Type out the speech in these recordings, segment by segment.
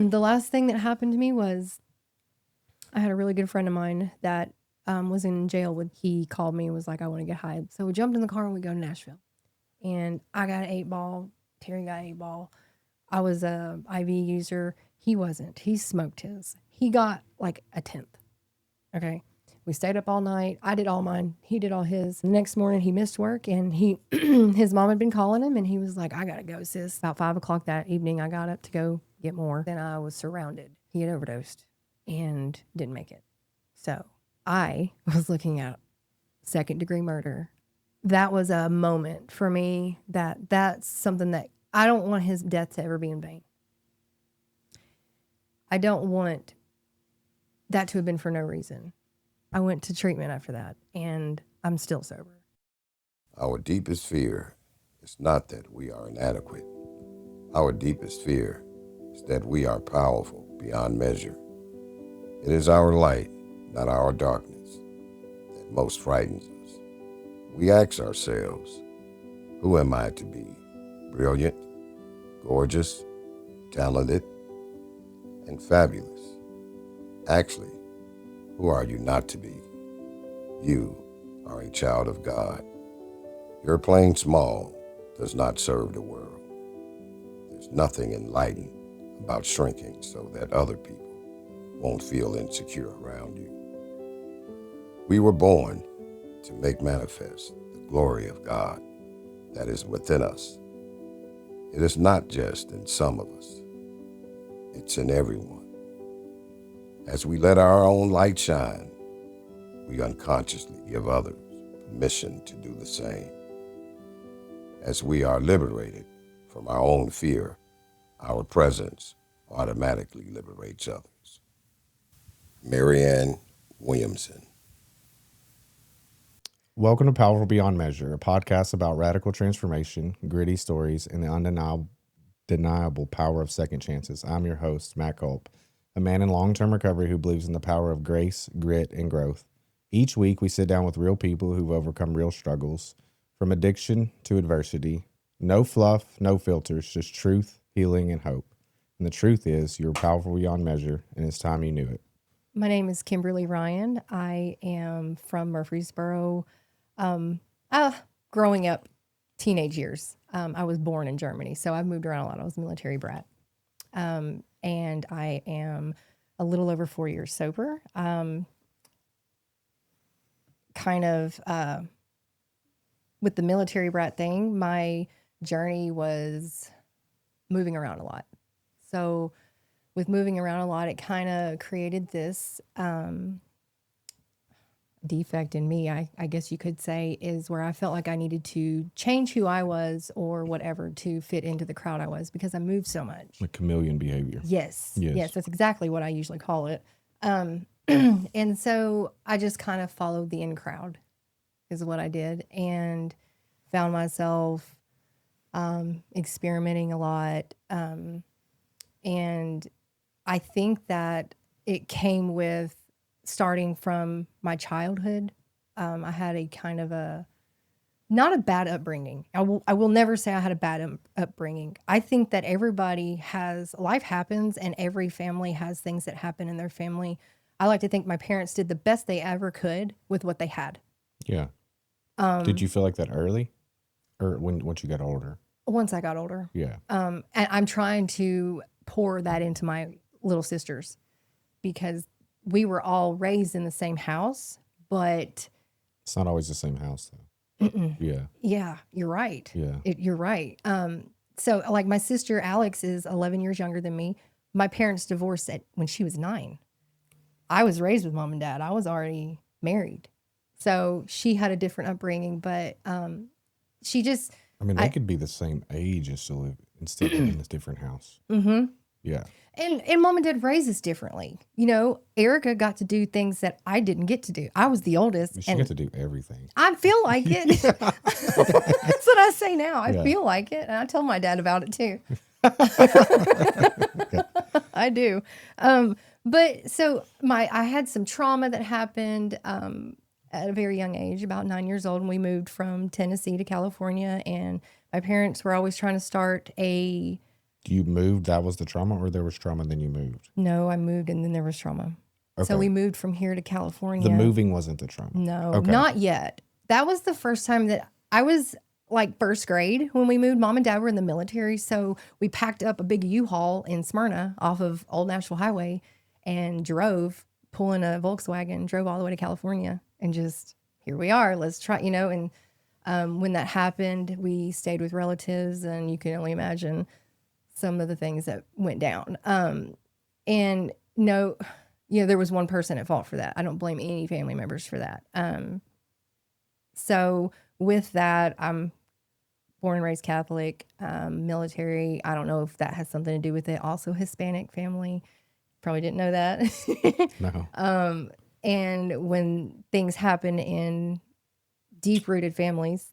The last thing that happened to me was I had a really good friend of mine that was in jail. He called me and was like, I want to get high. So we jumped in the car and we go to Nashville. And I got an 8-ball. Terry got an 8-ball. I was a IV user. He wasn't. He smoked his. He got like a 10th. Okay. We stayed up all night. I did all mine. He did all his. The next morning he missed work and his mom had been calling him and he was like, I gotta go, sis. About 5 o'clock that evening, I got up to go get more. Then I was surrounded. He had overdosed and didn't make it. So I was looking at second-degree murder. That was a moment for me that's something that I don't want his death to ever be in vain. I don't want that to have been for no reason. I went to treatment after that, and I'm still sober. Our deepest fear is not that we are inadequate. Our deepest fear is that we are powerful beyond measure. It is our light, not our darkness, that most frightens us. We ask ourselves, who am I to be? Brilliant, gorgeous, talented, and fabulous. Actually, who are you not to be? You are a child of God. Your playing small does not serve the world. There's nothing enlightened about shrinking so that other people won't feel insecure around you. We were born to make manifest the glory of God that is within us. It is not just in some of us. It's in everyone. As we let our own light shine, we unconsciously give others permission to do the same. As we are liberated from our own fear, our presence automatically liberates others. Marianne Williamson. Welcome to Powerful Beyond Measure, a podcast about radical transformation, gritty stories, and the undeniable power of second chances. I'm your host, Matt Culp, a man in long-term recovery who believes in the power of grace, grit, and growth. Each week, we sit down with real people who've overcome real struggles, from addiction to adversity. No fluff, no filters, just truth, healing, and hope. And the truth is, you're powerful beyond measure, and it's time you knew it. My name is Kimberly Ryan. I am from Murfreesboro. Growing up, teenage years, I was born in Germany, so I've moved around a lot. I was a military brat. And I am a little over 4 years sober. With the military brat thing, my journey was moving around a lot. So with moving around a lot, it kind of created this defect in me, I guess you could say, is where I felt like I needed to change who I was or whatever to fit into the crowd I was because I moved so much. Like chameleon behavior. Yes, that's exactly what I usually call it. And so I just kind of followed the in crowd is what I did and found myself experimenting a lot. And I think that it came with starting from my childhood. I had a kind of not a bad upbringing. I will never say I had a bad upbringing. I think that everybody has, life happens and every family has things that happen in their family. I like to think my parents did the best they ever could with what they had. Yeah. Did you feel like that early or once you got older? Once I got older. Yeah. And I'm trying to pour that into my little sisters because we were all raised in the same house, but it's not always the same house though. Yeah. Yeah, you're right. Yeah. You're right. So like my sister Alex is 11 years younger than me. My parents divorced when she was 9. I was raised with mom and dad. I was already married. So she had a different upbringing, but she just... they could be the same age and still live in a different house. Mm-hmm. Yeah. And mom and dad raised us differently. You know, Erica got to do things that I didn't get to do. I was the oldest. She got to do everything. I feel like it. That's what I say now. I feel like it. And I tell my dad about it too. I do. But so I had some trauma that happened at a very young age, about 9 years old, and we moved from Tennessee to California. And my parents were always trying to start a You moved, that was the trauma, or there was trauma, then you moved? No, I moved and then there was trauma. Okay. So we moved from here to California. The moving wasn't the trauma. No, Okay. not yet. That was the first time that I was like first grade when we moved. Mom and dad were in the military. So we packed up a big U-Haul in Smyrna off of Old Nashville Highway and drove, pulling a Volkswagen, drove all the way to California and just, here we are. Let's try, and when that happened, we stayed with relatives and you can only imagine some of the things that went down. And no, there was one person at fault for that. I don't blame any family members for that. So with that, I'm born and raised Catholic, military. I don't know if that has something to do with it. Also Hispanic family. Probably didn't know that. No. And when things happen in deep-rooted families,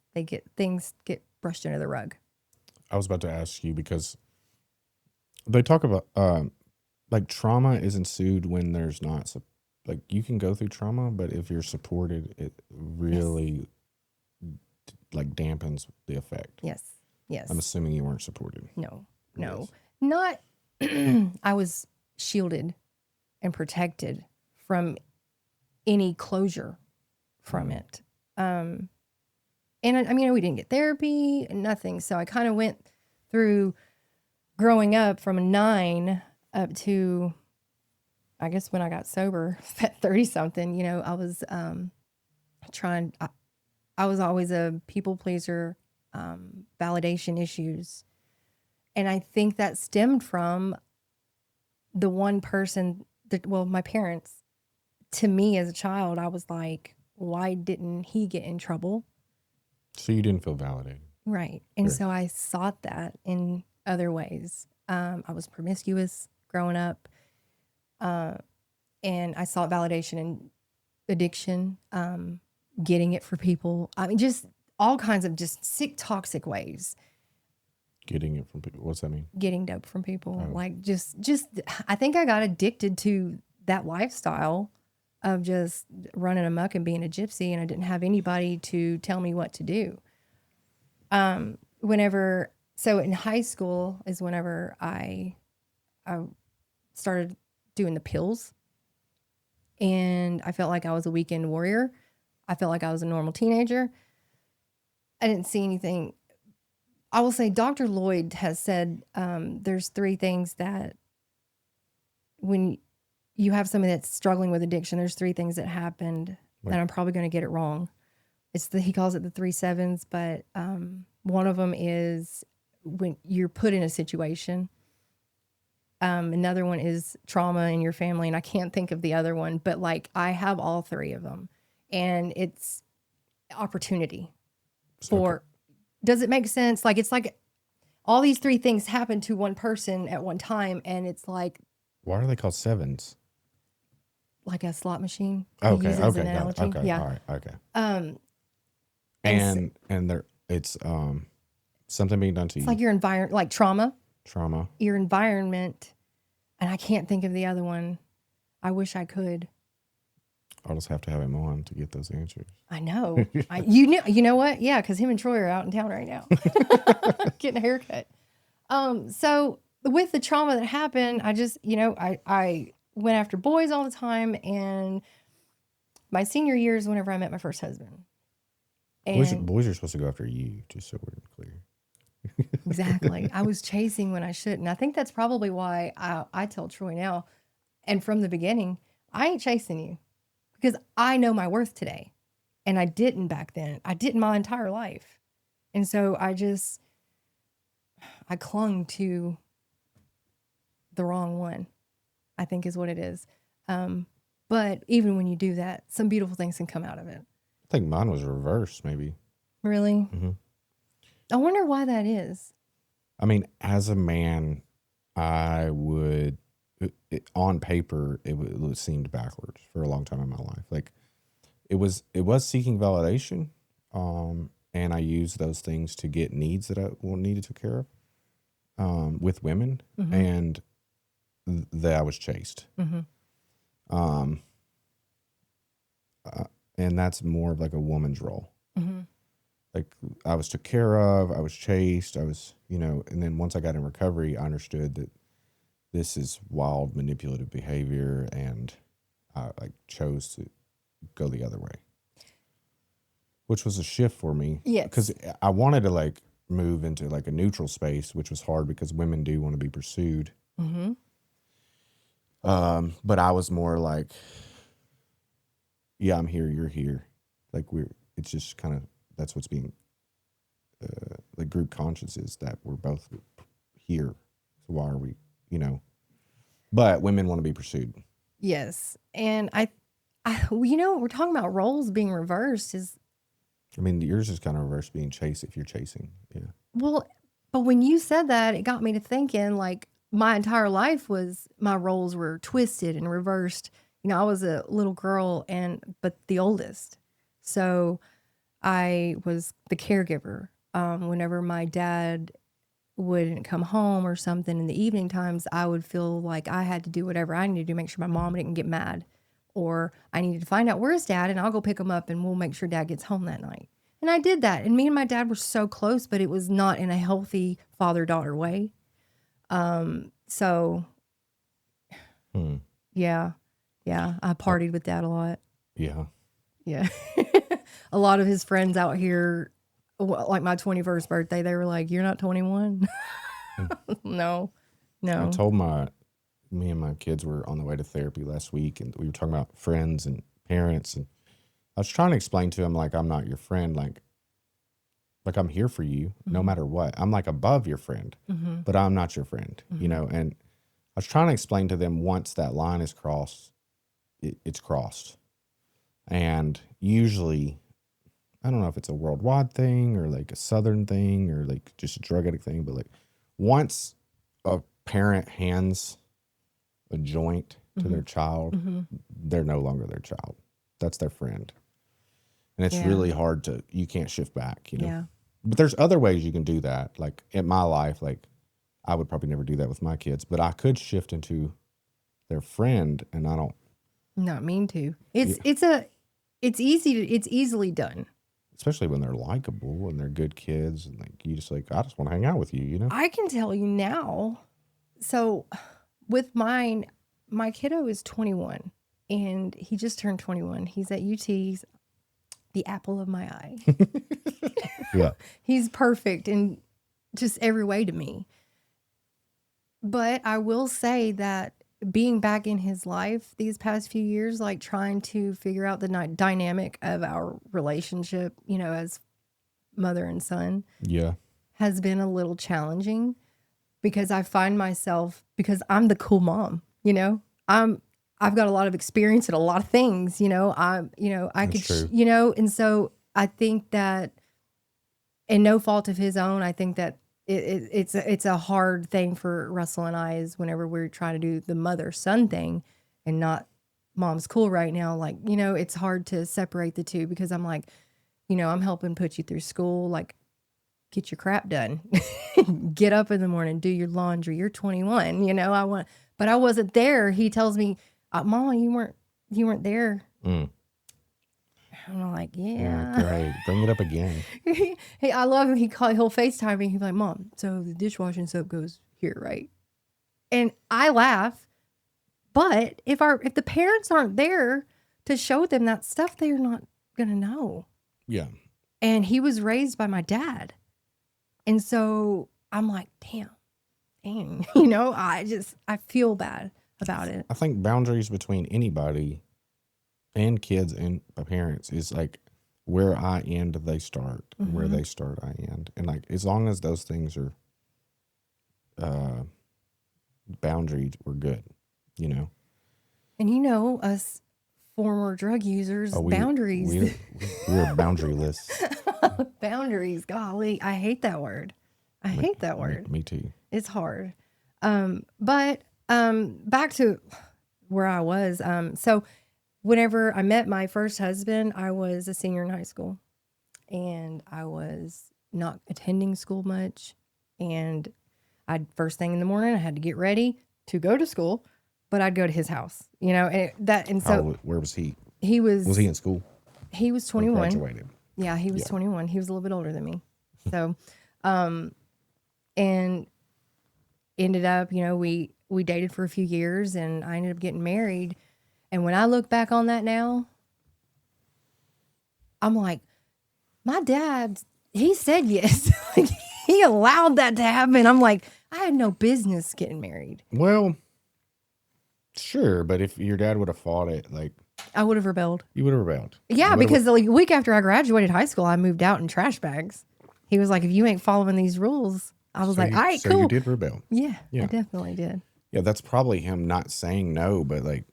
things get brushed under the rug. I was about to ask you because they talk about like trauma is ensued when there's not like you can go through trauma, but if you're supported, it really like dampens the effect. Yes. I'm assuming you weren't supported. No. Yes. Not. I was shielded and protected from any closure from it. And I mean, we didn't get therapy, nothing. So I kind of went through growing up from a 9 up to, I guess when I got sober at 30 something, I was I was always a people pleaser, validation issues. And I think that stemmed from the one person my parents. To me as a child, I was like, why didn't he get in trouble? So you didn't feel validated. Right. And Right. so I sought that in other ways. I was promiscuous growing up. And I sought validation in addiction, getting it for people. I mean, just all kinds of just sick, toxic ways. Getting it from people. What's that mean? Getting dope from people. Oh. Like just, I think I got addicted to that lifestyle of just running amok and being a gypsy, and I didn't have anybody to tell me what to do. So in high school is whenever I started doing the pills, and I felt like I was a weekend warrior. I felt like I was a normal teenager. I didn't see anything. I will say Dr. Lloyd has said there's 3 things that when you have somebody that's struggling with addiction, there's 3 things that happened, Right. and I'm probably going to get it wrong. He calls it the 3 sevens, but one of them is when you're put in a situation. Another one is trauma in your family, and I can't think of the other one, but like I have all 3 of them, and it's opportunity for. Does it make sense? Like it's like all these 3 things happen to one person at one time, and it's like. Why are they called sevens? Like a slot machine. Okay. Use it as Okay. an Got it. analogy. Okay. Yeah. All right. Okay. And And there, it's something being done to it's you. like your environment, like trauma, Trauma. your environment, and I can't think of the other one. I wish I could. I'll just have to have him on to get those answers. I know. You know what? Yeah, because him and Troy are out in town right now, getting a haircut. So with the trauma that happened, I just, I went after boys all the time, and my senior year is whenever I met my first husband. And Boys are supposed to go after you, just so we're clear. exactly. I was chasing when I shouldn't. I think that's probably why I tell Troy now, and from the beginning, I ain't chasing you because I know my worth today. And I didn't back then. I didn't my entire life. And so I clung to the wrong one, I think is what it is. But even when you do that, some beautiful things can come out of it. I think mine was reversed, maybe. Really? Mm-hmm. I wonder why that is. I mean, as a man, I would, on paper, it seemed backwards for a long time in my life. Like it was seeking validation, and I used those things to get needs that I needed to take care of with women, Mm-hmm. and that I was chased. Mm-hmm. And that's more of like a woman's role. Mm-hmm. like I was took care of, I was chased, I was, and then once I got in recovery, I understood that this is wild manipulative behavior, and I like chose to go the other way, which was a shift for me. Yes. Because I wanted to like move into like a neutral space, which was hard because women do want to be pursued. Mm-hmm. But I was more like, yeah, I'm here, you're here. Like it's just kind of, that's what's being, the group conscious is that we're both here. So why are we, but women want to be pursued. Yes. And we're talking about roles being reversed I mean, yours is kind of reverse being chased if you're chasing. Yeah. well, but when you said that, it got me to thinking like my entire life my roles were twisted and reversed. I was a little girl but the oldest. So I was the caregiver. Whenever my dad wouldn't come home or something in the evening times, I would feel like I had to do whatever I needed to make sure my mom didn't get mad, or I needed to find out where's dad and I'll go pick him up and we'll make sure dad gets home that night. And I did that. And me and my dad were so close, but it was not in a healthy father-daughter way. So yeah, I partied with dad a lot. Yeah. Yeah. A lot of his friends out here, like my 21st birthday, they were like, "You're not 21." No. I told me and my kids were on the way to therapy last week, and we were talking about friends and parents, and I was trying to explain to them, like, I'm not your friend, like I'm here for you no matter what. I'm like above your friend, but I'm not your friend, and I was trying to explain to them, once that line is crossed, it's crossed. And usually, I don't know if it's a worldwide thing or like a Southern thing or like just a drug addict thing, but like once a parent hands a joint to their child, they're no longer their child. That's their friend. And it's really hard you can't shift back, Yeah. But there's other ways you can do that. Like in my life, like I would probably never do that with my kids, but I could shift into their friend, and I don't. Not mean to. It's easily done. Especially when they're likable and they're good kids, and like you just like, I just want to hang out with you, I can tell you now. So with mine, my kiddo is 21 and he just turned 21. He's at UT. He's the apple of my eye. Yeah. He's perfect in just every way to me. But I will say that being back in his life these past few years, like trying to figure out the dynamic of our relationship, as mother and son, has been a little challenging, because I find myself, because I'm the cool mom, I've got a lot of experience at a lot of things, I That's could, true. and so I think that, and no fault of his own, I think that it's a hard thing for Russell and I, is whenever we're trying to do the mother-son thing and not mom's cool right now. Like, it's hard to separate the two, because I'm like, I'm helping put you through school. Like, get your crap done, get up in the morning, do your laundry. You're 21, but I wasn't there. He tells me, Mama, you weren't there. I'm like, yeah. Great. Bring it up again. Hey, I love him. He'll FaceTime me. He'll be like, Mom, so the dishwashing soap goes here, right? And I laugh. But if the parents aren't there to show them that stuff, they're not gonna know. Yeah. And he was raised by my dad. And so I'm like, dang, I feel bad about it. I think boundaries between anybody and kids and parents is like where I end, they start. Where they start, I end. And like, as long as those things are boundaries, we're good, And us former drug users, boundaries. We're boundaryless. Boundaries, golly. I hate that word. I hate that word. Me too. It's hard. But back to where I was. So whenever I met my first husband, I was a senior in high school, and I was not attending school much. And first thing in the morning, I had to get ready to go to school, but I'd go to his house, and so where was he? Was he in school? He was 21. Graduated. Yeah, he was Yeah. 21. He was a little bit older than me. So, and ended up, we dated for a few years and I ended up getting married. And when I look back on that now, I'm like, my dad, he said yes. Like, he allowed that to happen. I'm like, I had no business getting married. Well, sure, but if your dad would have fought it, like, I would have rebelled. you would have rebelled. Yeah, You would've- because like a week after I graduated high school, I moved out in trash bags. He was like, if you ain't following these rules, I was like, all right, so cool. you did rebel. Yeah, Yeah. I definitely did. Yeah, that's probably him not saying no, but like,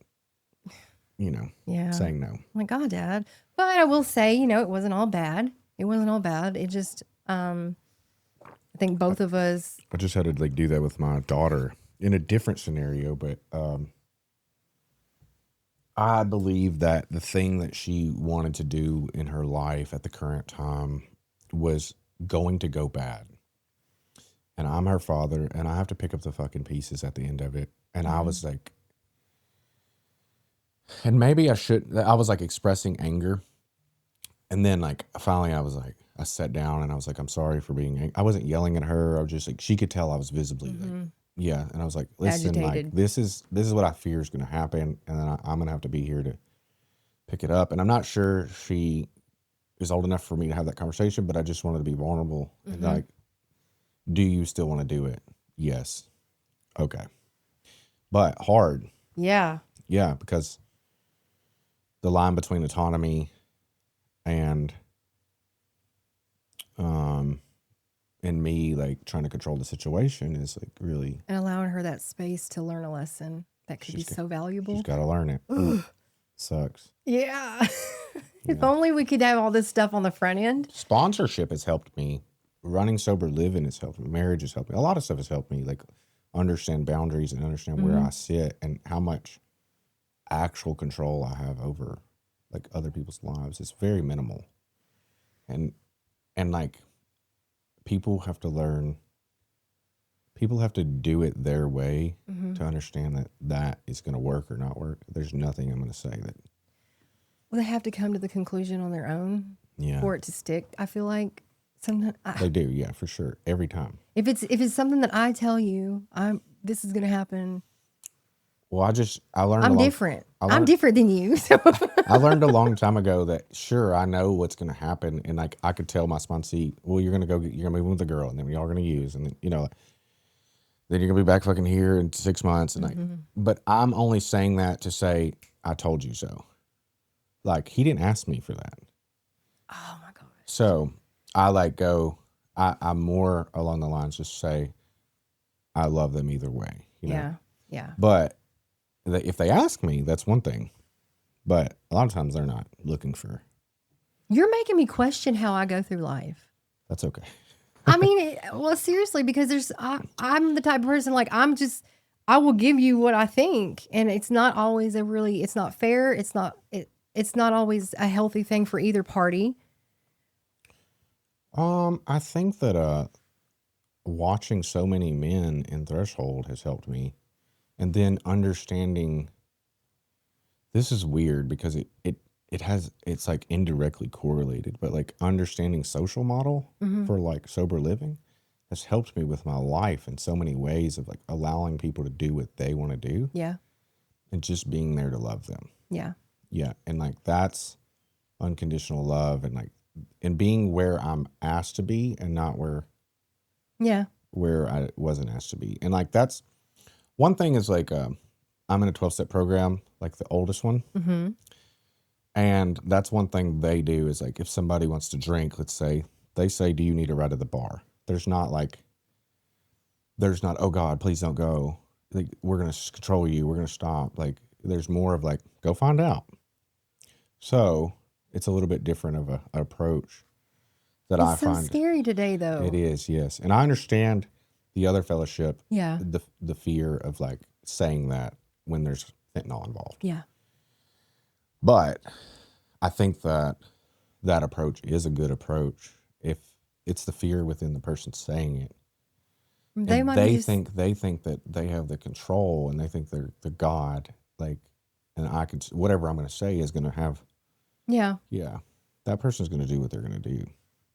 Yeah. saying no. I'm like, oh, Dad. But I will say, it wasn't all bad. It wasn't all bad. It just, I think both of us. I just had to like do that with my daughter in a different scenario, but I believe that the thing that she wanted to do in her life at the current time was going to go bad. And I'm her father, and I have to pick up the fucking pieces at the end of it. And I was like, and maybe I was like expressing anger. And then like finally I sat down and I was like, I'm sorry for being angry. I wasn't yelling at her. I was just like, she could tell I was visibly like, yeah. And I was like, listen, Agitated. like this is what I fear is going to happen. And then I'm going to have to be here to pick it up. And I'm not sure she is old enough for me to have that conversation, but I just wanted to be vulnerable and like, do you still want to do it? Yes. Okay. But hard. Yeah. Yeah. Because the line between autonomy and me like trying to control the situation is like really, And allowing her that space to learn a lesson that could be so valuable. she's got to learn it. Ooh, sucks. Yeah. If only we could have all this stuff on the front end. Sponsorship has helped me. Running sober living has helped me. Marriage has helped me. A lot of stuff has helped me like understand boundaries and understand where I sit and how much actual control I have over like other people's lives. It's very minimal. And like people have to learn, people have to do it their way to understand that is going to work or not work. There's nothing I'm going to say that. Well, they have to come to the conclusion on their own for it to stick. I feel like sometimes They do. Yeah, for sure. Every time. if it's something that I tell you, this is going to happen. Well, I learned I'm different. I'm different than you. So. I learned a long time ago that sure, I know what's going to happen. And like, I could tell my sponsee, well, you're going to move in with a girl and then y'all are going to use, and then, then you're going to be back fucking here in 6 months. And like, but I'm only saying that to say, I told you so. Like, he didn't ask me for that. Oh my gosh. So I like I'm more along the lines, just say, I love them either way. Yeah. Yeah. But if they ask me, that's one thing. But a lot of times they're not looking for. You're making me question how I go through life. That's okay. I mean, well, seriously, because I'm the type of person, like, I will give you what I think. And it's not always it's not fair. It's not always a healthy thing for either party. I think that watching so many men in Threshold has helped me. And then understanding, this is weird because it's like indirectly correlated, but like understanding social model for like sober living has helped me with my life in so many ways of like allowing people to do what they want to do. Yeah. And just being there to love them. Yeah. Yeah. And like, that's unconditional love and like, and being where I'm asked to be and not where I wasn't asked to be. And like, that's one thing is like, I'm in a 12-step program, like the oldest one. Mm-hmm. And that's one thing they do is like, if somebody wants to drink, let's say, they say, do you need a ride to the bar? There's not, oh God, please don't go. Like, we're going to control you. We're going to stop. Like, there's more of like, go find out. So it's a little bit different of an approach that I find. It's so scary today, though. It is, yes. And I understand the other fellowship, Yeah. the fear of like saying that when there's fentanyl involved. Yeah. But I think that approach is a good approach if it's the fear within the person saying it. They think that they have the control and they think they're the God, like, and whatever I'm going to say is going to have. Yeah. Yeah. that person's going to do what they're going to do.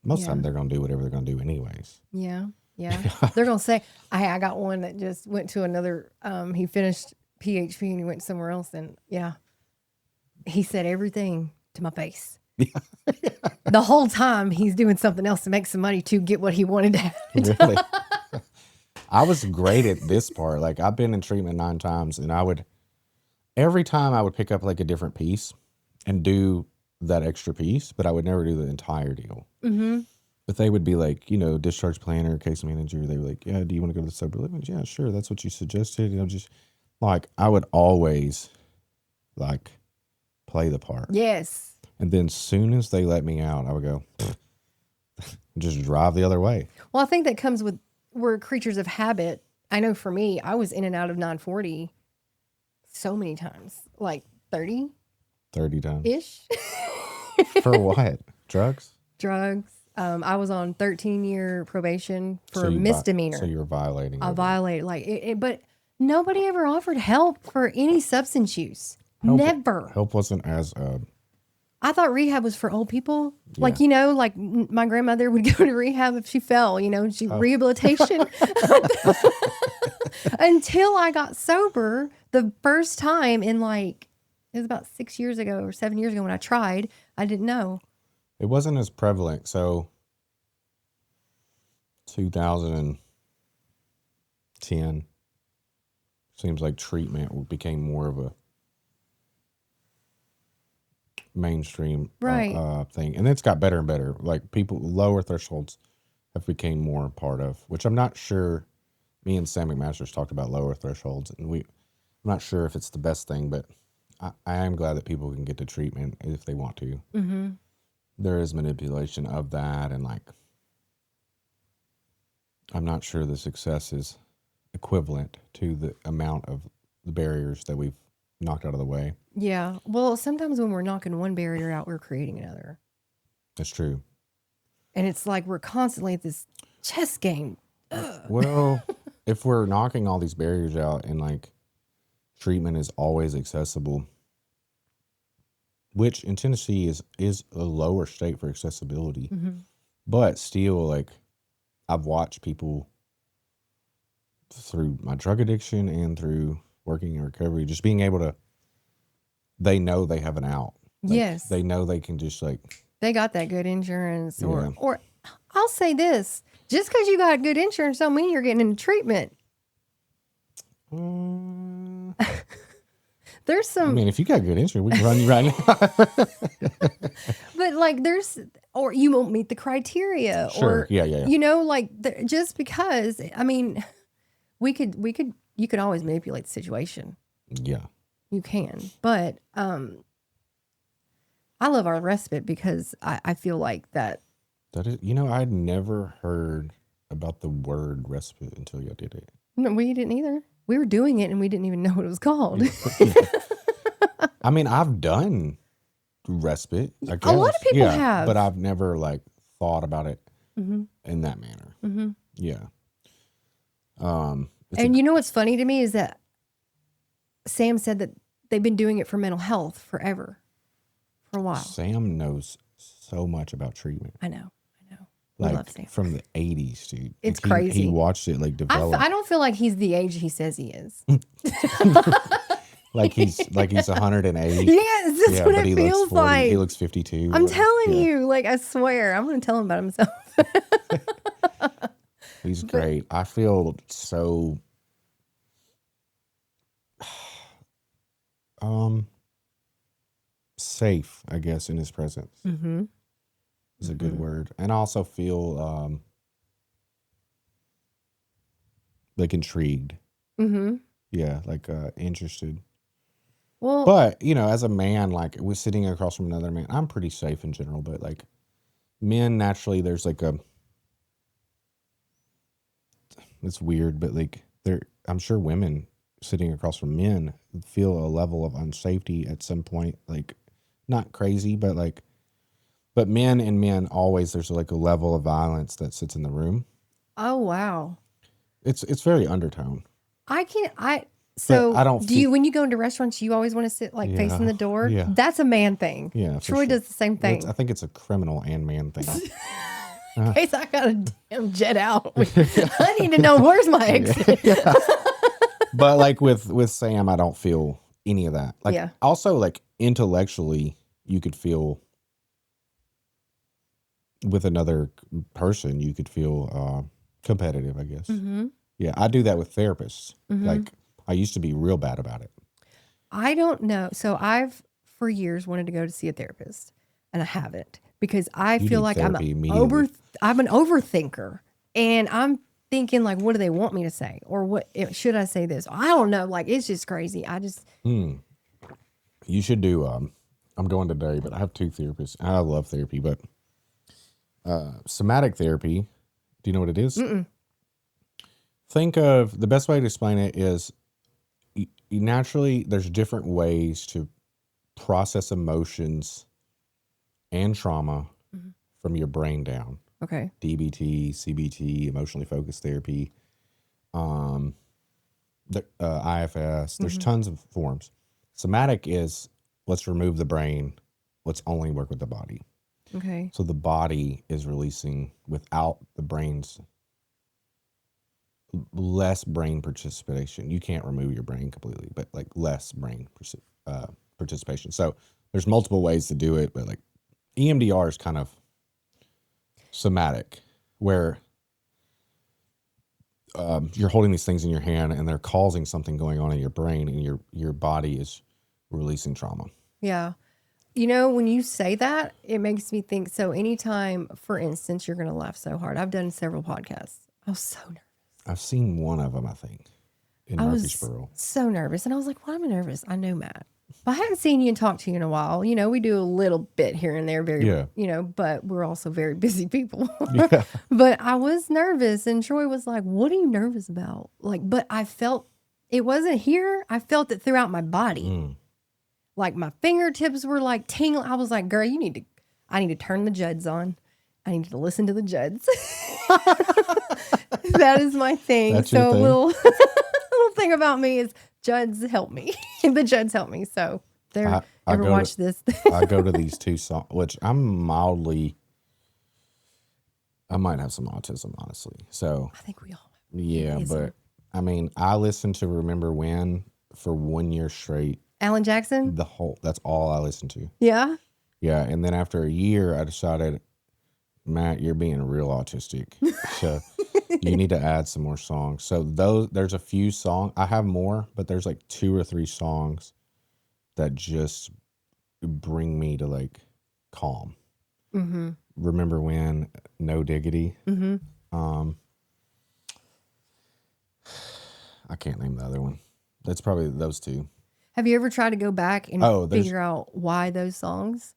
Most of the time, they're going to do whatever they're going to do anyways. Yeah. Yeah. They're going to say, I got one that just went to another, he finished PHP and he went somewhere else. And he said everything to my face. The whole time he's doing something else to make some money to get what he wanted to have. Really? I was great at this part. Like, I've been in treatment 9 times, and every time I would pick up like a different piece and do that extra piece, but I would never do the entire deal. Mm-hmm. But they would be like, discharge planner, case manager. They were like, yeah, do you want to go to the sober living? Yeah, sure. That's what you suggested. Just like, I would always like play the part. Yes. And then soon as they let me out, I would go, just drive the other way. Well, I think that comes with, we're creatures of habit. I know for me, I was in and out of 940 so many times, like 30 times. Ish. For what? Drugs? Drugs. I was on 13-year probation for misdemeanor. So you were violating. I violated but nobody ever offered help for any substance use. Never. Help wasn't as. I thought rehab was for old people. Yeah. Like my grandmother would go to rehab if she fell. Rehabilitation. Until I got sober, the first time in it was about 6 years ago or 7 years ago when I tried, I didn't know. It wasn't as prevalent. So 2010 seems like treatment became more of a mainstream thing. And it's got better and better. Like people, lower thresholds have became more a part of, which I'm not sure. Me and Sam McMasters talked about lower thresholds, and I'm not sure if it's the best thing, but I am glad that people can get to treatment if they want to. Mm-hmm. There is manipulation of that, and I'm not sure the success is equivalent to the amount of the barriers that we've knocked out of the way. Yeah. Well, sometimes when we're knocking one barrier out, we're creating another. That's true. And it's like we're constantly at this chess game. Ugh. Well, if we're knocking all these barriers out and treatment is always accessible, which in Tennessee is a lower state for accessibility, mm-hmm. but still I've watched people through my drug addiction and through working in recovery, just being able to, they know they have an out. Yes. They know they can just they got that good insurance or I'll say this, just because you got good insurance don't mean you're getting into treatment. There's some. I mean, if you got good insurance, we can run you right now. But or you won't meet the criteria. Sure. Or, yeah. Just because, I mean, you could always manipulate the situation. Yeah. You can. But I love our respite because I feel like that. That is, I'd never heard about the word respite until you did it. No, we didn't either. We were doing it and we didn't even know what it was called. I mean, I've done respite. I guess. A lot of people have. But I've never thought about it mm-hmm. in that manner. Mm-hmm. Yeah. And you know what's funny to me is that Sam said that they've been doing it for mental health forever. For a while. Sam knows so much about treatment. I know. I love Sam. From the 80s, dude. It's crazy. He watched it develop. I don't feel like he's the age he says he is. he's 180. Yes, that's what it feels like. He looks 52. I'm telling you, I swear. I'm going to tell him about himself. He's great. I feel so safe, I guess, in his presence. Mm-hmm. Is a good word. And I also feel intrigued. Mm-hmm. Yeah, interested. Well, but as a man, we're sitting across from another man, I'm pretty safe in general. But men naturally, there's it's weird, but I'm sure women sitting across from men feel a level of unsafety at some point. Not crazy, but but men and men always, there's a level of violence that sits in the room. Oh, wow. It's very undertone. So I don't do you, when you go into restaurants, you always want to sit like facing the door? Yeah. That's a man thing. Yeah. for Troy sure. does the same thing. I think it's a criminal and man thing. In case I got a damn jet out. I need to know where's my exit. Yeah. But like with Sam, I don't feel any of that. Like also like intellectually, you could feel with another person, you could feel competitive, I guess. Mm-hmm. Yeah, I do that with therapists. Mm-hmm. Like I used to be real bad about it. I don't know. So I've for years wanted to go to see a therapist, and I haven't because I feel like I'm an overthinker, and I'm thinking like, what do they want me to say, or what should I say this? I don't know. Like it's just crazy. I just You should do. I'm going today, but I have 2 therapists. I love therapy, but somatic therapy. Do you know what it is? Mm-mm. Think of the best way to explain it is naturally there's different ways to process emotions and trauma from your brain down. Okay. DBT, CBT, emotionally focused therapy, the IFS. There's tons of forms. Somatic is let's remove the brain. Let's only work with the body. Okay. So the body is releasing without the brain's less brain participation. You can't remove your brain completely, but like less brain participation. So there's multiple ways to do it, but like EMDR is kind of somatic, where you're holding these things in your hand and they're causing something going on in your brain, and your body is releasing trauma. Yeah. You know, when you say that, it makes me think. So anytime, for instance, you're going to laugh so hard. I've done several podcasts. I was so nervous. I've seen one of them, I think, in Murfreesboro. So nervous. And I was like, why am I nervous? I know Matt. But I haven't seen you and talked to you in a while. You know, we do a little bit here and there, you know, but we're also very busy people. Yeah. But I was nervous, and Troy was like, what are you nervous about? Like, but I felt it wasn't here. I felt it throughout my body. Like my fingertips were like tingling. I was like, girl, I need to turn the Juds on. I need to listen to the Juds. That is my thing. That's so your thing. little thing about me is Juds help me. The Juds help me. So there, ever watch this? I go to these 2 songs, which I might have some autism, honestly. So I think we all have. Yeah, but I mean, I listened to Remember When for 1 year straight. Alan Jackson? That's all I listened to. Yeah? Yeah, and then after a year, I decided, Matt, you're being real autistic. So you need to add some more songs. So there's a few songs. I have more, but there's like 2 or 3 songs that just bring me to like calm. Mm-hmm. Remember When, No Diggity. Mm-hmm. I can't name the other one. That's probably those 2. Have you ever tried to go back and figure out why those songs?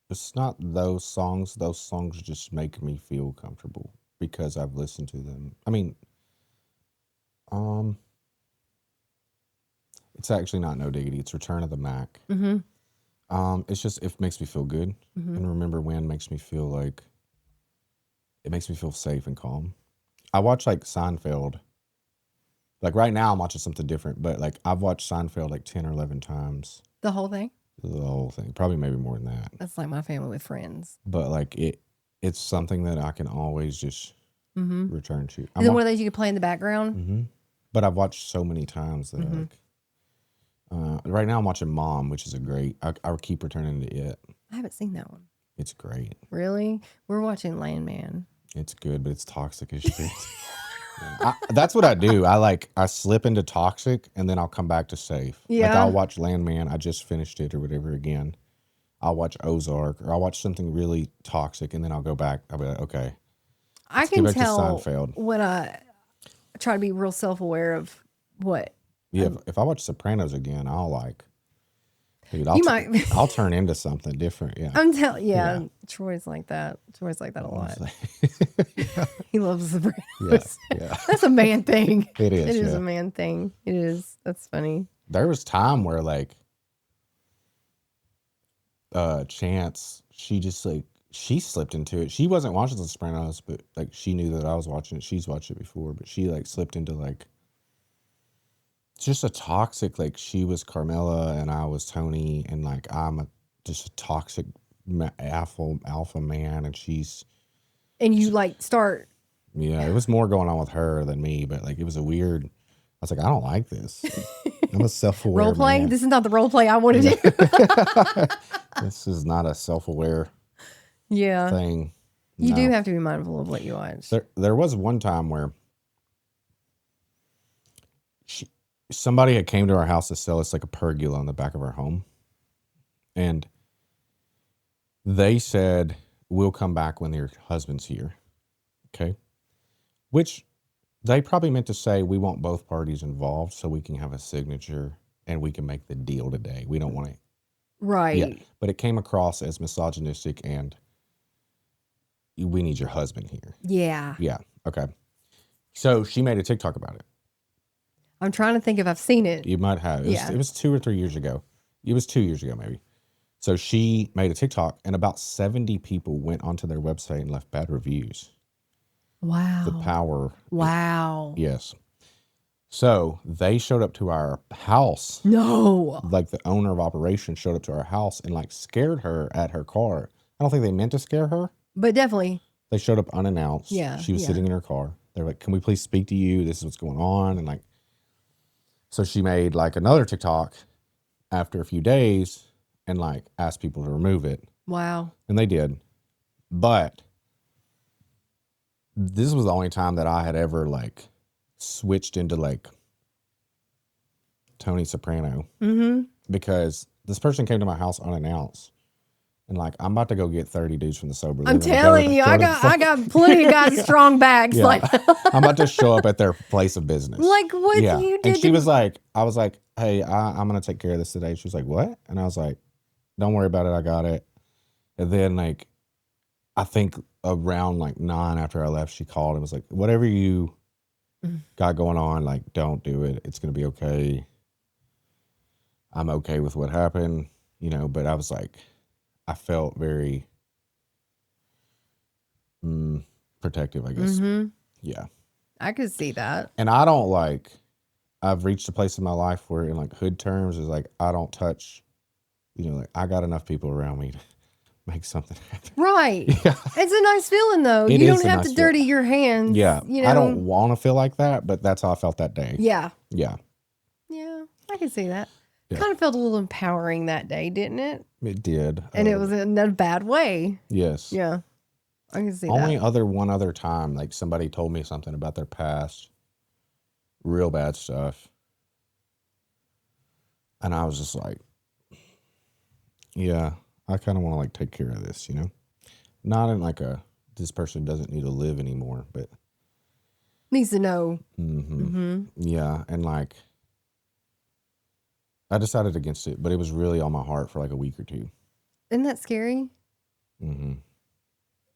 It's not those songs. Those songs just make me feel comfortable because I've listened to them. I mean, it's actually not No Diggity. It's Return of the Mac. Mm-hmm. It's just, it makes me feel good. Mm-hmm. And Remember When makes me feel like, it makes me feel safe and calm. I watch like Seinfeld. Like right now I'm watching something different, but like I've watched Seinfeld like 10 or 11 times. The whole thing? The whole thing. Probably maybe more than that. That's like my family with Friends. But like it's something that I can always just return to. Is it one of those you can play in the background? Mm-hmm. But I've watched so many times that right now I'm watching Mom, which is I keep returning to it. I haven't seen that one. It's great. Really? We're watching Landman. It's good, but it's toxic as shit. That's what I do. I slip into toxic and then I'll come back to safe. Yeah. Like I'll watch Landman. I just finished it or whatever again. I'll watch Ozark, or I'll watch something really toxic and then I'll go back. I'll be like, okay. I can tell when I try to be real self-aware of what. Yeah. If I watch Sopranos again, I'll like, dude, I'll turn into something different. Yeah. I'm telling yeah. Troy's like that. Troy's like that a lot. He loves the Sopranos. Yeah. That's a man thing. It is. It is a man thing. It is. That's funny. There was time where like Chance, she just like she slipped into it. She wasn't watching The Sopranos, but like she knew that I was watching it. She's watched it before, but she like slipped into like just a toxic, like she was Carmela and I was Tony, and like just a toxic alpha man, and she's. And you like start. Yeah, it was more going on with her than me, but like it was a weird. I was like, I don't like this. I'm a self-aware Role play? man. This is not the role play I want to do. This is not a self-aware Yeah. thing. You No. do have to be mindful of what you watch. There was one time where somebody had came to our house to sell us like a pergola on the back of our home. And they said, we'll come back when your husband's here. Okay. Which they probably meant to say, we want both parties involved so we can have a signature and we can make the deal today. We don't want to. Right. Yeah. But it came across as misogynistic and we need your husband here. Yeah. Yeah. Okay. So she made a TikTok about it. I'm trying to think if I've seen it. You might have. It was 2 or 3 years ago. It was 2 years ago, maybe. So she made a TikTok and about 70 people went onto their website and left bad reviews. Wow. The power. Wow. Yes. So they showed up to our house. No. Like the owner of Operation showed up to our house and like scared her at her car. I don't think they meant to scare her. But definitely. They showed up unannounced. Yeah. She was sitting in her car. They were like, can we please speak to you? This is what's going on. And like, so she made like another TikTok after a few days and like asked people to remove it. Wow. And they did. But this was the only time that I had ever like switched into like Tony Soprano. Mm-hmm. Because this person came to my house unannounced. And like, I'm about to go get 30 dudes from the sober. I'm telling you, I got plenty of guys strong bags. Yeah. Like I'm about to show up at their place of business. Like what Yeah. you did. And she was like, I was like, hey, I'm going to take care of this today. She was like, what? And I was like, don't worry about it. I got it. And then like, I think around like 9 after I left, she called and was like, whatever you got going on, like, don't do it. It's going to be okay. I'm okay with what happened, you know, but I was like, I felt very protective, I guess. Mm-hmm. Yeah. I could see that. And I don't like, I've reached a place in my life where in like hood terms is like, I don't touch, you know, like I got enough people around me to make something happen. Right. Yeah. It's a nice feeling though. It You is don't a have nice to dirty your hands. Yeah. You know? I don't want to feel like that, but that's how I felt that day. Yeah. Yeah. Yeah. I can see that. Yeah. Kind of felt a little empowering that day, didn't it? It did. And it was in a bad way. Yes. Yeah. I can see Only that. one other time, like somebody told me something about their past, real bad stuff. And I was just like, yeah, I kind of want to like take care of this, you know? Not in like this person doesn't need to live anymore, but. Needs to know. Yeah. And like, I decided against it, but it was really on my heart for like a week or two. Isn't that scary? Mm-hmm.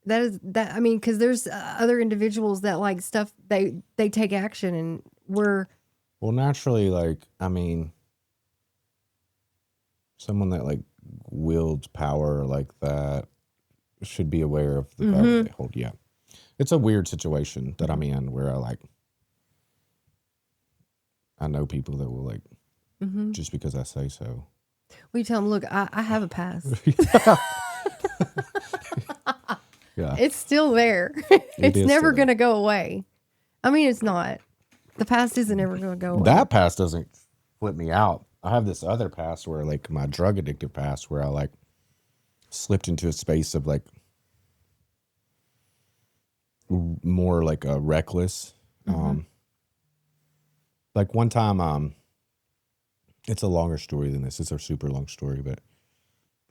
That is that. I mean, because there's other individuals that like stuff. They take action, and we're Well, naturally, like I mean, someone that like wields power like that should be aware of the power they hold. Yeah, it's a weird situation that I'm in where I know people that will like just because I say so. we tell them, look, I have a past. Yeah, It's still there. It's is never still there. going to go away. I mean, it's not. The past isn't ever going to go away. that past doesn't flip me out. I have this other past where like my drug addictive past where I like slipped into a space of like more like a reckless. Like one time, it's a longer story than this. It's a super long story, but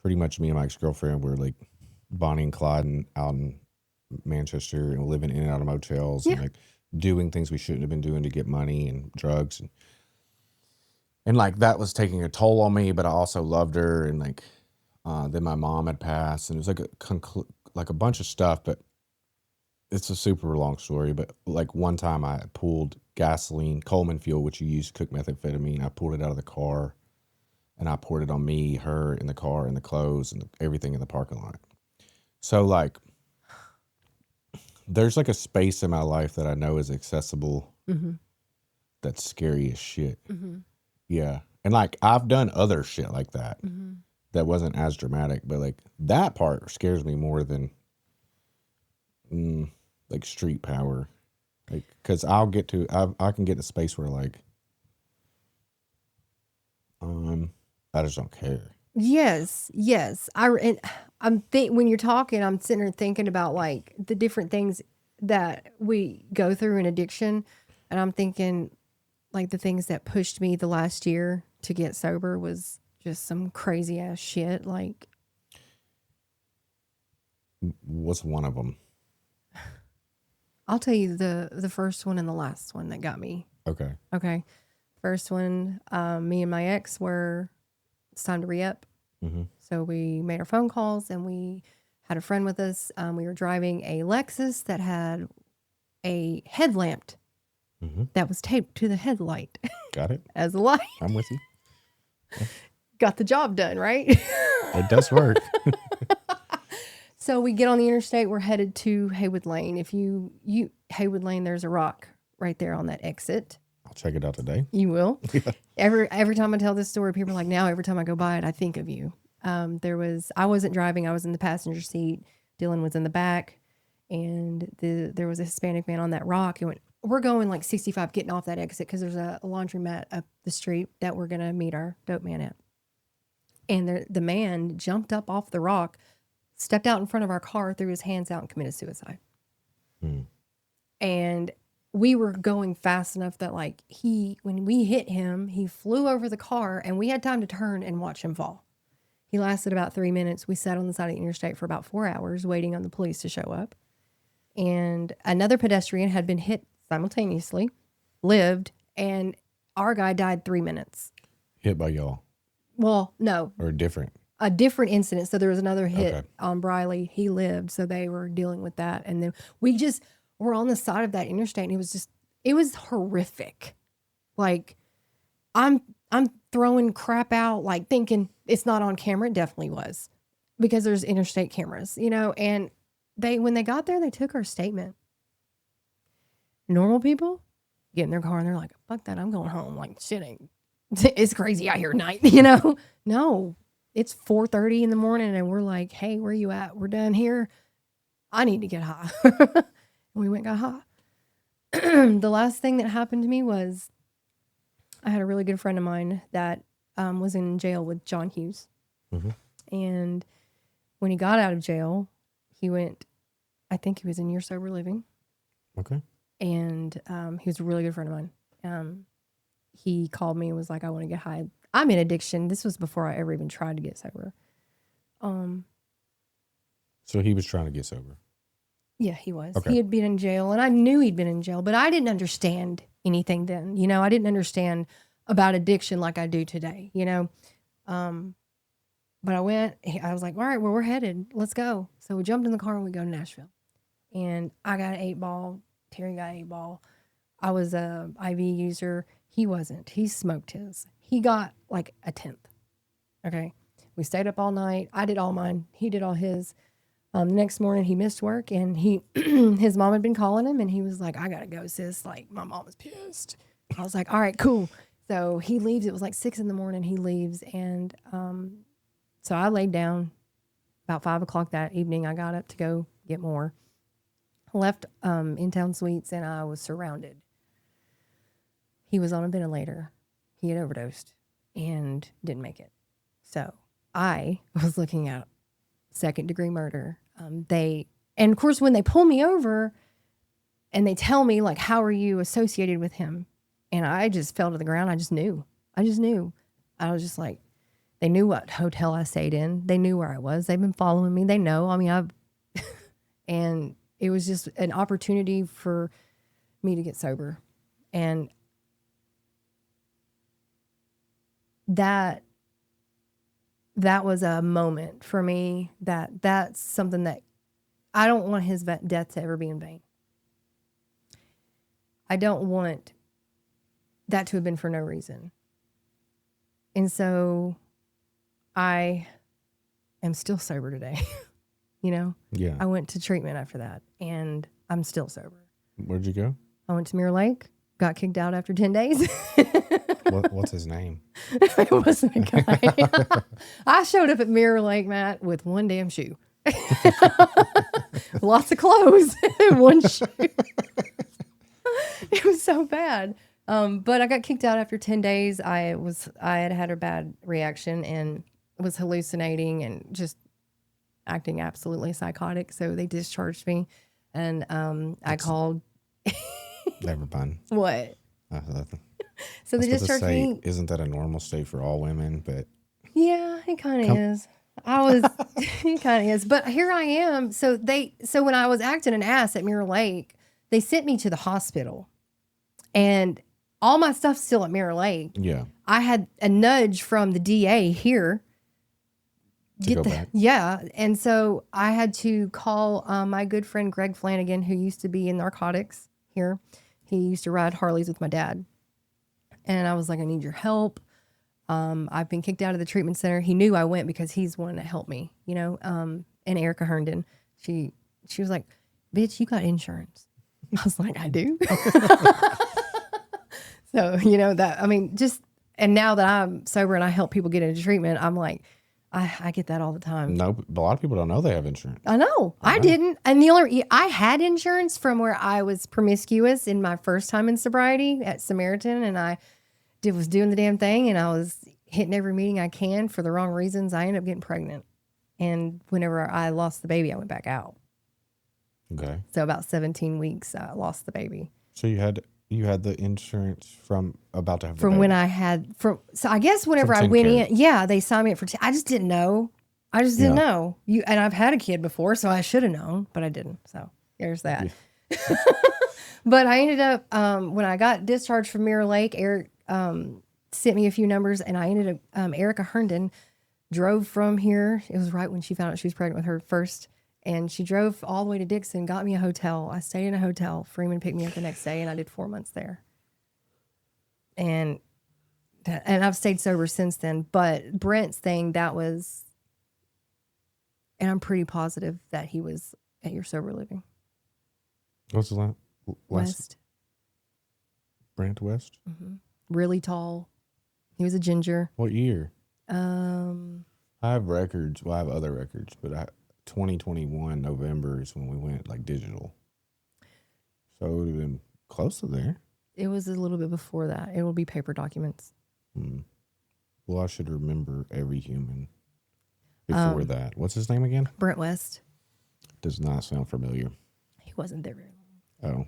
pretty much me and my ex-girlfriend were like Bonnie and Clyde and out in Manchester and living in and out of motels and like doing things we shouldn't have been doing to get money and drugs and like that was taking a toll on me, but I also loved her and like then my mom had passed and it was like like a bunch of stuff, but it's a super long story. But like one time I pulled gasoline, Coleman fuel, which you use to cook methamphetamine. I pulled it out of the car and I poured it on me, her, in the car, and the clothes and everything in the parking lot. So like, there's like a space in my life that I know is accessible that's scary as shit. Mm-hmm. Yeah. And like I've done other shit like that Mm-hmm. that wasn't as dramatic, but like that part scares me more than like street power. Like, cause I can get to a space where like, I just don't care. Yes. When you're talking, I'm sitting there thinking about like the different things that we go through in addiction. And I'm thinking like the things that pushed me the last year to get sober was just some crazy ass shit. Like, What's one of them? I'll tell you the first one and the last one that got me. Okay. Okay. First one, me and my ex it's time to re-up. Mm-hmm. So we made our phone calls and we had a friend with us. We were driving a Lexus that had a headlamp that was taped to the headlight Got it. as a light. I'm with you. Got the job done, right? It does work. So we get on the interstate. We're headed to Haywood Lane. If you Haywood Lane, there's a rock right there on that exit. I'll check it out today. You will. Every time I tell this story, people are like, now every time I go by it, I think of you. I wasn't driving. I was in the passenger seat. Dylan was in the back, and there was a Hispanic man on that rock. And we're going like 65, getting off that exit because there's a laundromat up the street that we're gonna meet our dope man at. And the man jumped up off the rock, stepped out in front of our car, threw his hands out, and committed suicide. And we were going fast enough that like when we hit him, he flew over the car and we had time to turn and watch him fall. He lasted about 3 minutes. We sat on the side of the interstate for about 4 hours waiting on the police to show up. And another pedestrian had been hit simultaneously, lived, and our guy died 3 minutes. Hit by y'all. Well, no. Or different. A different incident. So there was another hit Okay. on Briley. He lived. So they were dealing with that. And then we're on the side of that interstate and it was horrific. Like I'm throwing crap out, like thinking it's not on camera. It definitely was because there's interstate cameras, and when they got there, they took our statement. Normal people get in their car and they're like, fuck that. I'm going home. Like shit it's crazy out here at night, No, it's 4:30 in the morning and we're like, hey, where you at? We're done here. I need to get high. We went and got high. The last thing that happened to me was I had a really good friend of mine that was in jail with John Hughes. Mm-hmm. And when he got out of jail, I think he was in Year Sober Living. Okay. And he was a really good friend of mine. He called me and was like, I want to get high. I'm in addiction. This was before I ever even tried to get sober. So he was trying to get sober. Yeah, he was. Okay. He had been in jail, and I knew he'd been in jail, but I didn't understand anything then. I didn't understand about addiction like I do today, But I was like, all right, well, we're headed. Let's go. So we jumped in the car and we go to Nashville. And I got an 8-ball. Terry got an 8-ball. I was a IV user. He wasn't. He smoked his. He got like a 10th. Okay. We stayed up all night. I did all mine. He did all his. The next morning he missed work and his mom had been calling him and he was like, I gotta go, sis. Like my mom was pissed. I was like, all right, cool. So he leaves. It was like 6 a.m. He leaves. And so I laid down about 5 o'clock that evening. I got up to go get more. Left In Town Suites and I was surrounded. He was on a ventilator. He had overdosed and didn't make it. So I was looking at second-degree murder. And of course, when they pull me over and they tell me, like, how are you associated with him? And I just fell to the ground. I just knew. I was just like, they knew what hotel I stayed in. They knew where I was. They've been following me. They know. I mean, and it was just an opportunity for me to get sober. And that was a moment for me that's something that I don't want his death to ever be in vain. I don't want that to have been for no reason. And so I am still sober today. Yeah. I went to treatment after that and I'm still sober. Where'd you go? I went to Mirror Lake got kicked out after 10 days. What's his name? It wasn't a guy. I showed up at Mirror Lake, Matt, with one damn shoe. Lots of clothes and one shoe. It was so bad. But I got kicked out after 10 days. I had a bad reaction and was hallucinating and just acting absolutely psychotic. So they discharged me. And I called. Never mind. What? So they discharged me. Isn't that a normal state for all women? But yeah, it kind of is. It kind of is. But here I am. So when I was acting an ass at Mirror Lake, they sent me to the hospital. And all my stuff's still at Mirror Lake. Yeah. I had a nudge from the DA here. Yeah. And so I had to call my good friend Greg Flanagan, who used to be in narcotics here. He used to ride Harleys with my dad. And I was like, I need your help. I've been kicked out of the treatment center. He knew I went because he's one that helped me, you know. And Erica Herndon, she was like, bitch, you got insurance. I was like, I do. So, you know, and now that I'm sober and I help people get into treatment, I'm like, I get that all the time. No, a lot of people don't know they have insurance. I know. I didn't. And I had insurance from where I was promiscuous in my first time in sobriety at Samaritan, and I was doing the damn thing, and I was hitting every meeting I can for the wrong reasons. I ended up getting pregnant. And whenever I lost the baby, I went back out. Okay. So about 17 weeks, I lost the baby. So you had the insurance from about to have from when I had so I guess whenever I went in, yeah, they signed me up for I just didn't know. I just didn't know. And I've had a kid before, so I should have known, but I didn't. So there's that. Yeah. But I ended up when I got discharged from Mirror Lake, Eric sent me a few numbers, and I ended up Erica Herndon drove from here. It was right when she found out she was pregnant with her first. And she drove all the way to Dixon, got me a hotel. I stayed in a hotel. Freeman picked me up the next day, and I did 4 months there. And I've stayed sober since then. But Brent's thing, that was, and I'm pretty positive that he was at your sober living. What's the last? West. Brent West? Mm-hmm. Really tall. He was a ginger. What year? I have records. Well, I have other records, but 2021 November is when we went like digital. So it would have been close to there. It was a little bit before that. It will be paper documents. Well, I should remember every human before that. What's his name again? Brent West. Does not sound familiar. He wasn't there very long. Oh.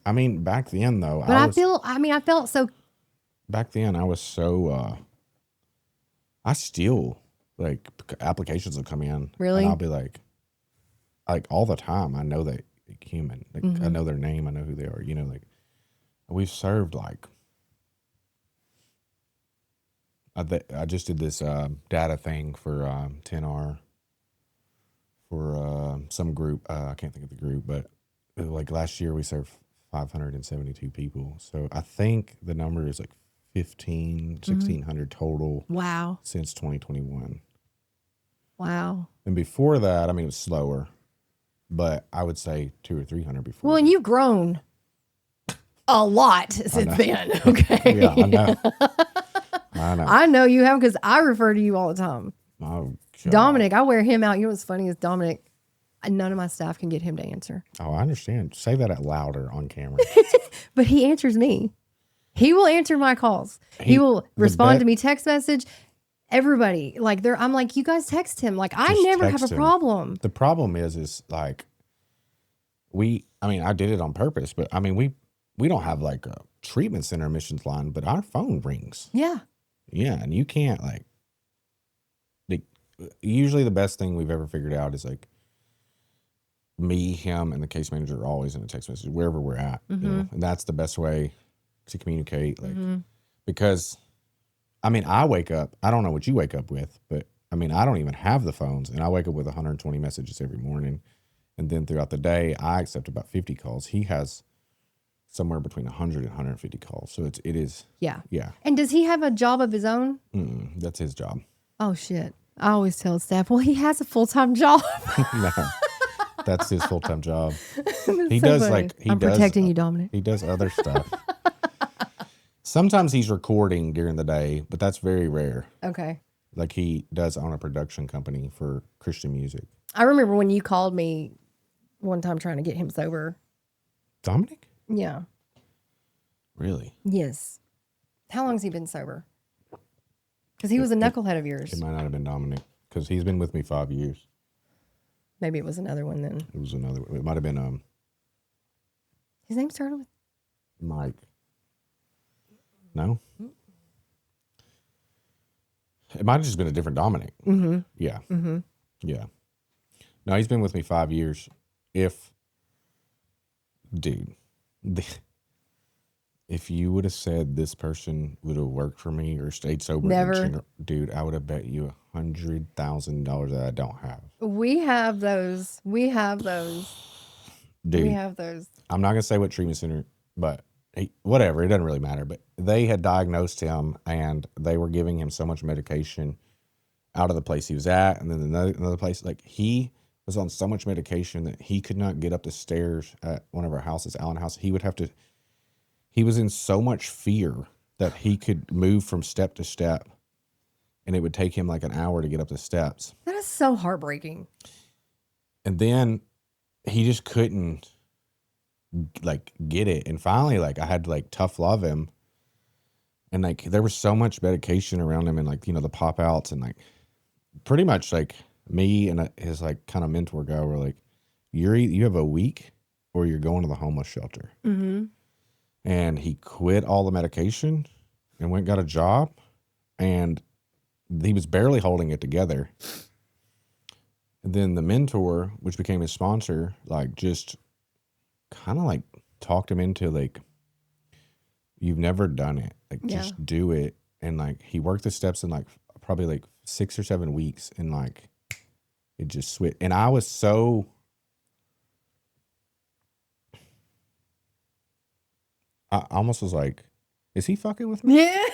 I mean, back then though. But I felt so. Back then I was so, I still, like, applications will come in. Really? And I'll be like all the time, I know that human. Like, I know their name. I know who they are. You know, like, we've served, like, I just did this data thing for 10R for some group. I can't think of the group, but like last year we served 572 people. So I think the number is like 1,600 total. Wow. Since 2021. Wow. And before that, I mean, it was slower, but I would say 200 or 300 before. Well, and you've grown a lot since then. Okay. Yeah, I know. I know. I know you have, because I refer to you all the time. Oh, God. Dominic, I wear him out. You know what's funny is Dominic, none of my staff can get him to answer. Oh, I understand. Say that louder on camera. But he answers me. He will answer my calls. He will respond to me, text message. Everybody, like, I'm like, you guys text him. Like, I never have a problem. The problem is like, I did it on purpose, but I mean, we don't have like a treatment center admissions line, but our phone rings. Yeah. Yeah. And you can't usually the best thing we've ever figured out is like me, him, and the case manager are always in a text message wherever we're at. You know? And that's the best way to communicate. Like, because I mean, I wake up, I don't know what you wake up with, but I mean, I don't even have the phones, and I wake up with 120 messages every morning. And then throughout the day, I accept about 50 calls. He has somewhere between 100 and 150 calls. So it is. Yeah. Yeah. And does he have a job of his own? That's his job. Oh, shit. I always tell staff, well, he has a full-time job. No, that's his full-time job. He does funny. I'm protecting you, Dominic. He does other stuff. Sometimes he's recording during the day, but that's very rare. Okay. Like he does own a production company for Christian music. I remember when you called me one time trying to get him sober. Dominic? Yeah. Really? Yes. How long has he been sober? Because he was a knucklehead of yours. It might not have been Dominic because he's been with me 5 years. Maybe it was another one then. It was another. It might have been His name started with Mike. No. It might have just been a different Dominic. Mm-hmm. Yeah. Mm-hmm. Yeah. No, he's been with me 5 years. Dude, if you would have said this person would have worked for me or stayed sober, Never. Dude, I would have bet you $100,000 that I don't have. We have those. Dude, We have those. I'm not gonna say what treatment center, but whatever, it doesn't really matter. But they had diagnosed him, and they were giving him so much medication out of the place he was at, and then another place. Like he was on so much medication that he could not get up the stairs at one of our houses, Allen House. He would have to. He was in so much fear that he could move from step to step, and it would take him like an hour to get up the steps. That is so heartbreaking. And then he just couldn't like get it. And finally, like I had to like tough love him. And like there was so much medication around him and like, the pop outs and like pretty much like me and his like kind of mentor guy were like, you have a week or you're going to the homeless shelter. Mm-hmm. And he quit all the medication and went and got a job. And he was barely holding it together. And then the mentor, which became his sponsor, like just kind of like talked him into like, you've never done it. Like just do it. And like he worked the steps in like probably like 6 or 7 weeks and like it just switched. And I was so I almost was like, is he fucking with me? Yeah.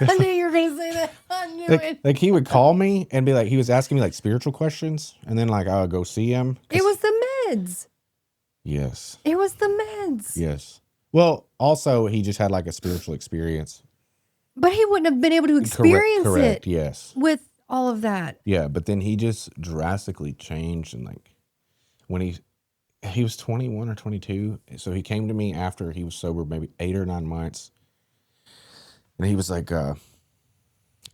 I knew you were going to say that. I knew it. Like he would call me and be like, he was asking me like spiritual questions. And then like I would go see him. It was the meds. Yes. It was the meds. Yes. Well, also he just had like a spiritual experience. But he wouldn't have been able to experience Correct. it. Yes. With all of that. Yeah. But then he just drastically changed. And like when he was 21 or 22. So he came to me after he was sober, maybe 8 or 9 months. And he was like, I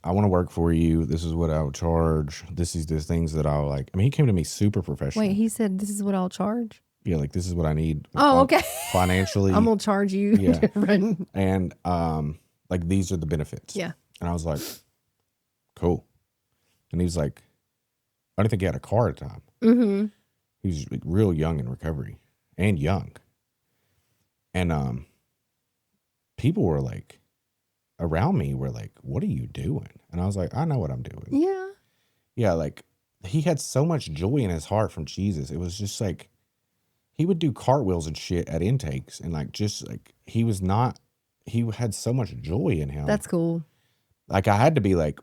want to work for you. This is what I would charge. This is the things that I like. I mean, he came to me super professional. Wait, he said, this is what I'll charge? Yeah, like this is what I need. Oh, okay. Financially. I'm going to charge you. Yeah. Run. And like these are the benefits. Yeah. And I was like, cool. And he was like, I don't think he had a car at the time. Mm-hmm. He was like, real young in recovery and young. And people were like, around me were like, what are you doing? And I was like, I know what I'm doing. Yeah. Yeah, like he had so much joy in his heart from Jesus. It was just like he would do cartwheels and shit at intakes and like just like he had so much joy in him. That's cool. Like I had to be like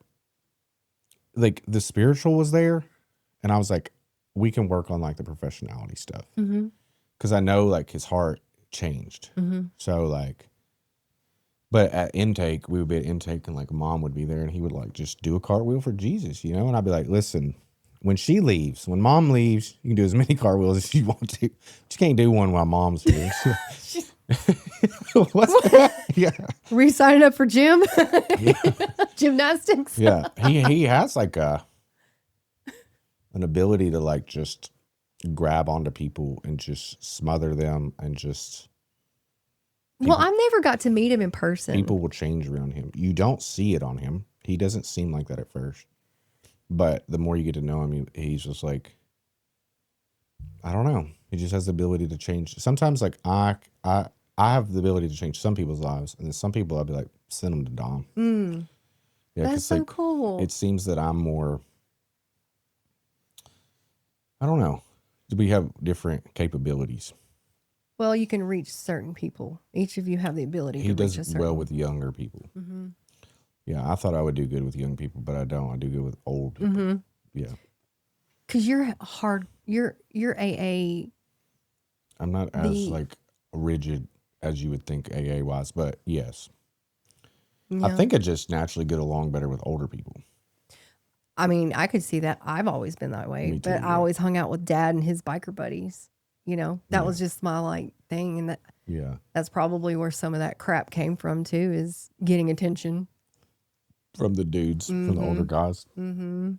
the spiritual was there and I was like, we can work on like the professionality stuff. Mm-hmm. Because I know like his heart changed. Mm-hmm. So like, but at intake, we would be at intake and like mom would be there and he would like just do a cartwheel for Jesus, And I'd be like, listen, when mom leaves, you can do as many cartwheels as you want to. But you can't do one while mom's here. What's that? Yeah. Were you signing up for gym? Yeah. Gymnastics? Yeah. He has like an ability to like just grab onto people and just smother them and just. Well, I never got to meet him in person. People will change around him. You don't see it on him. He doesn't seem like that at first. But the more you get to know him, he's just like, I don't know. He just has the ability to change. Sometimes like I have the ability to change some people's lives. And then some people I'll be like, send them to Dom. Mm. Yeah, That's so like, cool. It seems that I'm more, I don't know. We have different capabilities. Well, you can reach certain people. Each of you have the ability to reach a certain. He does well with younger people. Mm-hmm. Yeah, I thought I would do good with young people, but I don't. I do good with old people. Mm-hmm. Yeah. Because you're hard. You're AA. I'm not as like rigid as you would think AA was, but yes. I think I just naturally get along better with older people. I mean, I could see that. I've always been that way, Me too, but I yeah. always hung out with Dad and his biker buddies. You know, that Yeah. was just my like thing, and Yeah. that's probably where some of that crap came from too, is getting attention. From the dudes, from the older guys. I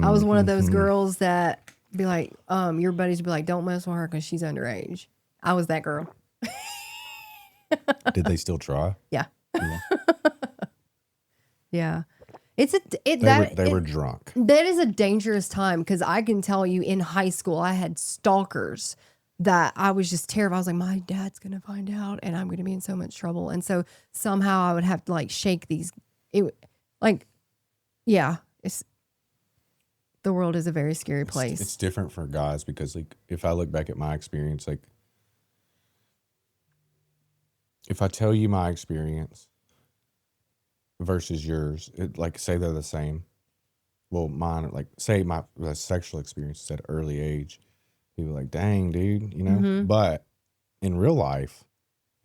was one of those girls that be like, your buddies would be like, don't mess with her because she's underage. I was that girl. Did they still try? Yeah. Yeah. Yeah. They were drunk. That is a dangerous time, because I can tell you in high school, I had stalkers that I was just terrified. I was like, my dad's going to find out and I'm going to be in so much trouble. And so somehow I would have to like shake these. The world is a very scary place. It's different for guys because, like, if I look back at my experience, like, if I tell you my experience versus yours, like, say they're the same. Well, mine, like, say my sexual experience at an early age, people are like, dang, dude, you know? But in real life,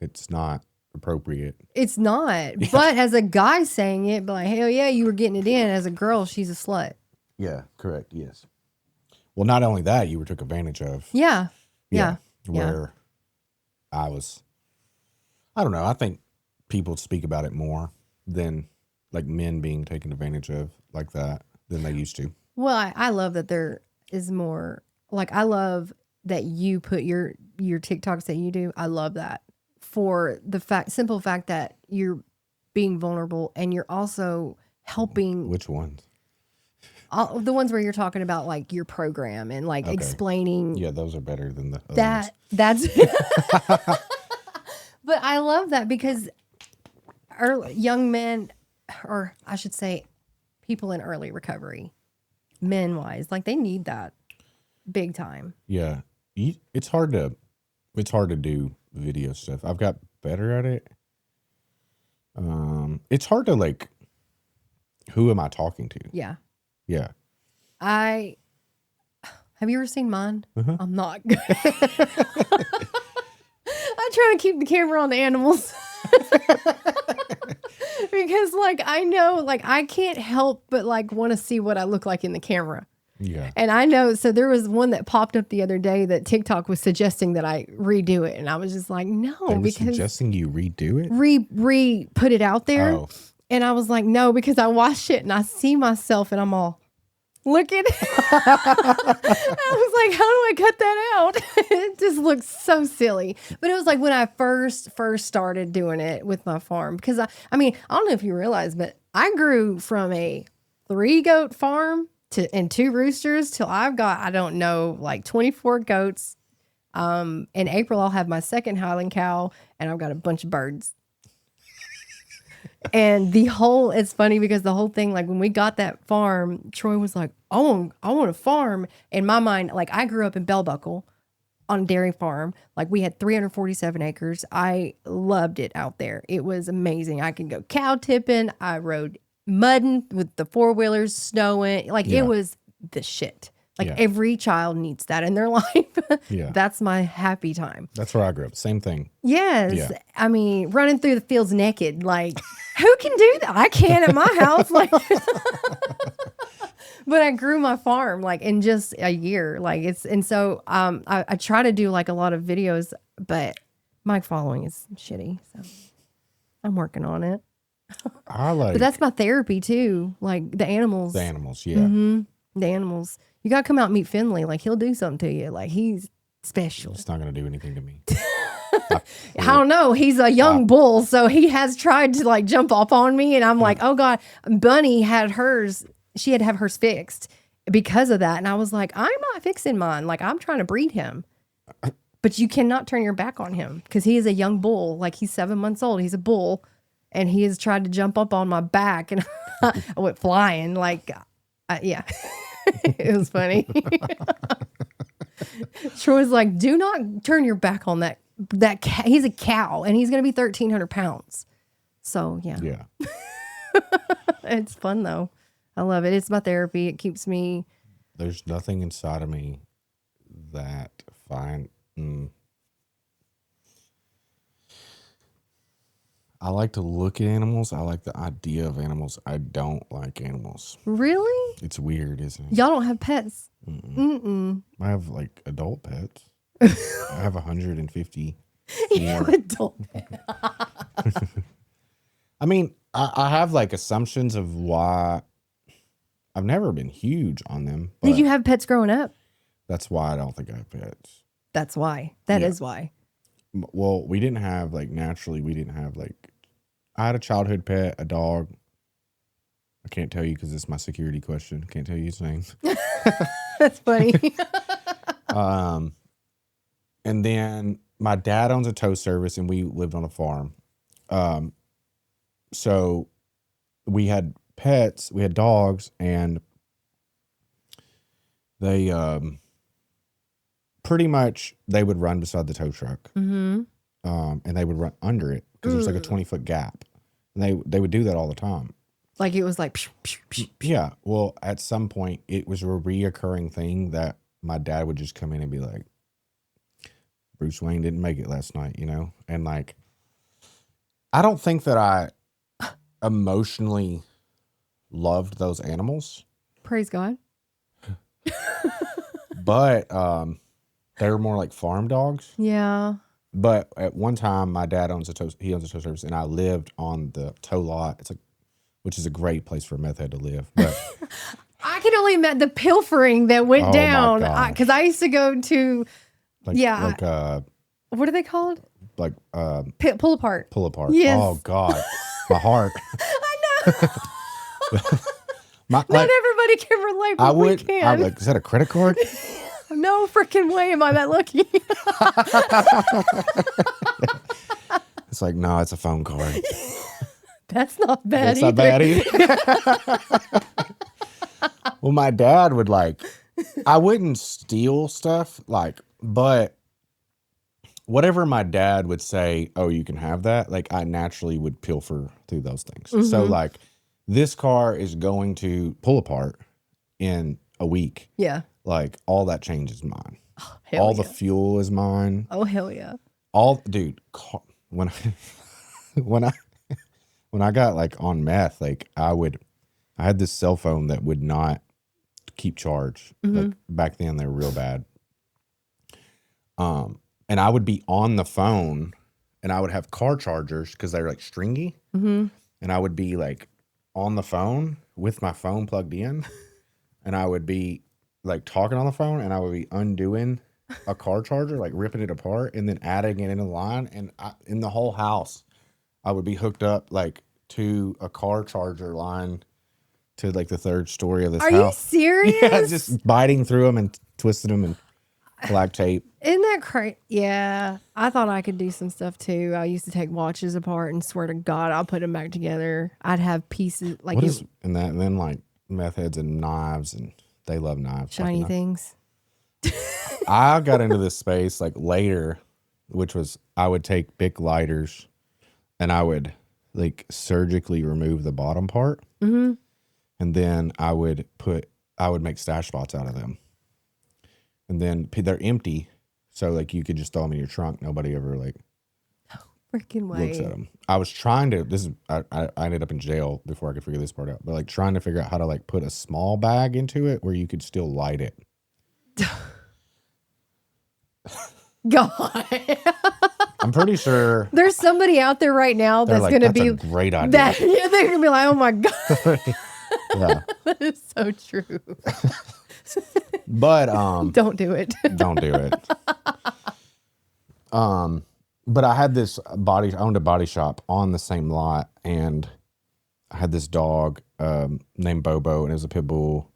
it's not appropriate. It's not. Yeah. But as a guy saying it, be like, hell yeah, you were getting it in. As a girl, she's a slut. Yeah, correct. Yes. Well, not only that, you were took advantage of. Yeah. Where I don't know. I think people speak about it more than like men being taken advantage of like that than they used to. Well, I love that there is more. Like, I love that you put your TikToks that you do. I love that for the simple fact that you're being vulnerable and you're also helping. Which ones? The ones where you're talking about like your program and like explaining. Yeah, those are better than the that's. But I love that because young men, or I should say, people in early recovery, men wise, like they need that big time. Yeah, it's hard to do video stuff. I've got better at it. It's hard to like. Who am I talking to? Yeah. Yeah. Have you ever seen mine? Uh-huh. I'm not good. I try to keep the camera on the animals. Because like I know like I can't help but like want to see what I look like in the camera. Yeah. And I know, so there was one that popped up the other day that TikTok was suggesting that I redo it, and I was just like, no, because suggesting you redo it, put it out there. Oh. And I was like, no, because I watched it and I see myself and I'm all, look at it. I was like, how do I cut that out? It just looks so silly. But it was like when I first started doing it with my farm. Because I mean, I don't know if you realize, but I grew from a 3-goat farm and 2 roosters till I've got, I don't know, like 24 goats. In April, I'll have my second Highland cow and I've got a bunch of birds. And it's funny because the whole thing, like when we got that farm, Troy was like, I want a farm. In my mind, like I grew up in Bell Buckle on a dairy farm. Like we had 347 acres. I loved it out there. It was amazing. I could go cow tipping. I rode mudding with the 4-wheelers, snowing. Like it was the shit. Like every child needs that in their life. Yeah. That's my happy time. That's where I grew up. Same thing. Yes. Yeah. I mean, running through the fields naked. Like, who can do that? I can't at my house. Like, but I grew my farm like in just a year. Like so I try to do like a lot of videos, but my following is shitty. So I'm working on it. But that's my therapy too. Like the animals. The animals, yeah. Mm-hmm. The animals. You got to come out and meet Finley. Like, he'll do something to you. Like, he's special. It's not going to do anything to me. I don't know. He's a young bull, so he has tried to, like, jump up on me. And I'm like, oh, God. Bunny had hers. She had to have hers fixed because of that. And I was like, I'm not fixing mine. Like, I'm trying to breed him. But you cannot turn your back on him because he is a young bull. Like, he's 7 months old. He's a bull. And he has tried to jump up on my back. And I went flying. Like, yeah. It was funny. Troy's like, do not turn your back on that cat. He's a cow and he's going to be 1,300 pounds. So, yeah. Yeah. It's fun, though. I love it. It's my therapy. It keeps me. There's nothing inside of me that I like to look at animals. I like the idea of animals. I don't like animals. Really? It's weird, isn't it? Y'all don't have pets? Mm-mm. I have like adult pets. I have 150. You adult pet. I mean, I have like assumptions of why. I've never been huge on them. But Did you have pets growing up? that's why I don't think I have pets. That's why. That Yeah. is why. Well, we didn't have like naturally. We didn't have like. I had a childhood pet, a dog. I can't tell you because it's my security question. Can't tell you his name. That's funny. And then my dad owns a tow service, and we lived on a farm. So we had pets, we had dogs, and they pretty much they would run beside the tow truck, and they would run under it because there's like a 20-foot gap, and they would do that all the time. Like it was like, psh, psh, psh, psh. Yeah. Well, at some point, it was a reoccurring thing that my dad would just come in and be like, Bruce Wayne didn't make it last night, you know? And like, I don't think that I emotionally loved those animals, Praise God. but they were more like farm dogs. Yeah. But at one time, my dad owns a tow service, and I lived on the tow lot. Which is a great place for a meth head to live. But I can only imagine the pilfering that went Oh, down. my gosh. Because I used to go to, like, what are they called? like Pull apart. pull apart. Yes. Oh God, my heart. I know. Not everybody can relate, but we can. I'm like, is that a credit card? No freaking way am I that lucky. It's like, no, it's a phone card. That's not bad That's not bad either. Well, my dad would like, I wouldn't steal stuff, like, but whatever my dad would say, oh, you can have that, like, I naturally would pilfer through those things. So, like, this car is going to pull apart in a week. Yeah. Like, all that change is mine. Oh, hell All yeah. the fuel is mine. Oh, hell yeah. Dude, when I got like on meth, like I had this cell phone that would not keep charge. Like back then they were real bad. And I would be on the phone, and I would have car chargers because they're like stringy. And I would be like on the phone with my phone plugged in, and I would be like talking on the phone, and I would be undoing a car charger, like ripping it apart and then adding it in a line. And in the whole house, I would be hooked up like to a car charger line to like the third story of this house. Are you serious? Yeah, just biting through them and twisting them and black tape. Isn't that crazy? Yeah. I thought I could do some stuff too. I used to take watches apart and swear to God, I'll put them back together. I'd have pieces like What is and then like meth heads and knives, and they love knives. shiny things. I got into this space like later, which was I would take Bic lighters and I would like surgically remove the bottom part. And then I would make stash spots out of them. And then they're empty. So like you could just throw them in your trunk. Nobody ever like Freaking way. looks at them. I was trying to, I ended up in jail before I could figure this part out, but like trying to figure out how to like put a small bag into it where you could still light it. God. I'm pretty sure There's somebody out there right now that's like, going to "That's be a great idea." they're going to be like, oh my God. Yeah. That is so true. But Don't do it. don't do it. But I had this I owned a body shop on the same lot, and I had this dog named Bobo, and it was a pit bull.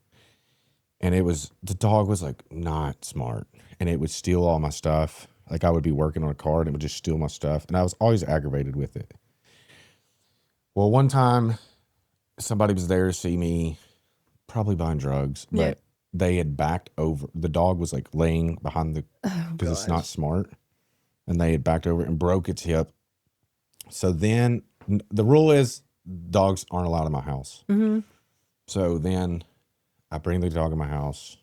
And the dog was like not smart, and it would steal all my stuff. Like I would be working on a car and it would just steal my stuff. And I was always aggravated with it. Well, one time somebody was there to see me, probably buying drugs, but they had backed over. The dog was like laying behind because it's not smart. And they had backed over and broke its hip. So then the rule is dogs aren't allowed in my house. So then I bring the dog in my house.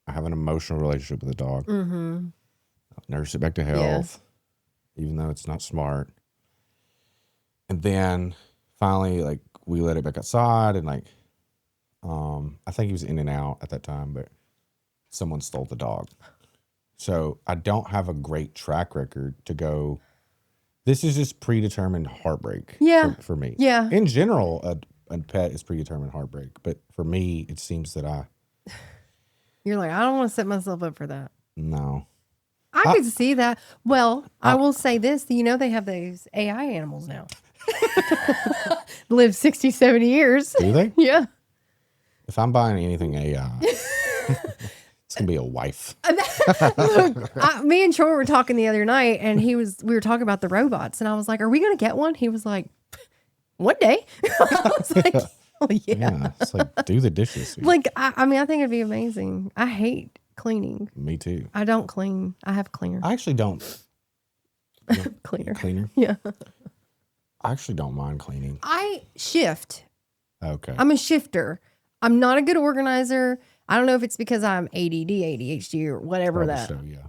I have an emotional relationship with the dog. Nurse it back to health, even though it's not smart. And then finally, like, we let it back outside, and like, I think he was in and out at that time, but someone stole the dog. So I don't have a great track record to go. This is just predetermined heartbreak. Yeah. For me. Yeah. In general, a pet is predetermined heartbreak, but for me, it seems that You're like, I don't want to set myself up for that. no. I could see that. Well, I will say this. You know, they have those AI animals now. Live 60, 70 years. Do they? Yeah. If I'm buying anything AI, it's gonna be a wife. Look, me and Troy were talking the other night, and we were talking about the robots, and I was like, "Are we gonna get one?" He was like, "One day." I was like, "Oh yeah." It's like, do the dishes. Sweet. Like, I mean, I think it'd be amazing. I hate cleaning. Me too. I don't clean. I have a cleaner. I actually don't. Cleaner. Cleaner. Yeah. I actually don't mind cleaning. I shift. Okay. I'm a shifter. I'm not a good organizer. I don't know if it's because I'm ADD, ADHD, or whatever Probably that. so, yeah.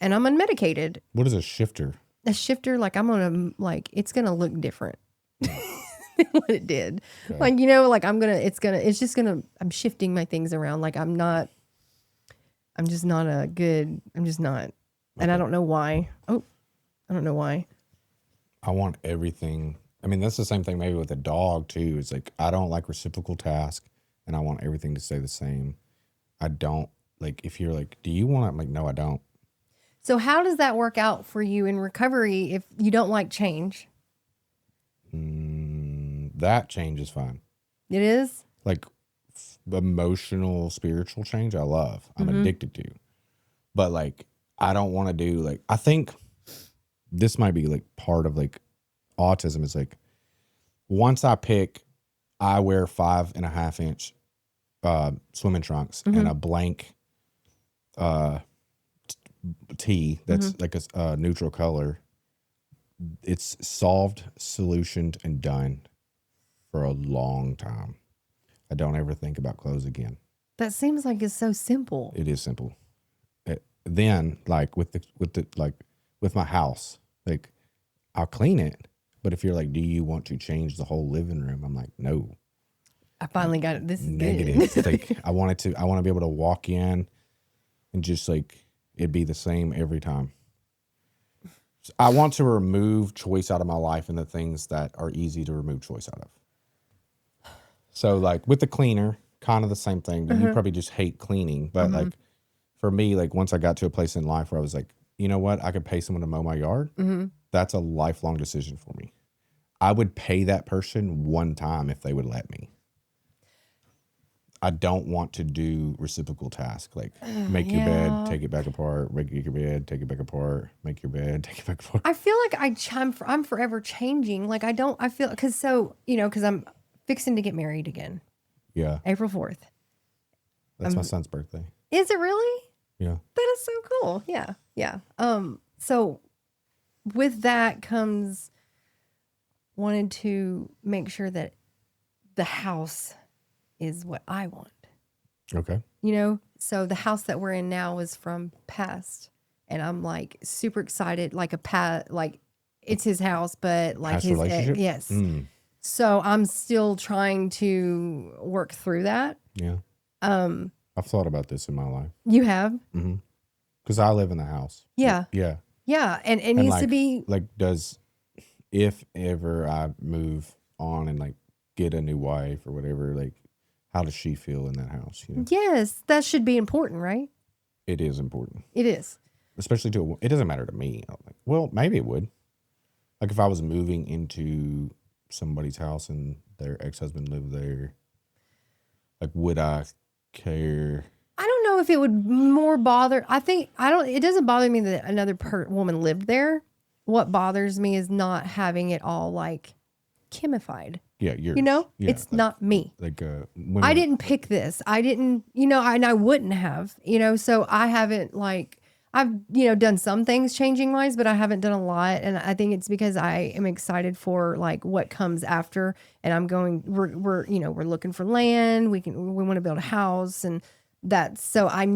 And I'm unmedicated. What is a shifter? A shifter, like it's gonna look different than what it did. Okay. Like, like I'm shifting my things around. Like I'm just not. And I don't know why. Oh, I don't know why. I want everything. I mean, that's the same thing maybe with a dog too. It's like, I don't like reciprocal tasks, and I want everything to stay the same. I don't like, if you're like, do you want it? I'm like, no, I don't. So how does that work out for you in recovery if you don't like change? That change is fine. It is? Like emotional, spiritual change, I love. I'm addicted to. But like, I don't want to do like, I think this might be like part of like autism is like, once I wear 5.5 inch swimming trunks and a blank tee that's like a neutral color. It's solved, solutioned, and done for a long time. I don't ever think about clothes again. That seems like it's so simple. It is simple. Then, like with my house, like I'll clean it. But if you're like, do you want to change the whole living room? I'm like, no. I finally got it. This is Negative. good. Like I want to be able to walk in and just like it'd be the same every time. So I want to remove choice out of my life and the things that are easy to remove choice out of. So like with the cleaner, kind of the same thing. But you probably just hate cleaning. But like for me, like once I got to a place in life where I was like, you know what, I could pay someone to mow my yard. That's a lifelong decision for me. I would pay that person one time if they would let me. I don't want to do reciprocal tasks like make your bed, take it back apart, make your bed, take it back apart, make your bed, take it back apart. I feel like I'm forever changing. Like because I'm fixing to get married again. Yeah. April 4th. That's my son's birthday. Is it really? Yeah. That is so cool. Yeah. Yeah. So with that comes wanted to make sure that the house is what I want. Okay. So the house that we're in now is from past, and I'm like super excited, like it's his house, but like Past his relationship? yes. So I'm still trying to work through that. Yeah. I've thought about this in my life. You have? Because I live in the house. Yeah. Yeah. Yeah. And it needs to be like, if ever I move on and like get a new wife or whatever, like, how does she feel in that house? Yes, that should be important, right? It is important. It is. Especially it doesn't matter to me. I don't think. Well, maybe it would. Like if I was moving into somebody's house and their ex-husband lived there, like would I care? I don't know if it would more bother. It doesn't bother me that another woman lived there. What bothers me is not having it all like Kimified. Yeah, yours. It's like, not me. Like I didn't pick this. I didn't, and I wouldn't have, so I haven't I've, done some things changing wise, but I haven't done a lot. And I think it's because I am excited for like what comes after. And we're looking for land. We want to build a house, and so I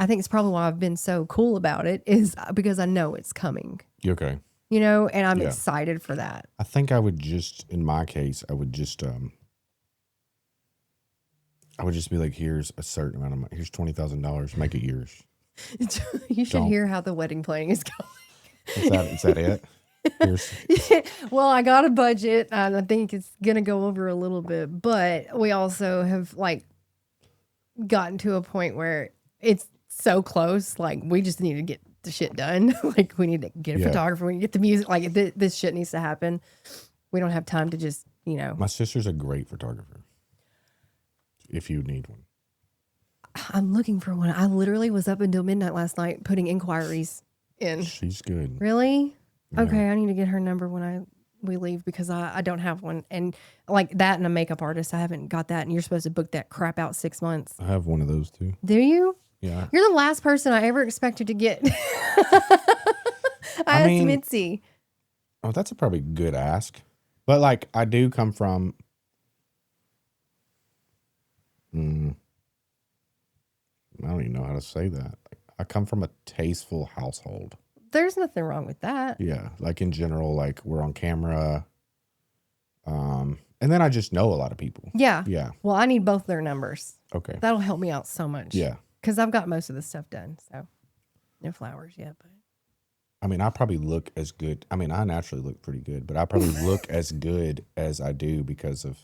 think it's probably why I've been so cool about it is because I know it's coming. Okay. and I'm Yeah. excited for that. I think I would just, in my case, I would just be like, here's a certain amount of money. Here's $20,000. Make it yours. You should Don't. hear how the wedding planning is going. Is that it? Here's, Well, I got a budget, and I think it's gonna go over a little bit, but we also have like gotten to a point where it's so close. Like we just need to get the shit done. Like we need to get a Yeah. photographer, we need to get the music. Like this shit needs to happen. We don't have time to just, my sister's a great photographer. If you need one. I'm looking for one. I literally was up until midnight last night putting inquiries in. She's good. Really? Yeah. Okay, I need to get her number when we leave because I don't have one. And like that and a makeup artist, I haven't got that. And you're supposed to book that crap out 6 months. I have one of those too. Do you? Yeah. You're the last person I ever expected to get. I asked Mitzi. Oh, that's a probably good ask. But like I do come from I don't even know how to say that. I come from a tasteful household. There's nothing wrong with that. Yeah, like in general, like we're on camera. And then I just know a lot of people. Yeah. Yeah. Well, I need both their numbers. Okay. That'll help me out so much. Yeah. Because I've got most of the stuff done. So no flowers yet. But I mean, I probably look as good. I mean, I naturally look pretty good, but I probably look as good as I do because of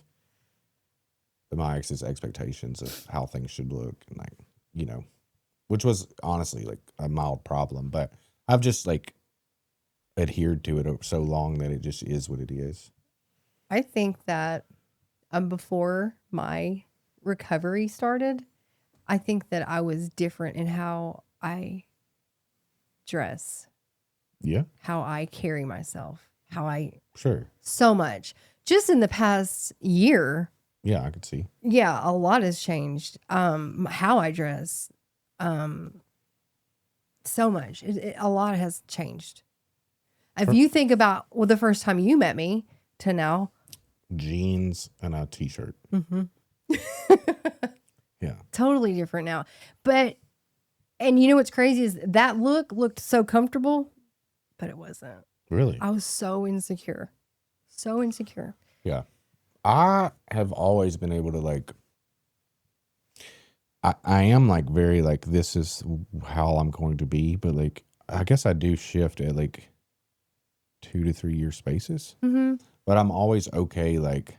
my ex's expectations of how things should look. And like, which was honestly like a mild problem, but I've just like adhered to it so long that it just is what it is. I think that before my recovery started, I think that I was different in how I dress, Yeah. how I carry myself, how I Sure. so much. Just in the past year, Yeah, I could see. yeah, a lot has changed. How I dress, so much. A lot has changed. If you think about the first time you met me to now, Jeans and a t-shirt. Yeah. Totally different now. But, and you know what's crazy is that looked so comfortable, but it wasn't. Really? I was so insecure. So insecure. Yeah. I have always been able to like, I am like very like, this is how I'm going to be, but like, I guess I do shift at like 2 to 3 year spaces, but I'm always okay. Like,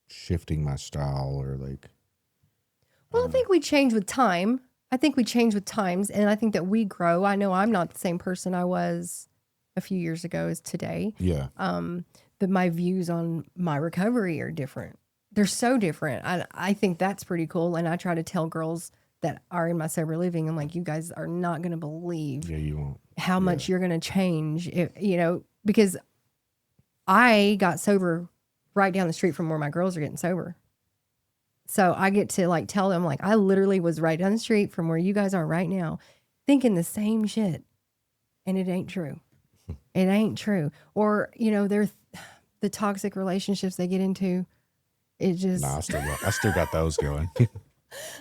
shifting my style or like, Well, I think we change with time. I think we change with times, and I think that we grow. I know I'm not the same person I was a few years ago as today. yeah. But my views on my recovery are different. They're so different. I think that's pretty cool. And I try to tell girls that are in my sober living, I'm like, you guys are not going to believe Yeah, you won't. how much you're going to change. If, because I got sober right down the street from where my girls are getting sober. So I get to like tell them, like, I literally was right down the street from where you guys are right now thinking the same shit. And it ain't true. It ain't true. Or, they're the toxic relationships they get into. It just, Nah, I still got those going.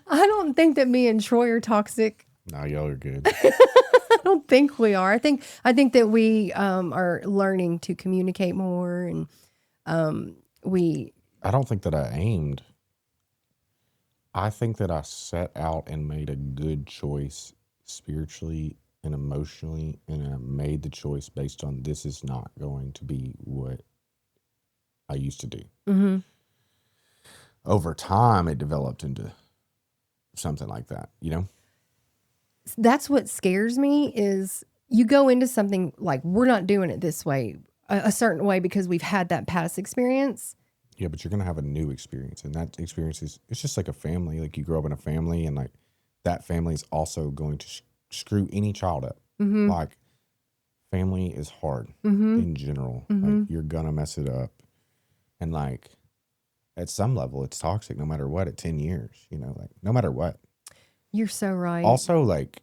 I don't think that me and Troy are toxic. Nah, y'all are good. I don't think we are. I think that we are learning to communicate more, and I don't think that I aimed. I think that I set out and made a good choice spiritually and emotionally, and I made the choice based on this is not going to be what I used to do. Over time, it developed into something like that, That's what scares me is you go into something like we're not doing it this way, a certain way because we've had that past experience. Yeah, but you're going to have a new experience, and that experience it's just like a family. Like you grow up in a family, and like that family is also going to screw any child up. Like family is hard in general. Like you're going to mess it up. And like at some level, it's toxic no matter what at 10 years, like no matter what. You're so right. Also, like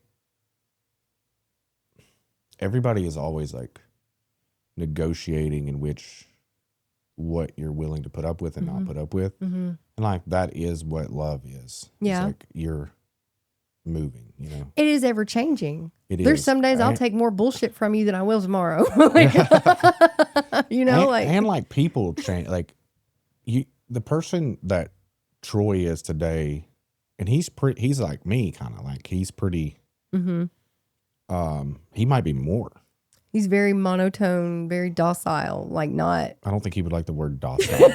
everybody is always like negotiating in what you're willing to put up with and not put up with. And like that is what love is. Yeah. It's like moving, you know. It is ever changing. There's some days I'll take more bullshit from you than I will tomorrow. Like, you know, and like people change. Like the person that Troy is today, and he's like me, kind of like he's pretty. He might be more. He's very monotone, very docile. Like not. I don't think he would like the word docile.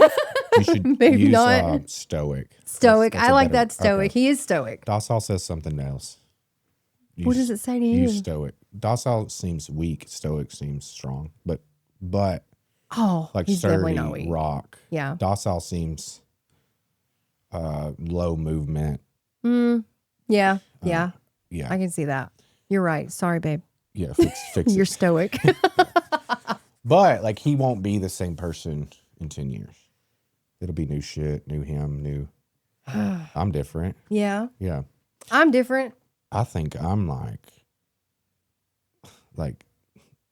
You should Maybe use not. Stoic. Stoic. That's I like better, that stoic. okay. He is stoic. Docile says something else. What does it say to you? Use stoic. Docile seems weak. Stoic seems strong. But Oh, like he's definitely sturdy, not weak. rock. Yeah. Docile seems low movement. Yeah. Yeah. I can see that. You're right. Sorry, babe. Yeah, fix You're it. stoic. But like he won't be the same person in 10 years. It'll be new shit, new him, new. I'm different. Yeah. Yeah. I'm different. I think I'm like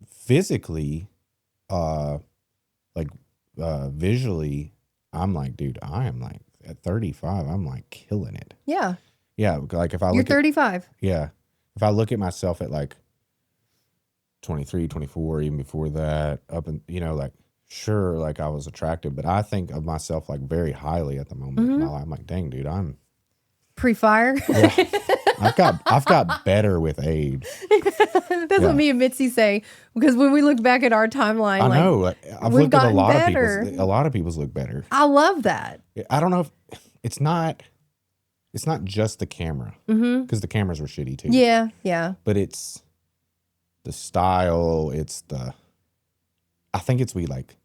physically, visually, I'm like, dude, I am like at 35, I'm like killing it. Yeah. Yeah. Like if I You're look 35. if I look at myself at like 23, 24, even before that, up and, you know, like, sure, like I was attractive, but I think of myself like very highly at the moment in my life. I'm like, dang, dude, I'm Pre-fire. yeah, I've got better with age. That's what me and Mitzi say. Because when we look back at our timeline, I know. Like, I've we've looked at gotten a lot better. of people's. A lot of people's look better. I love that. I don't know if it's not just the camera, because the cameras were shitty too. Yeah. Yeah. But it's the style. I think it's we like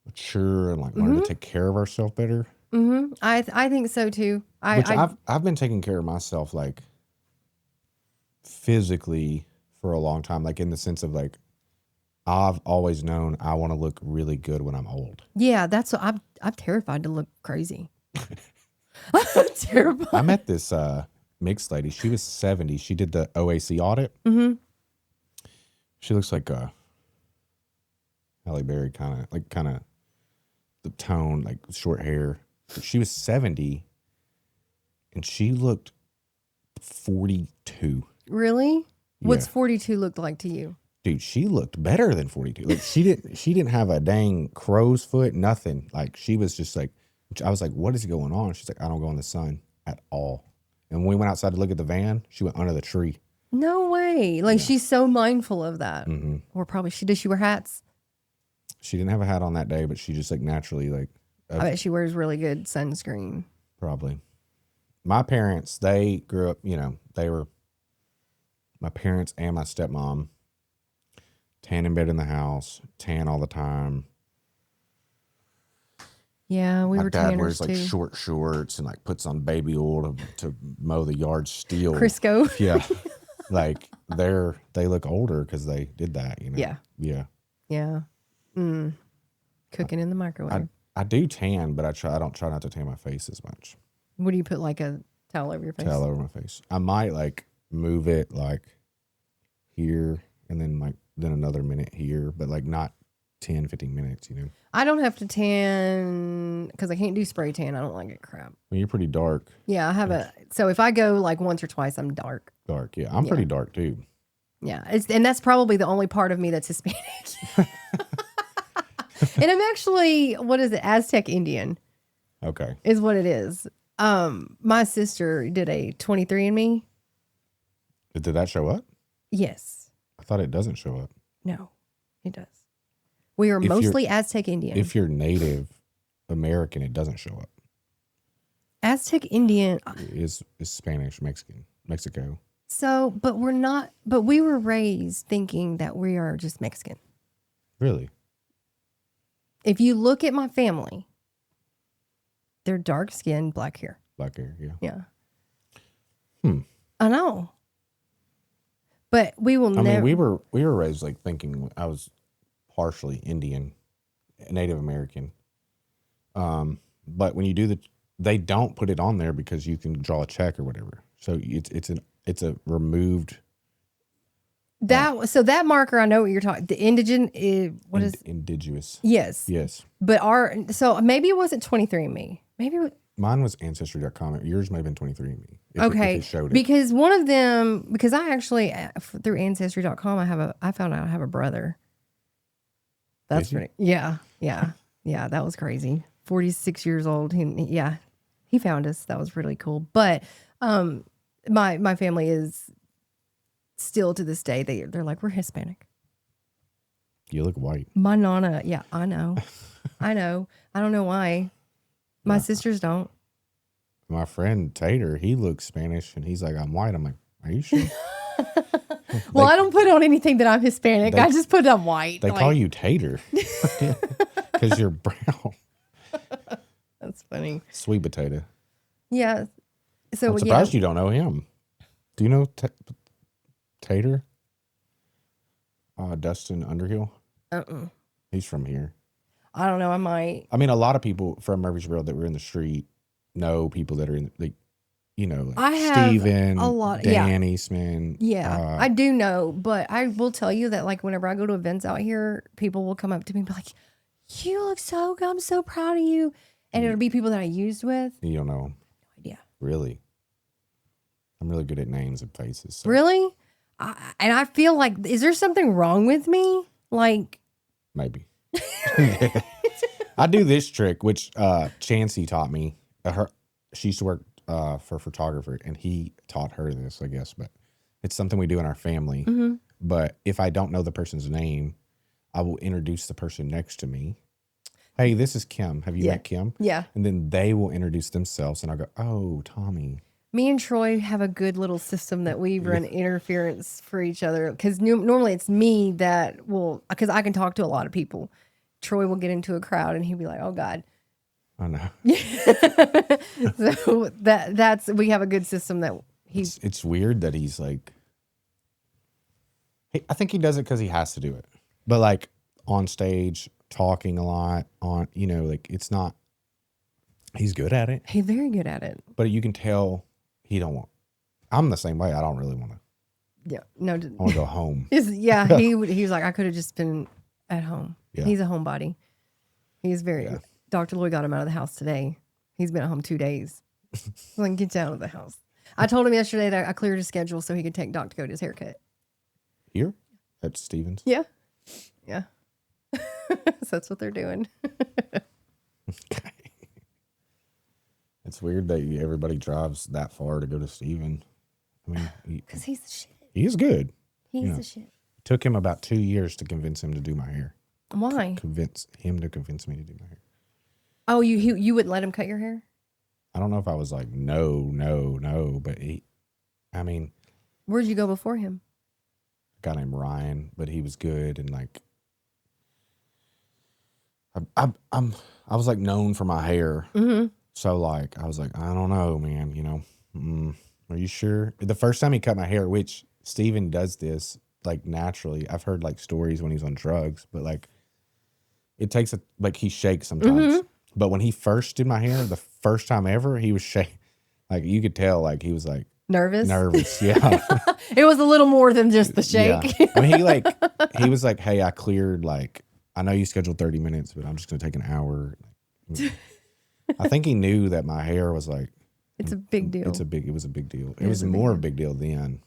mature and like learn to take care of ourselves better. I think so too. I've been taking care of myself like physically for a long time, like in the sense of like I've always known I want to look really good when I'm old. Yeah, that's what I'm terrified to look crazy. I'm terrified. I met this mixed lady. She was 70. She did the OAC audit. She looks like Halle Berry, kind of the tone, like short hair. But she was 70, and she looked 42. Really? What's Yeah. 42 looked like to you? Dude, she looked better than 42. Like she didn't have a dang crow's foot, nothing. Like she was just like, I was like, what is going on? She's like, I don't go in the sun at all. And when we went outside to look at the van, she went under the tree. No way. Like she's so mindful of that. Or probably does she wear hats? She didn't have a hat on that day, but she just like naturally like. I bet she wears really good sunscreen. Probably. My parents, they grew up, you know, my parents and my stepmom, tan in bed in the house, tan all the time. Yeah, we My were dad tanners wears like too. short shorts and like puts on baby oil to mow the yard steel. Crisco. Yeah. Like they look older because they did that, you know? Yeah. Yeah. Yeah. Cooking in the microwave. I do tan, but I don't try not to tan my face as much. What do you put, like a towel over your face? Towel over my face. I might like move it like here and then another minute here, but like not 10, 15 minutes, you know? I don't have to tan because I can't do spray tan. I don't like it crap. Well, you're pretty dark. Yeah, I have so if I go like once or twice, I'm dark. Dark, yeah. I'm pretty dark too. Yeah, and that's probably the only part of me that's Hispanic. And I'm actually, what is it? Aztec Indian Okay. is what it is. My sister did a 23andMe. Did that show up? Yes. I thought it doesn't show up. No, it does. We are mostly Aztec Indian. If you're Native American, it doesn't show up. Aztec Indian. Is Spanish, Mexico. So, but we were raised thinking that we are just Mexican. Really? If you look at my family, they're dark skinned, black hair. Black hair, yeah. Yeah. I know. But we will never. I mean, we were raised like thinking I was partially Indian, Native American. But when you do they don't put it on there because you can draw a check or whatever. So it's a removed. So that marker, I know what you're talking. The indigenous indigenous? Yes. Yes. But so maybe it wasn't 23andMe. Maybe Mine was Ancestry.com. Yours might have been 23andMe. If Okay, it showed it. because one of them, because I actually through Ancestry.com, I found out I have a brother. That's Did you? pretty. Yeah. That was crazy. 46 years old. He found us. That was really cool. But my family is still to this day. They're like, we're Hispanic. You look white. My nana. Yeah, I know. I know. I don't know why. My sisters don't. My friend Tater, he looks Spanish, and he's like, I'm white. I'm like, are you sure? Well, I don't put on anything that I'm Hispanic. I just put I'm white. They call you Tater because you're brown. That's funny. Sweet potato. Yeah. So I'm surprised you don't know him. Do you know Tater? Dustin Underhill? He's from here. I don't know. I might. I mean, a lot of people from Murfreesboro that were in the street know people that are in, like, you know, like I have Steven, a lot. Dan Eastman. Yeah, I do know, but I will tell you that, like, whenever I go to events out here, people will come up to me and be like, "You look so good. I'm so proud of you." And it'll be people that I used with. You don't know him. No idea. Really? I'm really good at names and faces. So. Really? And I feel like, is there something wrong with me? Like, maybe. I do this trick, which Chancey taught me. She used to work for a photographer, and he taught her this, I guess. But it's something we do in our family. mm-hmm. But if I don't know the person's name, I will introduce the person next to me. Hey, this is Kim. Have you met Kim? Yeah. And then they will introduce themselves, and I'll go, oh, Tommy. Me and Troy have a good little system that we run interference for each other. Because normally it's me that will, because I can talk to a lot of people. Troy will get into a crowd and he'll be like, oh God. I know. So that's, we have a good system that it's weird that he's like, I think he does it because he has to do it. But like on stage, talking a lot on, you know, like it's not, he's good at it. He's very good at it. But you can tell he don't want, I'm the same way. I don't really want to. Yeah. No. I want to go home. Yeah. He was like, I could have just been at home. Yeah. He's a homebody. He's very, Dr. Lloyd got him out of the house today. He's been at home 2 days. Like, get you out of the house. I told him yesterday that I cleared his schedule so he could take Doc to go to his haircut. Here? At Stevens? Yeah. Yeah. So that's what they're doing. Okay. It's weird that everybody drives that far to go to Steven. I mean, Because he's the shit. he is good. He's the shit. It took him about 2 years to convince him to do my hair. Why? Convince him to convince me to do my hair. Oh, you wouldn't let him cut your hair? I don't know if I was like, no, but I mean. Where'd you go before him? A guy named Ryan, but he was good. And like, I was like known for my hair. Mm-hmm. So like, I was like, I don't know, man, you know, are you sure? The first time he cut my hair, which Steven does this like naturally. I've heard like stories when he's on drugs, but like it takes like he shakes sometimes. Mm-hmm. But when he first did my hair, the first time ever, he was shaking. Like you could tell, like he was like nervous. Yeah. It was a little more than just the shake. Yeah. I mean, he was like, hey, I cleared, like, I know you scheduled 30 minutes, but I'm just going to take an hour. I think he knew that my hair was like, it's a big deal. It was a big deal. It was more a big deal then.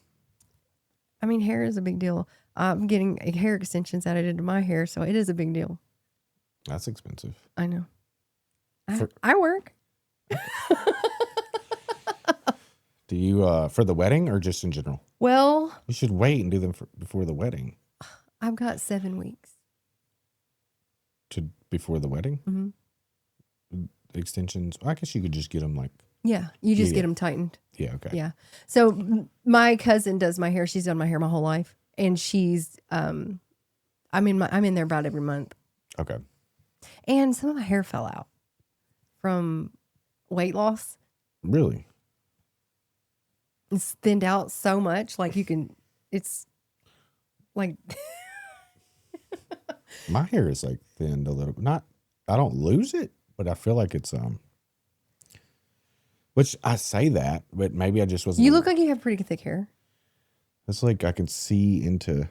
I mean, hair is a big deal. I'm getting hair extensions added into my hair, so it is a big deal. That's expensive. I know. I work. Do you, for the wedding or just in general? Well, you should wait and do them before the wedding. I've got 7 weeks. Before the wedding? Mm-hmm. Extensions. I guess you could just get them like. Yeah, you just get them tightened. Yeah, okay. Yeah. So my cousin does my hair. She's done my hair my whole life, and she's I'm in there about every month. Okay. And some of my hair fell out from weight loss. Really? It's thinned out so much, like it's like. My hair is like thinned a little. I don't lose it, but I feel like it's which I say that, but maybe I just wasn't. You look like you have pretty thick hair. It's like I can see into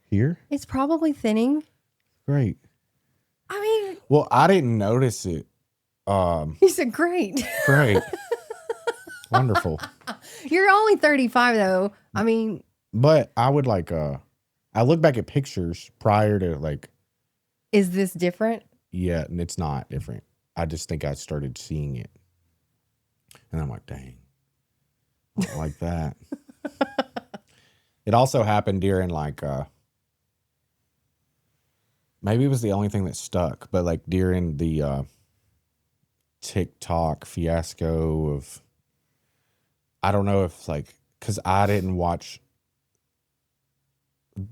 here. It's probably thinning. Great. I mean, well, I didn't notice it He said, great. Great. Wonderful. You're only 35 though. I mean, But I would like, I look back at pictures prior to like, is this different? yeah, and it's not different. I just think I started seeing it. And I'm like, dang, I don't like that. It also happened during like, maybe it was the only thing that stuck, but like during the TikTok fiasco of, I don't know if like, because I didn't watch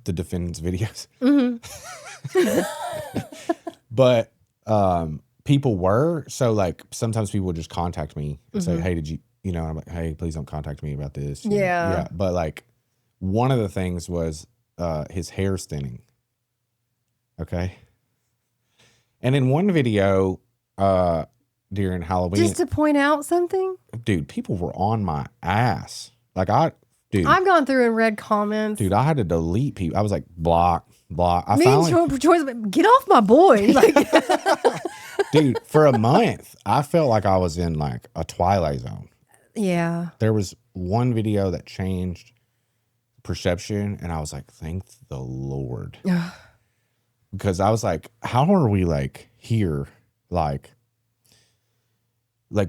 the defendant's videos. But people were, so like sometimes people would just contact me and say, hey, did you, and I'm like, hey, please don't contact me about this. You know? Yeah. But like one of the things was his hair thinning. Okay. And in one video during Halloween, Just to point out something? dude, people were on my ass. Like dude, I've gone through and read comments. dude, I had to delete people. I was like, block. I Me finally, and Troy's like, get off my boy. Like, dude, for a month, I felt like I was in like a Twilight Zone. yeah. There was one video that changed perception, and I was like, thank the Lord. Because I was like, how are we like here? Like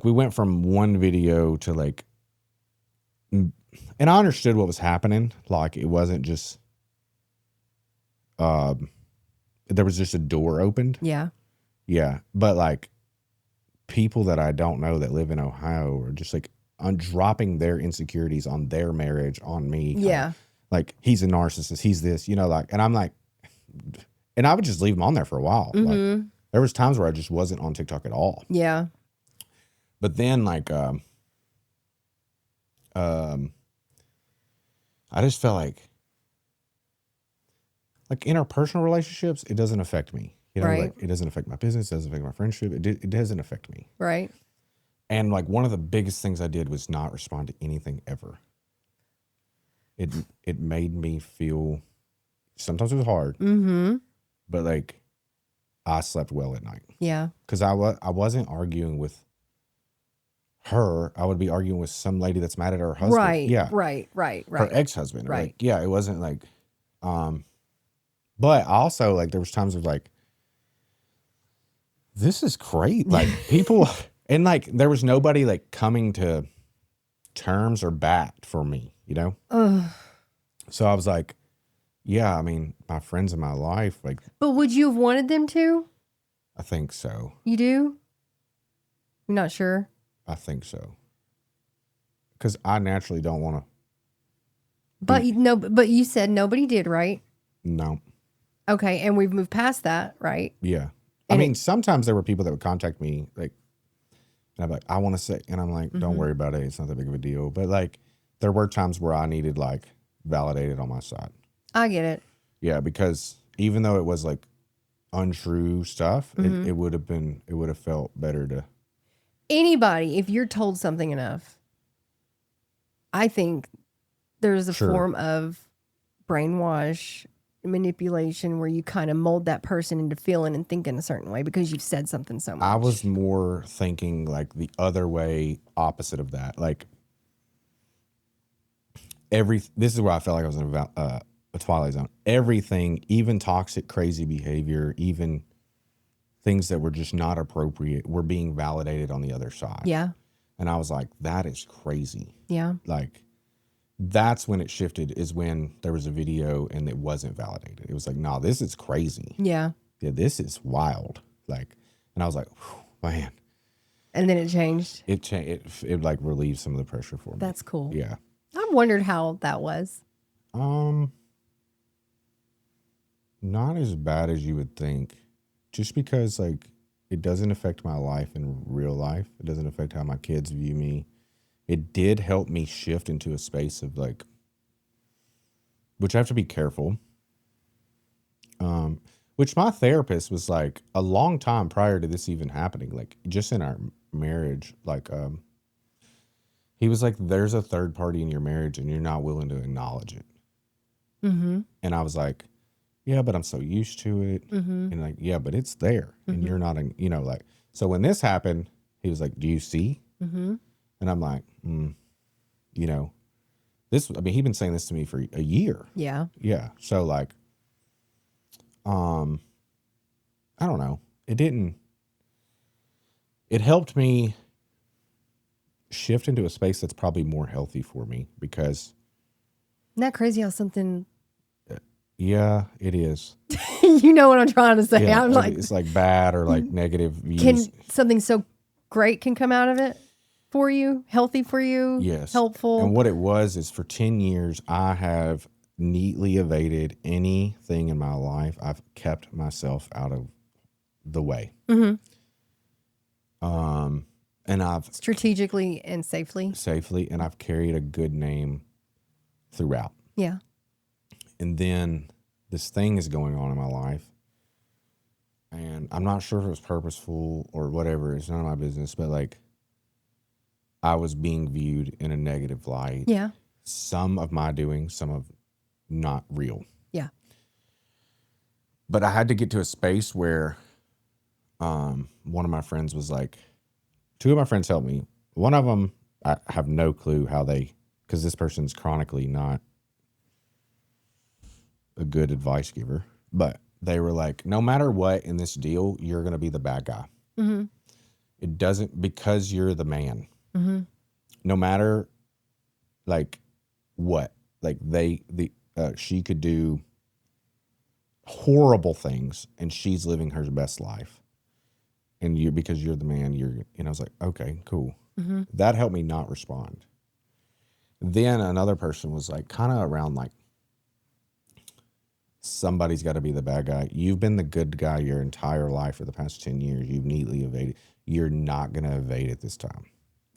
we went from one video to like, and I understood what was happening. Like it wasn't just, there was just a door opened. Yeah. Yeah. But like people that I don't know that live in Ohio are just like dropping their insecurities on their marriage, on me. Yeah. Like he's a narcissist. He's this, like, and I'm like, and I would just leave them on there for a while. Like there was times where I just wasn't on TikTok at all. Yeah. But then like, I just felt like interpersonal relationships, it doesn't affect me. Right. Like it doesn't affect my business, it doesn't affect my friendship. It doesn't affect me. Right. And like one of the biggest things I did was not respond to anything ever. It made me feel, sometimes it was hard, but like I slept well at night. Yeah. Because I wasn't arguing with her. I would be arguing with some lady that's mad at her husband. Right. Yeah. Right. Her ex-husband. Right. Like, yeah, it wasn't like, but also like there was times of like, this is great. Like people, and like there was nobody like coming to terms or bat for me, So I was like, yeah, I mean, my friends in my life, like. But would you have wanted them to? I think so. You do? You're not sure? I think so. Because I naturally don't want to. But but you said nobody did, right? No. Okay, and we've moved past that, right? Yeah. And I mean, sometimes there were people that would contact me, like, and I'm like, I want to say, and I'm like, don't worry about it. It's not that big of a deal. But like, there were times where I needed like validated on my side. I get it. Yeah, because even though it was like untrue stuff, it would have felt better to. Anybody, if you're told something enough, I think there's a form of brainwash, manipulation where you kind of mold that person into feeling and thinking a certain way because you've said something so much. I was more thinking like the other way, opposite of that. Like this is where I felt like I was in a Twilight Zone. Everything, even toxic, crazy behavior, even things that were just not appropriate, were being validated on the other side. Yeah. And I was like, that is crazy. Yeah. Like, that's when it shifted, is when there was a video and it wasn't validated. It was like, no, this is crazy. Yeah. Yeah, this is wild. Like, and I was like, man. And then it changed. It like relieved some of the pressure for me. That's cool. Yeah. I wondered how that was. Not as bad as you would think. Just because like it doesn't affect my life in real life. It doesn't affect how my kids view me. It did help me shift into a space of like, which I have to be careful. Which my therapist was like a long time prior to this even happening, like just in our marriage, like, he was like, there's a third party in your marriage and you're not willing to acknowledge it. And I was like, yeah, but I'm so used to it. Mm-hmm. And like, yeah, but it's there. And you're not, like, so when this happened, he was like, do you see? Mm-hmm. And I'm like, he'd been saying this to me for a year. Yeah. Yeah. So like, I don't know. It helped me shift into a space that's probably more healthy for me because. Isn't that crazy how something, Yeah, it is. you know what I'm trying to say? Yeah, I'm like, it's like bad or like negative views. can something so great can come out of it for you, healthy for you, Yes. helpful. And what it was is for 10 years, I have neatly evaded anything in my life. I've kept myself out of the way. Mm-hmm. And I've Strategically and safely. and I've carried a good name throughout. Yeah. And then this thing is going on in my life. And I'm not sure if it was purposeful or whatever. It's none of my business. But like, I was being viewed in a negative light. Yeah. Some of my doing, some of not real. Yeah. But I had to get to a space where one of my friends was like, two of my friends helped me. One of them, I have no clue how because this person's chronically not a good advice giver, but they were like, no matter what in this deal, you're going to be the bad guy. Mm-hmm. It doesn't, because you're the man. Mm-hmm. No matter like what, like she could do horrible things and she's living her best life. And because you're the man, and I was like, okay, cool. Mm-hmm. That helped me not respond. Then another person was like, kind of around like, somebody's got to be the bad guy. You've been the good guy your entire life for the past 10 years. You've neatly evaded. You're not going to evade it this time.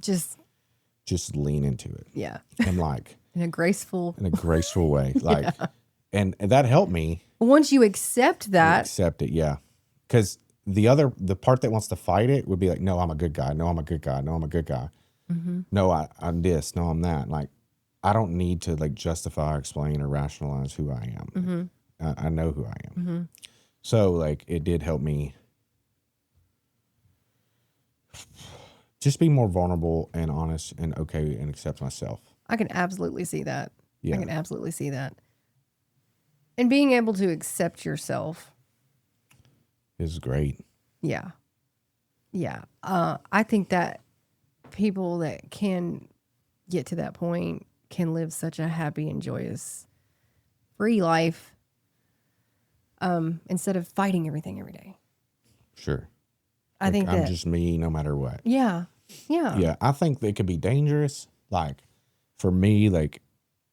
Just lean into it. Yeah. And like, in a graceful way. Like, and that helped me. Once you accept that. Accept it. Yeah. Cause the part that wants to fight it would be like, no, I'm a good guy. No, I'm a good guy. No, I'm a good guy. Mm-hmm. No, I'm this. No, I'm that. Like, I don't need to like justify, explain, or rationalize who I am. Mm-hmm. I know who I am. Mm-hmm. So like, it did help me just be more vulnerable and honest and okay and accept myself. I can absolutely see that. Yeah. I can absolutely see that. And being able to accept yourself is great. Yeah. Yeah. I think that people that can get to that point can live such a happy and joyous, free life instead of fighting everything every day. Sure. I think I'm that, just me no matter what. Yeah. Yeah. Yeah. I think they could be dangerous. Like for me, like,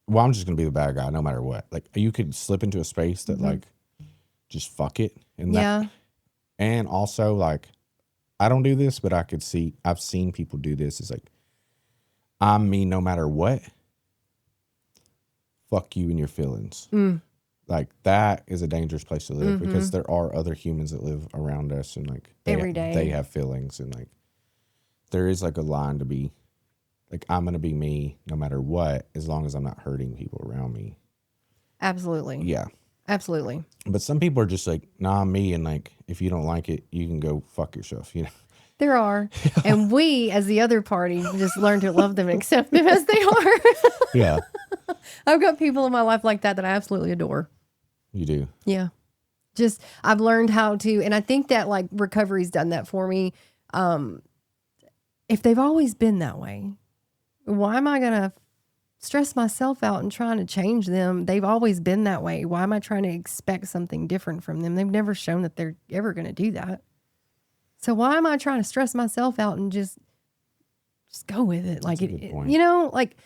well, I'm just going to be the bad guy no matter what. Like you could slip into a space that like, just fuck it. And Yeah. And also like, I don't do this, but I've seen people do this. It's like, I'm me no matter what. Fuck you and your feelings. Like that is a dangerous place to live because there are other humans that live around us and like every day they have feelings and like there is like a line to be like, I'm going to be me no matter what, as long as I'm not hurting people around me. Absolutely. Yeah. Absolutely. But some people are just like, nah, I'm me. And like, if you don't like it, you can go fuck yourself, you know? There are. And we, as the other party, just learn to love them and accept them as they are. Yeah. I've got people in my life like that I absolutely adore. You do? Yeah. Just, I've learned how to, and I think that like recovery's done that for me. If they've always been that way, why am I going to stress myself out and trying to change them? They've always been that way. Why am I trying to expect something different from them? They've never shown that they're ever going to do that. So why am I trying to stress myself out and just go with it? Like, you know, like,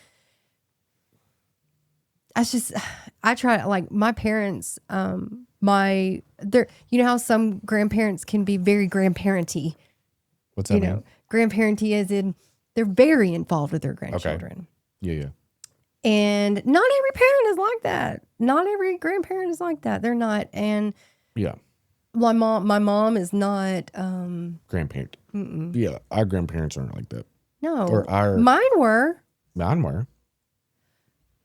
I try, like my parents, you know how some grandparents can be very grandparenty. What's that mean? Know, grandparenty as in they're very involved with their grandchildren. Okay. Yeah. And not every parent is like that. Not every grandparent is like that. They're not. And yeah. My mom is not grandparent. Yeah, our grandparents aren't like that. No, or mine were. Mine were.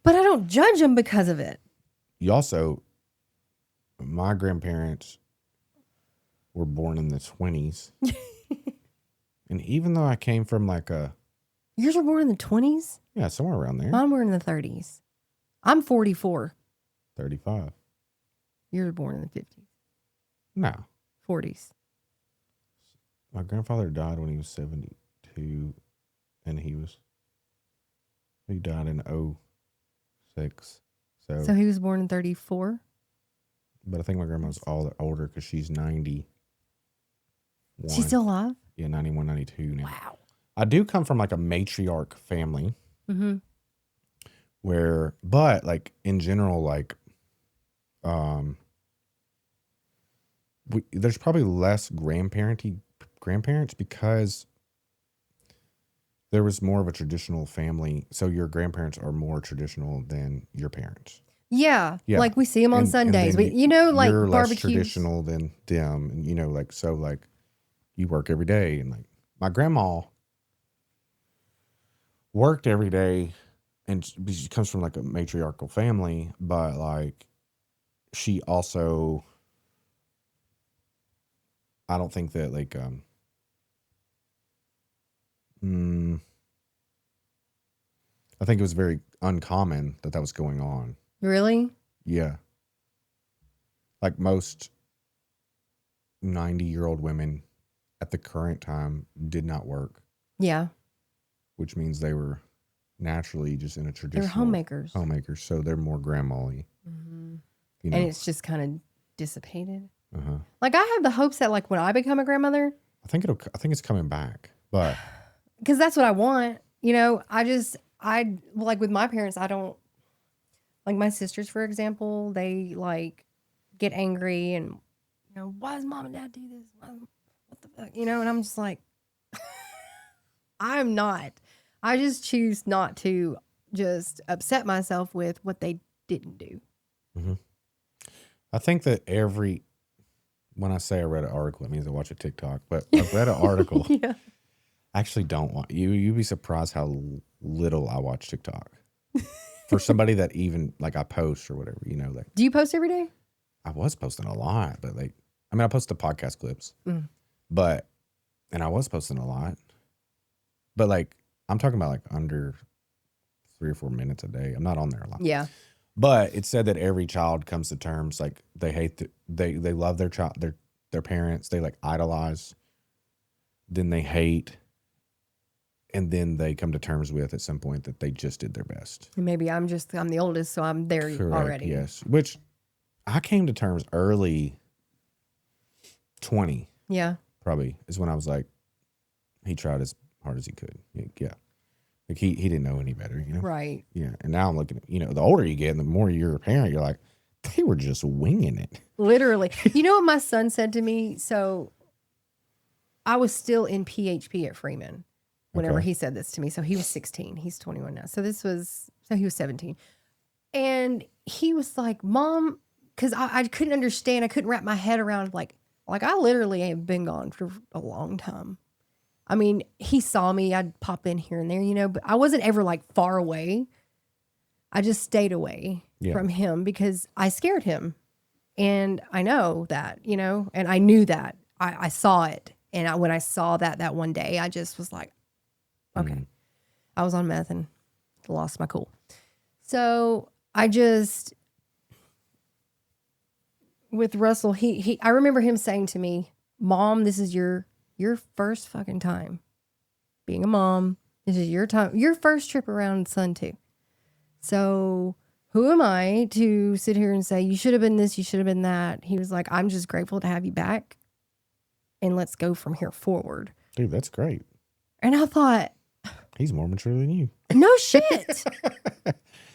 But I don't judge them because of it. You also, my grandparents were born in the 20s. And even though I came from like a... Yours were born in the 20s? Yeah, somewhere around there. Mine were in the 30s. I'm 44. 35. You were born in the 50s. No. 40s. My grandfather died when he was 72, and he died in 06. So he was born in 34? But I think my grandma's all older because she's 90. She's still alive? Yeah, 91, 92 now. Wow. I do come from like a matriarch family. Mm-hmm. But like in general, like, there's probably less grandparents because there was more of a traditional family. So your grandparents are more traditional than your parents. Yeah. Like we see them on Sundays. Like you're barbecues. Less traditional than them. And, like, so like you work every day. And like my grandma worked every day, and she comes from like a matriarchal family, but like she also, I don't think that like, I think it was very uncommon that was going on. Really? Yeah. Like most 90-year-old women at the current time did not work. Yeah. Which means they were naturally just in a traditional... They're homemakers. Homemakers, so they're more grandma-y. Mm-hmm. You know? And it's just kind of dissipated. Uh-huh. Like I have the hopes that like when I become a grandmother... I think it's coming back, but... Because that's what I want. I like with my parents, I don't... Like my sisters, for example, they like get angry and, why does mom and dad do this? What the fuck? And I'm just like, I'm not. I just choose not to just upset myself with what they didn't do. Mm-hmm. I think that when I say I read an article, it means I watch a TikTok, but I've read an article. Yeah. I actually don't want you'd be surprised how little I watch TikTok. For somebody that even like I post or whatever, like. Do you post every day? I was posting a lot, but like, I post the podcast clips, and I was posting a lot, but like, I'm talking about like under 3 or 4 minutes a day. I'm not on there a lot. Yeah. But it said that every child comes to terms, like they hate, they love their child, their parents, they like idolize, then they hate. And then they come to terms with at some point that they just did their best. And maybe I'm the oldest, so I'm there Correct, already. Yes. Which I came to terms early 20. Yeah. Probably is when I was like, he tried as hard as he could. Yeah. Like he didn't know any better, Right. Yeah. And now I'm looking at, the older you get and the more you're a parent, you're like, they were just winging it. Literally. You know what my son said to me? So I was still in PHP at Freeman whenever he said this to me. So he was 16. He's 21 now. So he was 17. And he was like, Mom, because I couldn't understand. I couldn't wrap my head around like I literally have been gone for a long time. I mean, he saw me. I'd pop in here and there, but I wasn't ever like far away. I just stayed away from him because I scared him. And I know that, and I knew that. I saw it. And when I saw that one day, I just was like, okay. I was on meth and lost my cool. So I just, with Russell, I remember him saying to me, Mom, this is your first fucking time being a mom. This is your time, your first trip around son too. So who am I to sit here and say, you should have been this, you should have been that? He was like, I'm just grateful to have you back. And let's go from here forward. Dude, that's great. And I thought, he's more mature than you. No shit.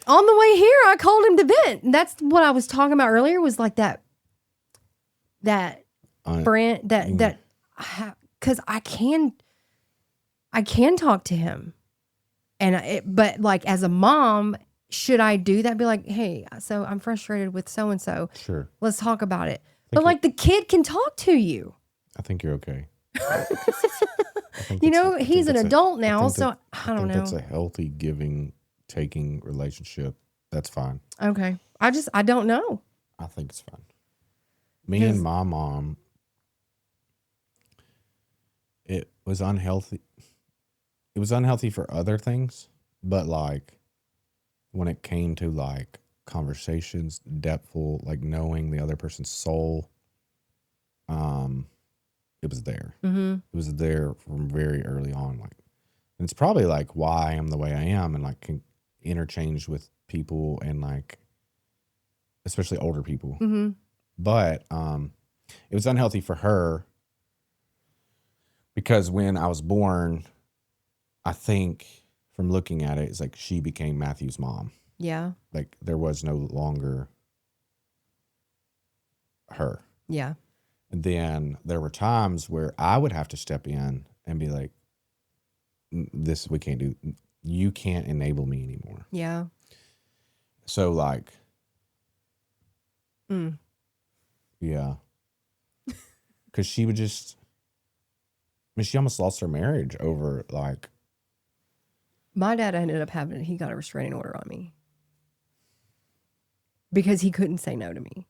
On the way here, I called him to vent. And that's what I was talking about earlier was like that brand, because I can talk to him. But like as a mom, should I do that? Be like, hey, so I'm frustrated with so-and-so. Sure. Let's talk about it. But like the kid can talk to you. I think you're okay. He's an adult now, so I don't know. That's a healthy giving, taking relationship. That's fine. Okay. I don't know. I think it's fine. Me and my mom, it was unhealthy. It was unhealthy for other things, but like when it came to like conversations, depthful, like knowing the other person's soul, it was there. Mm-hmm. It was there from very early on. Like, and it's probably like why I am the way I am, and like can interchange with people and like, especially older people. Mm-hmm. But it was unhealthy for her because when I was born, I think from looking at it, it's like she became Matthew's mom. Yeah. Like there was no longer her. Yeah. And then there were times where I would have to step in and be like, this we can't do. You can't enable me anymore. Yeah. So like, Mm. yeah. Because she would just, I mean, she almost lost her marriage over like. My dad ended up he got a restraining order on me because he couldn't say no to me.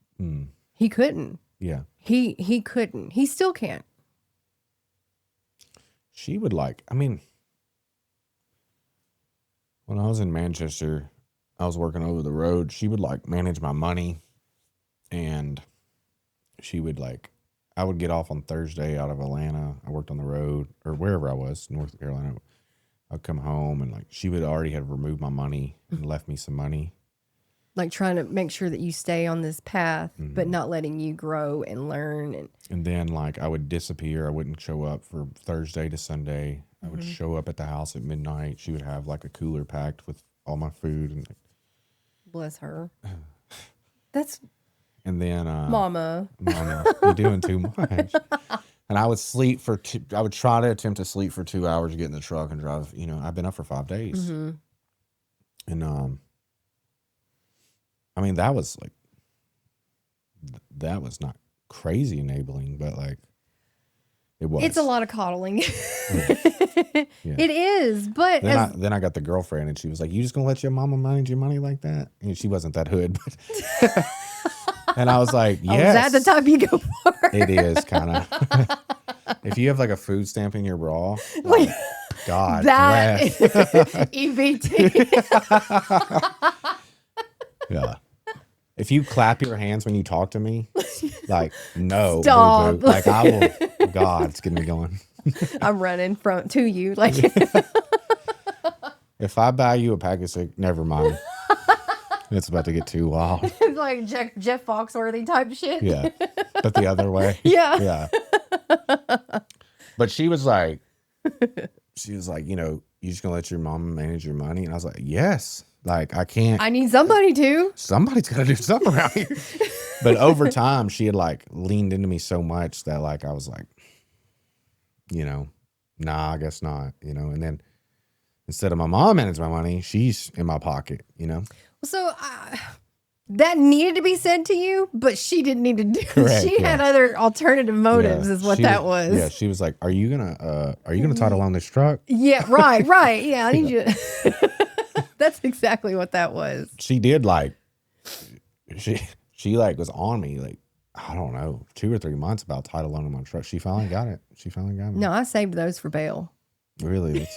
He couldn't. Yeah. He couldn't. He still can't. She would like, I mean, when I was in Manchester, I was working over the road. She would like manage my money, and she would like, I would get off on Thursday out of Atlanta. I worked on the road or wherever I was, North Carolina. I'd come home and like she would already have removed my money and left me some money. Like trying to make sure that you stay on this path, but not letting you grow and learn. And then like I would disappear. I wouldn't show up for Thursday to Sunday. I would show up at the house at midnight. She would have like a cooler packed with all my food and like, Bless her. That's and then Mama, you're doing too much. And I would sleep for I would try to attempt to sleep for 2 hours, get in the truck and drive. You know, I've been up for 5 days. And I mean, that was like, that was not crazy enabling, but like, it was. It's a lot of coddling. Yeah. It is, but then I got the girlfriend, and she was like, "You just gonna let your mama manage your money like that?" And she wasn't that hood, but and I was like, "Yes." Oh, is that the type you go for? It is kind of. If you have like a food stamp in your bra, like, God that bless. EBT. Yeah. If you clap your hands when you talk to me, like, no. Stop. Boo-boo. Like, I will. God, it's getting me going. I'm running to you. Like, if I buy you a pack of cigarettes, never mind. It's about to get too wild. like Jeff Foxworthy type shit. Yeah. But the other way. Yeah. Yeah. But she was like, you know, you just gonna let your mom manage your money? And I was like, yes. Like, I can't. I need somebody to. Somebody's got to do something around here. But over time, she had like leaned into me so much that like I was like, you know, nah, I guess not, you know. And then instead of my mom managing my money, she's in my pocket, you know. So that needed to be said to you, but she didn't need to do it. Correct, She had other alternative motives, is what that was. Yeah, she was like, "Are you gonna title on this truck?" Yeah, right. Yeah, I need you. That's exactly what that was. She did like, she like was on me like, I don't know, 2 or 3 months about title loan on my truck. She finally got it. No, I saved those for bail. Really?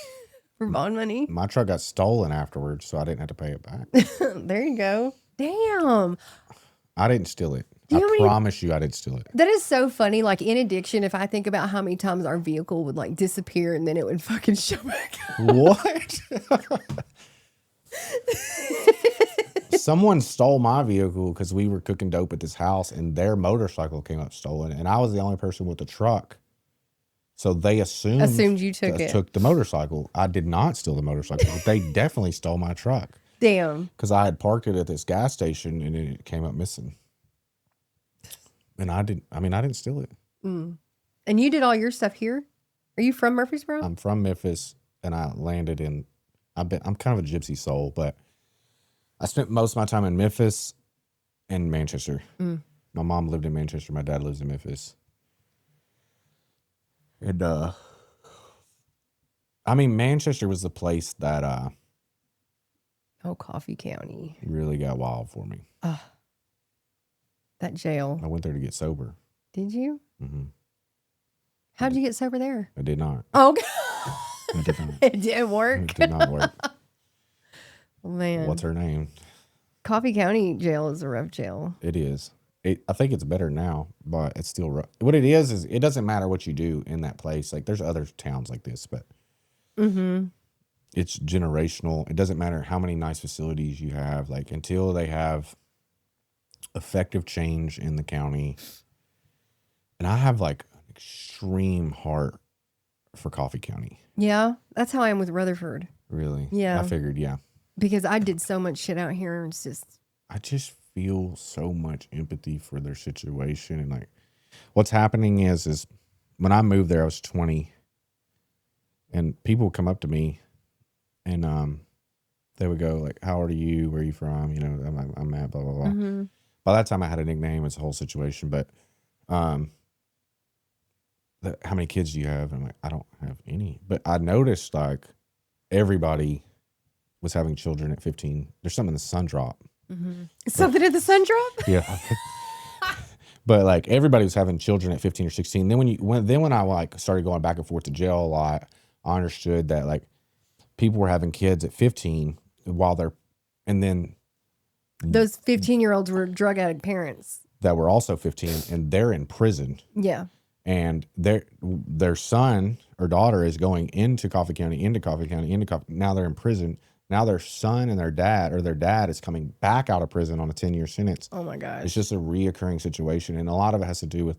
For bond money. My truck got stolen afterwards, so I didn't have to pay it back. There you go. Damn. I didn't steal it. Promise you I didn't steal it. That is so funny. Like in addiction, if I think about how many times our vehicle would like disappear and then it would fucking show back up. What? Someone stole my vehicle because we were cooking dope at this house and their motorcycle came up stolen, and I was the only person with the truck. So they assumed you took it. Took the motorcycle. I did not steal the motorcycle. But they definitely stole my truck. Damn. Because I had parked it at this gas station and it came up missing. And I didn't steal it. Mm. And you did all your stuff here? Are you from Murfreesboro? I'm from Memphis, and I landed in. I'm kind of a gypsy soul, but I spent most of my time in Memphis and Manchester. Mm. My mom lived in Manchester. My dad lives in Memphis. And I mean, Manchester was the place that Coffee County really got wild for me. That jail. I went there to get sober. Did you? Mm-hmm. How'd you get sober there? I did not. Oh, I did not. it didn't work. It did not work. Man. What's her name? Coffee County Jail is a rough jail. It is. I think it's better now, but it's still rough. What it is it doesn't matter what you do in that place. Like there's other towns like this, but it's generational. It doesn't matter how many nice facilities you have. Like until they have effective change in the county. And I have like an extreme heart for Coffee County. Yeah, that's how I am with Rutherford. Really? Yeah. I figured, yeah. Because I did so much shit out here. It's just. I just feel so much empathy for their situation. And like what's happening is when I moved there, I was 20. And people would come up to me and they would go like, how old are you? Where are you from? You know, I'm at blah, blah, blah. Mm-hmm. By that time I had a nickname. It's a whole situation. But how many kids do you have? And I'm like, I don't have any. But I noticed like everybody was having children at 15. There's something in the sun drop. Mm-hmm. Something at the sun drop? Yeah. But like everybody was having children at 15 or 16. Then when I like started going back and forth to jail a lot, I understood that like people were having kids at 15 and then those 15-year-olds were drug addict parents that were also 15 and they're in prison. Yeah. And their son or daughter is going into Coffee County. Now they're in prison. Now their son and their dad is coming back out of prison on a 10-year sentence. Oh my gosh. It's just a reoccurring situation. And a lot of it has to do with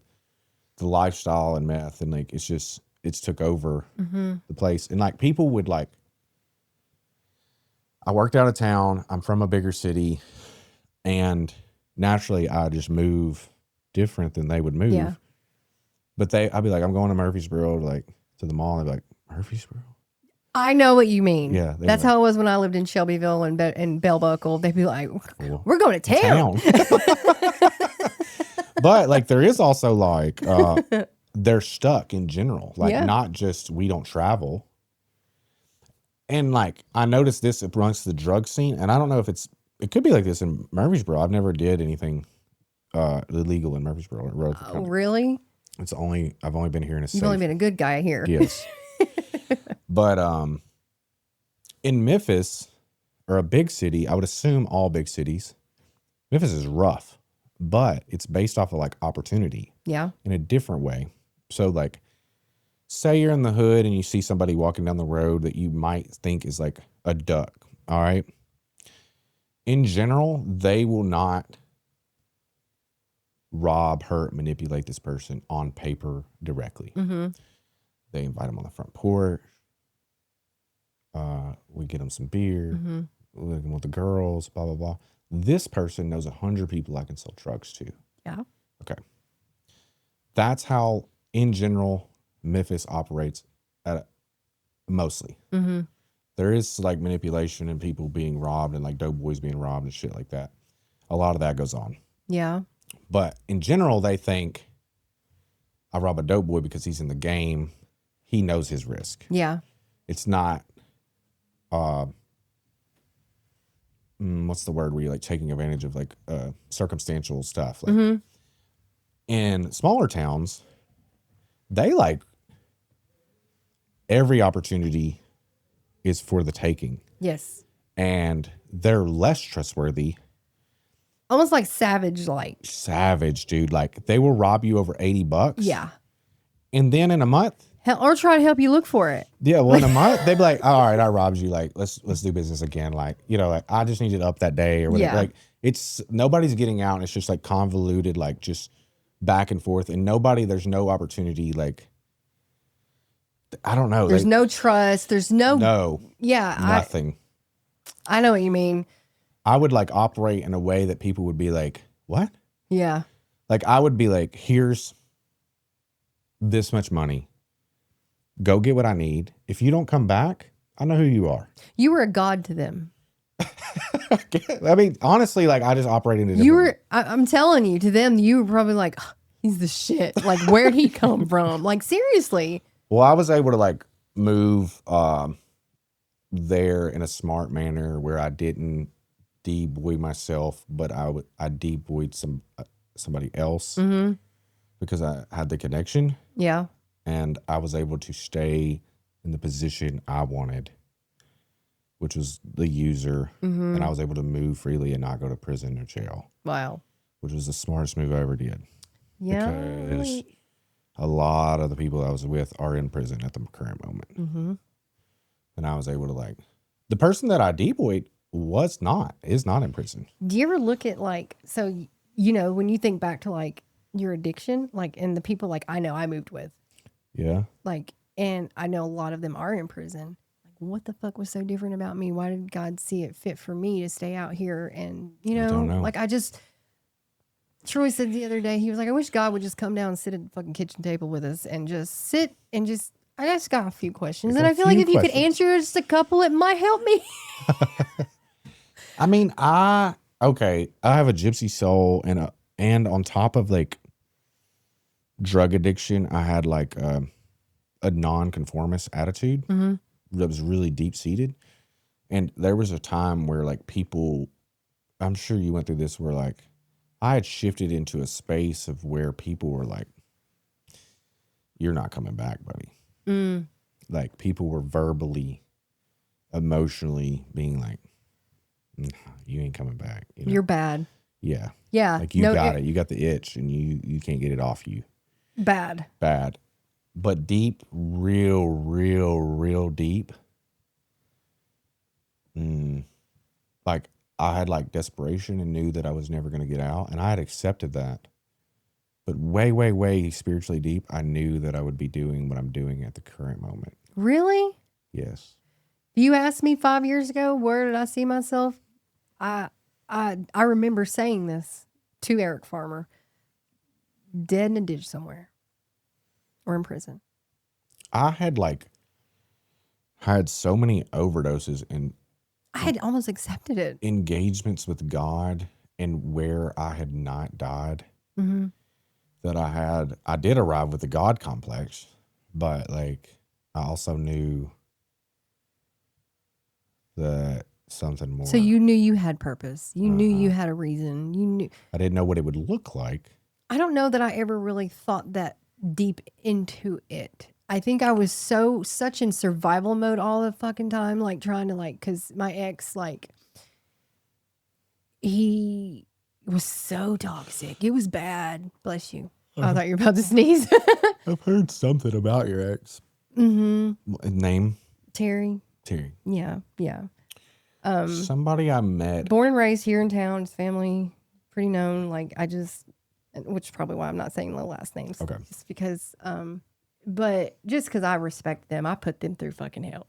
the lifestyle and meth. And like, it's took over the place. And like people would like, I worked out of town. I'm from a bigger city. And naturally I just move different than they would move. Yeah. But I'd be like, I'm going to Murfreesboro, like to the mall. And they'd be like, Murfreesboro? I know what you mean. Yeah. That's how it was when I lived in Shelbyville and Bell Buckle. They'd be like, we're going to town. But like, there is also like, they're stuck in general. Like not just, we don't travel. And like, I noticed this amongst the drug scene. And I don't know if it could be like this in Murfreesboro. I've never did anything illegal in Murfreesboro. Oh, really? I've only been here in a You've only been a good guy here. Yes. But in Memphis, or a big city, I would assume all big cities, Memphis is rough, but it's based off of like opportunity. Yeah. In a different way. So like, say you're in the hood and you see somebody walking down the road that you might think is like a duck. All right. In general, they will not rob, hurt, manipulate this person on paper directly. Mm-hmm. They invite them on the front porch. We get them some beer. Mm-hmm. We get them with the girls, blah, blah, blah. This person knows 100 people I can sell drugs to. Yeah. Okay. That's how, in general, Memphis operates mostly. Mm-hmm. There is like manipulation and people being robbed and like dope boys being robbed and shit like that. A lot of that goes on. Yeah. But in general, they think I rob a dope boy because he's in the game. He knows his risk. Yeah. It's not, what's the word where you're like taking advantage of like circumstantial stuff. Like in smaller towns, they like every opportunity is for the taking. Yes. And they're less trustworthy. Almost like savage, Savage, dude. Like they will rob you over $80. Yeah. And then in a month. Or try to help you look for it. Yeah, well, in a month, they'd be like, all right, I robbed you. Like, let's do business again. Like, you know, like I just need it up that day or whatever. Yeah. Like nobody's getting out. And it's just like convoluted, like just back and forth. And there's no opportunity. Like, I don't know. There's no trust. There's no. Yeah. Nothing. I know what you mean. I would like operate in a way that people would be like, what? Yeah. Like I would be like, here's this much money. Go get what I need. If you don't come back, I know who you are. You were a god to them. I mean, honestly, like I just operated in a different way. I'm telling you, to them, you were probably like, oh, he's the shit. Like, where'd he come from? Like, seriously. Well, I was able to like move there in a smart manner where I didn't deboy myself, but I deboyed somebody else Mm-hmm. because I had the connection Yeah. and I was able to stay in the position I wanted, which was the user. Mm-hmm. And I was able to move freely and not go to prison or jail, Wow. which was the smartest move I ever did. Yeah. Because a lot of the people I was with are in prison at the current moment. Mm-hmm. And I was able to like, the person that I deployed is not in prison. Do you ever look at like, so, you know, when you think back to like your addiction, like, and the people like I know I moved with, Yeah. like, and I know a lot of them are in prison. Like, what the fuck was so different about me? Why did God see it fit for me to stay out here? And, you know, don't know. like Troy said the other day, he was like, I wish God would just come down and sit at the fucking kitchen table with us and just sit and just, I just got a few questions. And I feel like if you could answer just a couple, it might help me. I mean, I have a gypsy soul and on top of like drug addiction, I had like a nonconformist attitude that was really deep seated. And there was a time where like people, I'm sure you went through this, where like I had shifted into a space of where people were like, you're not coming back, buddy. Like people were verbally, emotionally being like, nah, you ain't coming back. You know? You're bad. Yeah. Yeah. Like you got it. You got the itch and you can't get it off you. Bad. But deep, real deep. Like I had like desperation and knew that I was never going to get out. And I had accepted that. But way spiritually deep, I knew that I would be doing what I'm doing at the current moment. Really? Yes. You asked me 5 years ago, where did I see myself? I remember saying this to Eric Farmer, dead in a ditch somewhere or in prison. I had so many overdoses and I had almost accepted it. Engagements with God and where I had not died. That I did arrive with the God complex, but like I also knew that something more. So you knew you had purpose. You knew you had a reason. You knew. I didn't know what it would look like. I don't know that I ever really thought that deep into it. I think I was such in survival mode all the fucking time, like trying to like, cause my ex, like, he was so toxic. It was bad. Bless you. I thought you were about to sneeze. I've heard something about your ex. Name? Terry. Yeah. Somebody I met. Born and raised here in town. His family, pretty known. Like which is probably why I'm not saying the last names. Okay. Just because, but just because I respect them, I put them through fucking hell.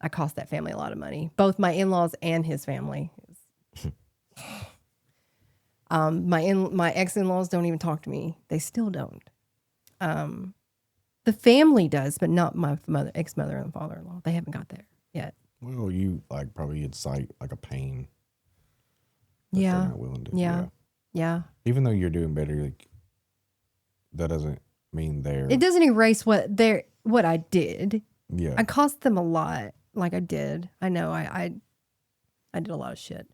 I cost that family a lot of money. Both my in-laws and his family. My ex-in-laws don't even talk to me. They still don't. The family does, but not my ex-mother and father-in-law. They haven't got there yet. Well, you like probably incite like a pain. Yeah. They're not willing to. Yeah. Even though you're doing better, like that doesn't mean they're. It doesn't erase what I did. Yeah. I cost them a lot. Like I did. I know. I did a lot of shit.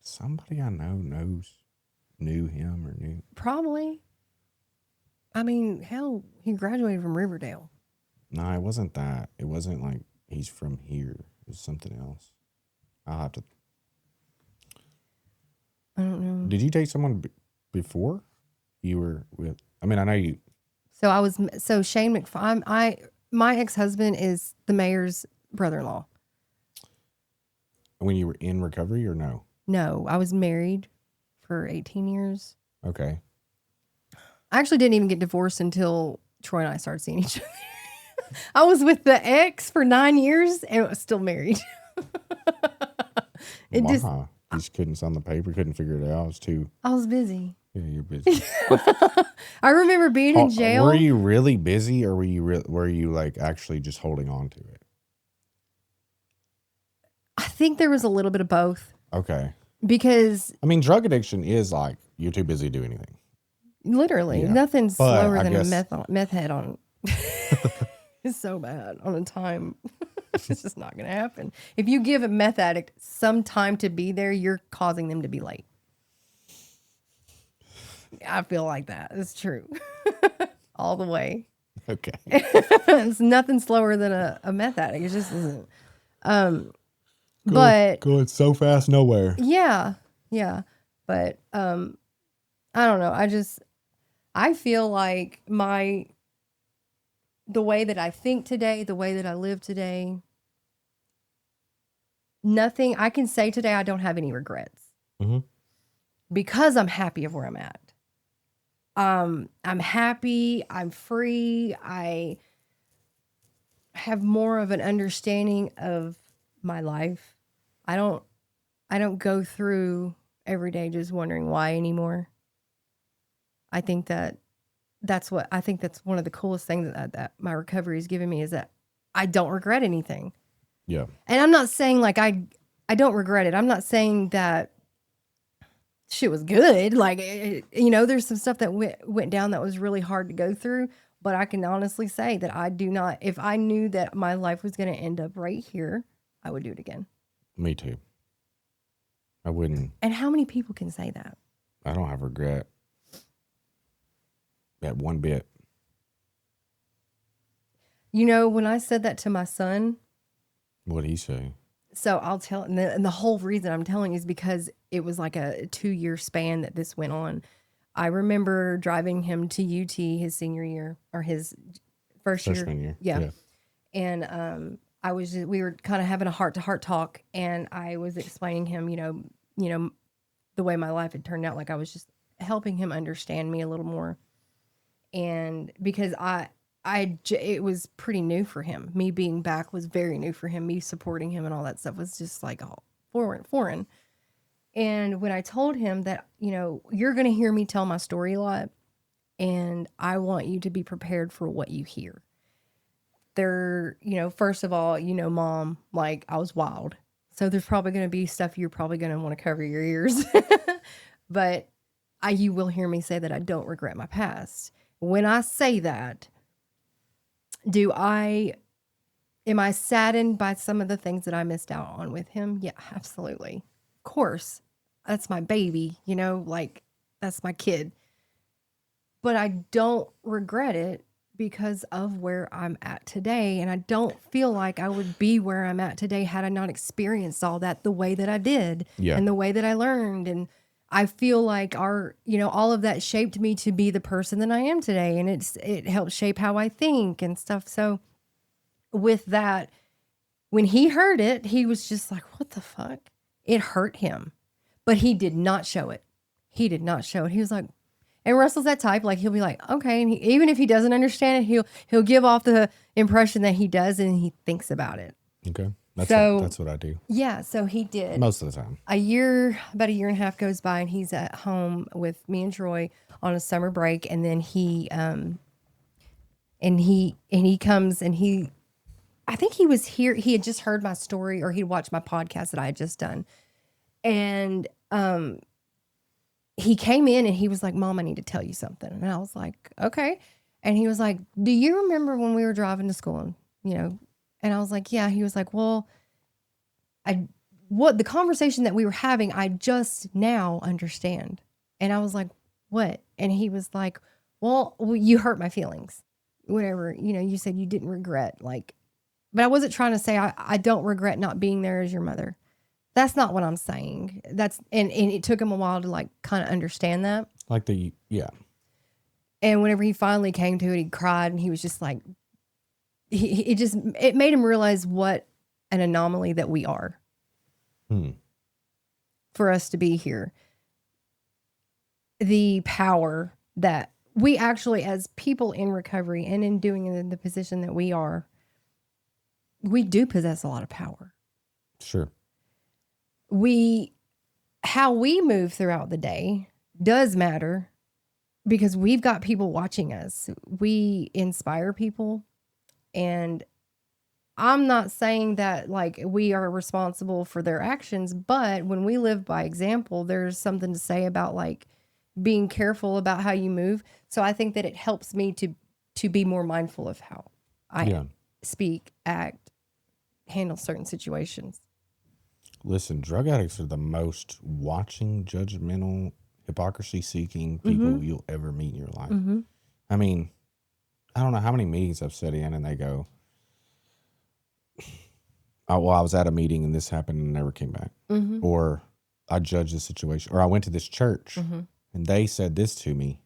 Somebody I know knew him or knew. Probably. I mean, hell, he graduated from Riverdale. No, it wasn't that. It wasn't like he's from here. It was something else. I'll have to. I don't know. Did you date someone before you were with? I mean, I know you. So Shane McFarland. My ex-husband is the mayor's brother-in-law. When you were in recovery or no? No, I was married for 18 years. Okay. I actually didn't even get divorced until Troy and I started seeing each other. I was with the ex for 9 years and was still married. You just couldn't sign the paper, couldn't figure it out. It was too. I was busy. Yeah, you're busy. I remember being in jail. Were you really busy, or were you like actually just holding on to it? I think there was a little bit of both. Okay. Because I mean, drug addiction is like you're too busy to do anything. Literally, Yeah. nothing's slower than guess... a meth head on. It's so bad on a time. It's just not going to happen. If you give a meth addict some time to be there, you're causing them to be late. I feel like that. It's true. All the way. Okay. It's nothing slower than a meth addict. It just isn't. But going so fast nowhere. yeah. But I don't know. I feel like the way that I think today, the way that I live today, nothing I can say today, I don't have any regrets. Mm-hmm. Because I'm happy of where I'm at. I'm happy, I'm free, I have more of an understanding of my life. I don't go through every day just wondering why anymore. I think that's one of the coolest things that my recovery has given me is that I don't regret anything. Yeah. And I'm not saying like I don't regret it. I'm not saying that shit was good. Like, there's some stuff that went down that was really hard to go through. But I can honestly say that I do not, if I knew that my life was going to end up right here, I would do it again. Me too. I wouldn't. And how many people can say that? I don't have regret. That one bit. When I said that to my son. What did he say? So I'll tell, and the whole reason I'm telling is because it was like a 2-year span that this went on. I remember driving him to UT his senior year or his freshman year. Yeah. And we were kind of having a heart-to-heart talk, and I was explaining him, the way my life had turned out. Like I was just helping him understand me a little more. And because it was pretty new for him. Me being back was very new for him. Me supporting him and all that stuff was just like all foreign. And when I told him that, you're going to hear me tell my story a lot, and I want you to be prepared for what you hear. First of all, Mom, like I was wild. So there's probably going to be stuff you're probably going to want to cover your ears. But you will hear me say that I don't regret my past. When I say that, am I saddened by some of the things that I missed out on with him? Yeah, absolutely. Of course. That's my baby, like that's my kid. But I don't regret it because of where I'm at today. And I don't feel like I would be where I'm at today had I not experienced all that the way that I did. Yeah. And the way that I learned. And I feel like all of that shaped me to be the person that I am today. And it helped shape how I think and stuff. So with that, when he heard it, he was just like, what the fuck? It hurt him, but he did not show it. He was like, and Russell's that type, like he'll be like, okay. And even if he doesn't understand it, he'll give off the impression that he does, and he thinks about it. Okay. That's what I do. Yeah. So he did. Most of the time. About a year and a half goes by, and he's at home with me and Troy on a summer break. And then he comes and I think he was here. He had just heard my story, or he'd watched my podcast that I had just done. And, he came in and he was like, Mom, I need to tell you something. And I was like, okay. And he was like, do you remember when we were driving to school? And I was like, yeah. He was like, well, the conversation that we were having, I just now understand. And I was like, what? And he was like, well, you hurt my feelings. Whatever, you said you didn't regret, but I wasn't trying to say I don't regret not being there as your mother. That's not what I'm saying. And it took him a while to kind of understand that. Yeah. And whenever he finally came to it, he cried, and he was just like, it made him realize what an anomaly that we are. For us to be here. The power that we actually, as people in recovery and in doing it in the position that we are, we do possess a lot of power. Sure. How we move throughout the day does matter, because we've got people watching us. We inspire people, and I'm not saying that we are responsible for their actions, but when we live by example, there's something to say about being careful about how you move. So I think that it helps me to be more mindful of how I speak, act, handle certain situations. Listen, drug addicts are the most watching, judgmental, hypocrisy-seeking people you'll ever meet in your life. I mean, I don't know how many meetings I've sat in and they go, oh, well, I was at a meeting and this happened and never came back. Or I judged the situation. Or I went to this church and they said this to me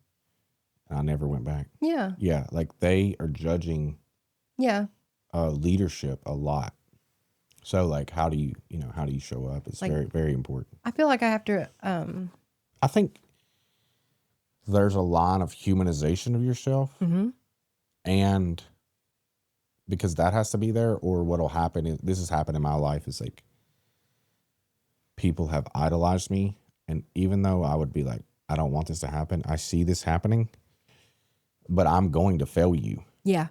and I never went back. Yeah. Yeah, like they are judging leadership a lot. So like how do you show up? It's like, very, very important. I feel like I have to I think there's a line of humanization of yourself and because that has to be there, or what'll happen is, this has happened in my life, is like people have idolized me, and even though I would be like, I don't want this to happen, I see this happening, but I'm going to fail you. Yeah.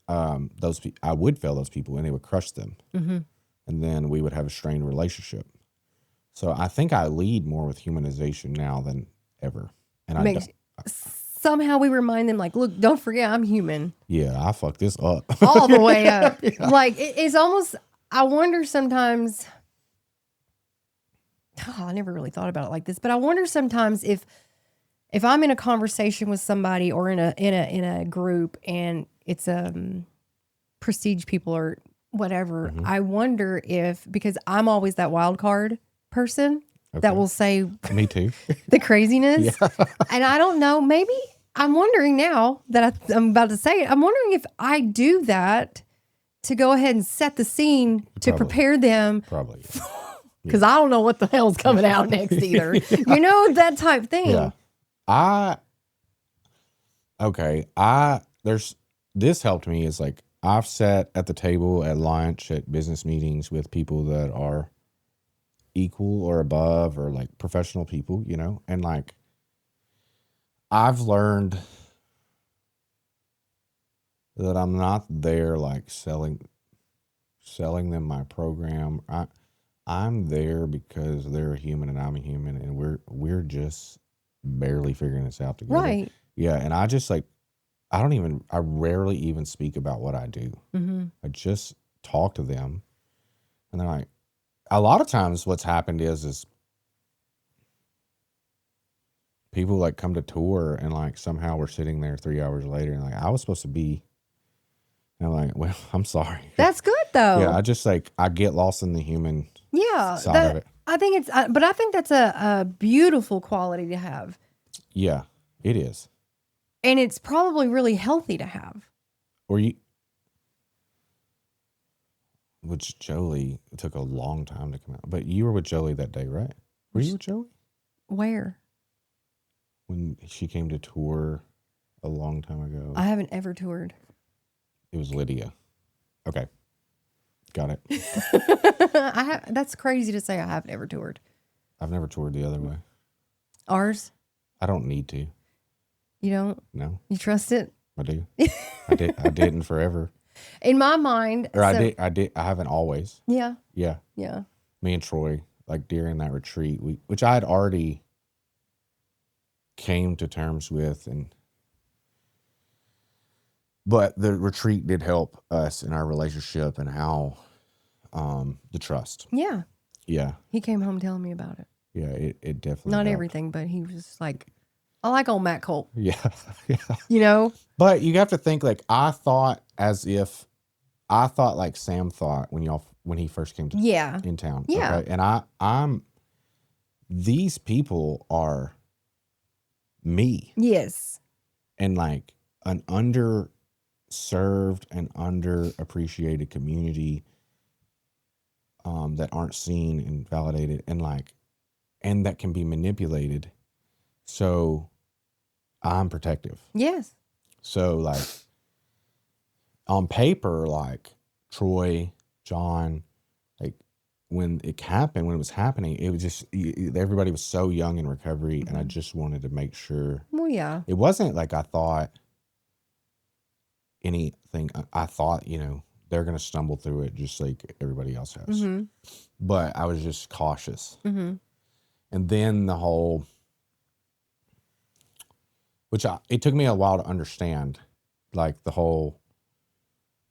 I would fail those people and it would crush them. And then we would have a strained relationship. So I think I lead more with humanization now than ever. And somehow we remind them, like, look, don't forget I'm human. Yeah, I fucked this up. All the way up. Yeah. Like, it's almost, I wonder sometimes, I never really thought about it like this, but I wonder sometimes if I'm in a conversation with somebody or in a group and it's prestige people or whatever, I wonder if, because I'm always that wild card person that will say me too the craziness. And I don't know, maybe I'm wondering now that I'm about to say it, I'm wondering if I do that to go ahead and set the scene to prepare them. Probably. Because I don't know what the hell's coming out next either. You know, that type thing. Yeah. This helped me is like, I've sat at the table at lunch, at business meetings with people that are equal or above or like professional people, you know, and like I've learned that I'm not there like selling them my program. I'm there because they're a human and I'm a human, and we're just barely figuring this out together. Right. Yeah, and I just like I rarely even speak about what I do. I just talk to them, and they're like, a lot of times what's happened is people like come to tour and like somehow we're sitting there 3 hours later and like, I was supposed to be, and I'm like, well, I'm sorry. That's good though. Yeah, I just like, I get lost in the human side of it. I think but I think that's a beautiful quality to have. Yeah, it is. And it's probably really healthy to have. Which Jolie, it took a long time to come out. But you were with Jolie that day, right? Were you with Jolie? Where? When she came to tour a long time ago. I haven't ever toured. It was Lydia. Okay. Got it. That's crazy to say I haven't ever toured. I've never toured the other way. Ours? I don't need to. You don't? No. You trust it? I do. I didn't forever. In my mind. Or I did. I haven't always. Yeah. Yeah. Yeah. Me and Troy, like during that retreat, which I had already came to terms with, but the retreat did help us in our relationship and how the trust. Yeah. Yeah. He came home telling me about it. Yeah, it definitely not helped. everything, but he was like, I like old Matt Cole. Yeah. Yeah. You know? But you have to think like I thought like Sam thought when he first came to in town. Yeah. Okay? And I'm these people are me. Yes. And like an underserved and underappreciated community that aren't seen and validated and that can be manipulated. So I'm protective. Yes. So like on paper, like Troy, John, like when it was happening, it was just, everybody was so young in recovery. And I just wanted to make sure. Well, yeah. It wasn't like I thought anything. I thought, they're going to stumble through it just like everybody else has. Mm-hmm. But I was just cautious. Mm-hmm. And then the whole, it took me a while to understand, like the whole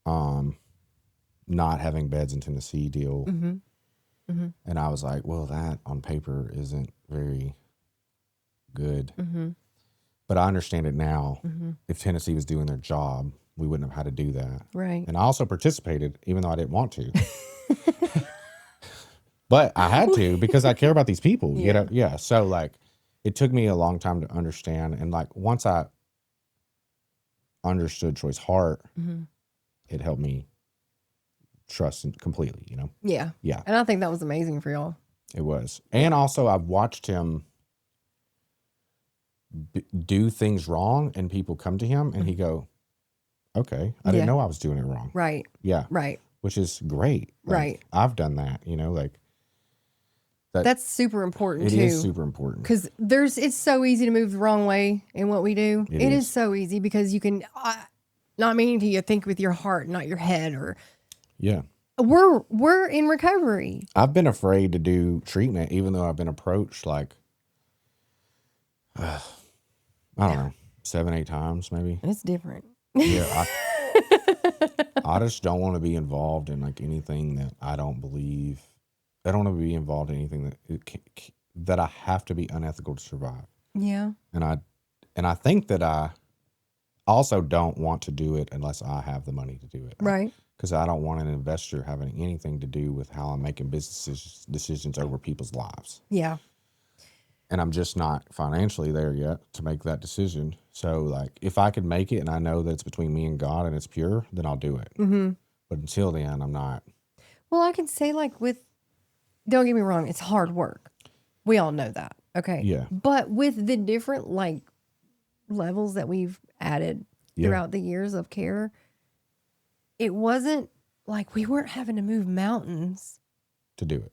not having beds in Tennessee deal. Mm-hmm. Mm-hmm. And I was like, well, that on paper isn't very good. Mm-hmm. But I understand it now. Mm-hmm. If Tennessee was doing their job, we wouldn't have had to do that. Right. And I also participated, even though I didn't want to. But I had to because I care about these people, you know? Yeah. So like it took me a long time to understand. And like once I understood Troy's heart, Mm-hmm. it helped me trust him completely, you know? Yeah. Yeah. And I think that was amazing for y'all. It was. And also I've watched him do things wrong and people come to him and he go, okay, I didn't know I was doing it wrong. Right. Yeah. Right. Which is great. Like, Right. I've done that, you know, like that's super important too. It is super important. Because it's so easy to move the wrong way in what we do. It is so easy because you can, not meaning to you, think with your heart, not your head. Or yeah. We're in recovery. I've been afraid to do treatment, even though I've been approached like, I don't know, 7-8 times maybe. It's different. Yeah. I just don't want to be involved in like anything that I don't believe. I don't want to be involved in anything that I have to be unethical to survive. Yeah. And I think that I also don't want to do it unless I have the money to do it. Right. Because I don't want an investor having anything to do with how I'm making business decisions over people's lives. Yeah. And I'm just not financially there yet to make that decision. So like if I could make it and I know that it's between me and God and it's pure, then I'll do it. Mm-hmm. But until then, I'm not. Well, I can say don't get me wrong, it's hard work. We all know that. Okay. Yeah. But with the different like levels that we've added throughout the years of care, it wasn't like we weren't having to move mountains to do it.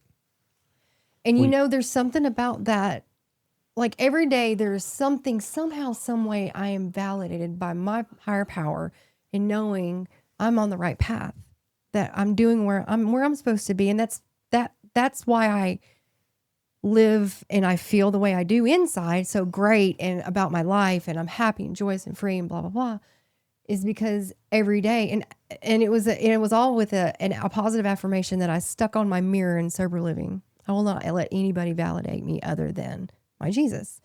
And there's something about that. Like every day there's something, somehow, some way I am validated by my higher power in knowing I'm on the right path, that I'm doing where I'm supposed to be. And that's why I live and I feel the way I do inside so great and about my life and I'm happy and joyous and free and blah, blah, blah, is because every day and it was all with a positive affirmation that I stuck on my mirror in sober living. I will not let anybody validate me other than my Jesus,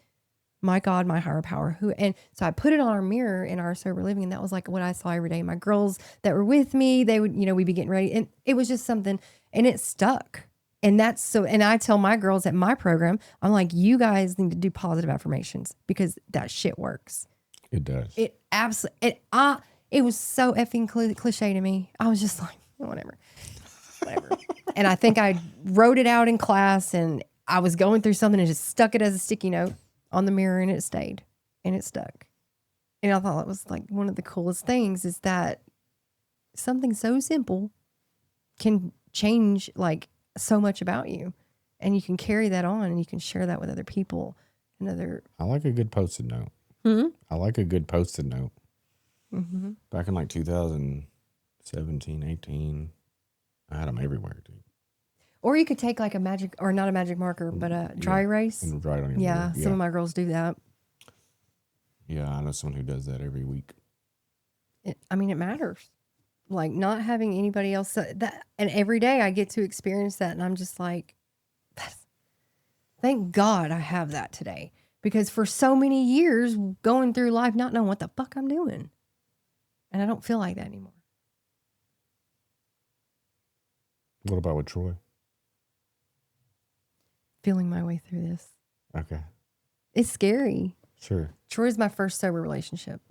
my God, my higher power. And so I put it on our mirror in our sober living. And that was like what I saw every day. My girls that were with me, they would, we'd be getting ready. And it was just something, and it stuck. And and I tell my girls at my program, I'm like, you guys need to do positive affirmations because that shit works. It does. It absolutely, it was so effing cliche to me. I was just like, whatever. And I think I wrote it out in class and I was going through something and just stuck it as a sticky note on the mirror and it stayed and it stuck. And I thought it was like one of the coolest things is that something so simple can change like so much about you, and you can carry that on and you can share that with other people. I like a good Post-it note. Mm-hmm. I like a good Post-it note. Mm-hmm. Back in like 2017, 18, I had them everywhere, dude. Or you could take like a magic, or not a magic marker, but a dry erase. And write on your mirror. Some of my girls do that. Yeah, I know someone who does that every week. It matters. Like not having anybody else that, and every day I get to experience that, and I'm just like, thank God I have that today, because for so many years going through life not knowing what the fuck I'm doing, and I don't feel like that anymore. What about with Troy? Feeling my way through this. Okay. It's scary. Sure. Troy's my first sober relationship.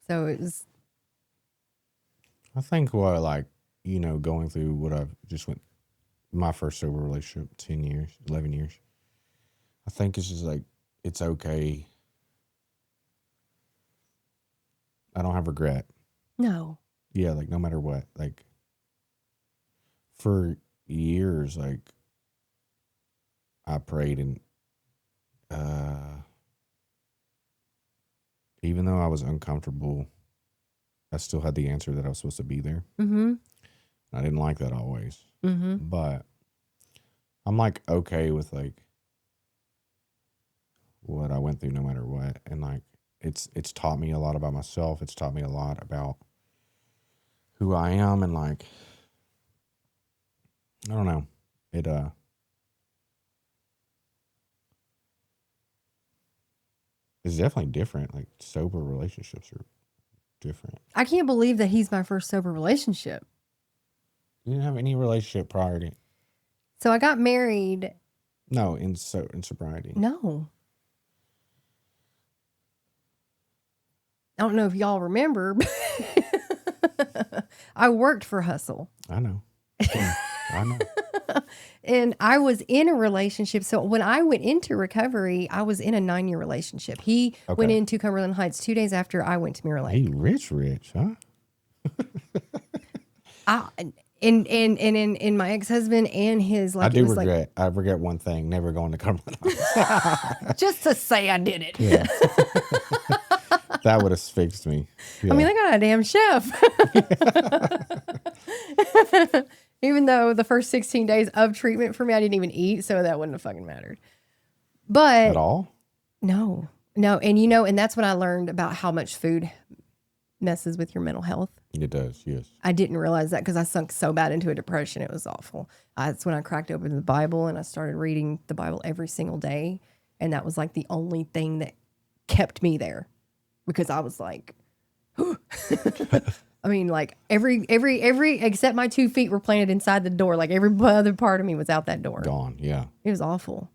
So it was. I think going through what I've just went, my first sober relationship, 10 years, 11 years. I think it's just like, it's okay. I don't have regret. No. Yeah, like no matter what. Like for years, like I prayed and even though I was uncomfortable, I still had the answer that I was supposed to be there. Mm-hmm. I didn't like that always. Mm-hmm. But I'm like okay with like what I went through no matter what. And like it's taught me a lot about myself. It's taught me a lot about who I am, and like, I don't know, it it's definitely different. Like sober relationships are different. I can't believe that he's my first sober relationship. You didn't have any relationship prior to. So I got married. No, in sobriety. No. I don't know if y'all remember, but I worked for Hustle. I know. I know. And I was in a relationship. So when I went into recovery, I was in a 9-year relationship. He went into Cumberland Heights 2 days after I went to Mirror Lake. He rich, huh? And my ex-husband and his, like, I regret one thing: never going to Cumberland. just to say I did it. Yeah. That would have fixed me. Yeah. I mean, I got a damn chef. Even though the first 16 days of treatment for me, I didn't even eat, so that wouldn't have fucking mattered. But at all? No. And that's when I learned about how much food messes with your mental health. It does, yes. I didn't realize that because I sunk so bad into a depression. It was awful. That's when I cracked open the Bible and I started reading the Bible every single day. And that was like the only thing that kept me there, because I was like, I mean, like every except my 2 feet were planted inside the door. Like every other part of me was out that door. Gone, yeah. It was awful.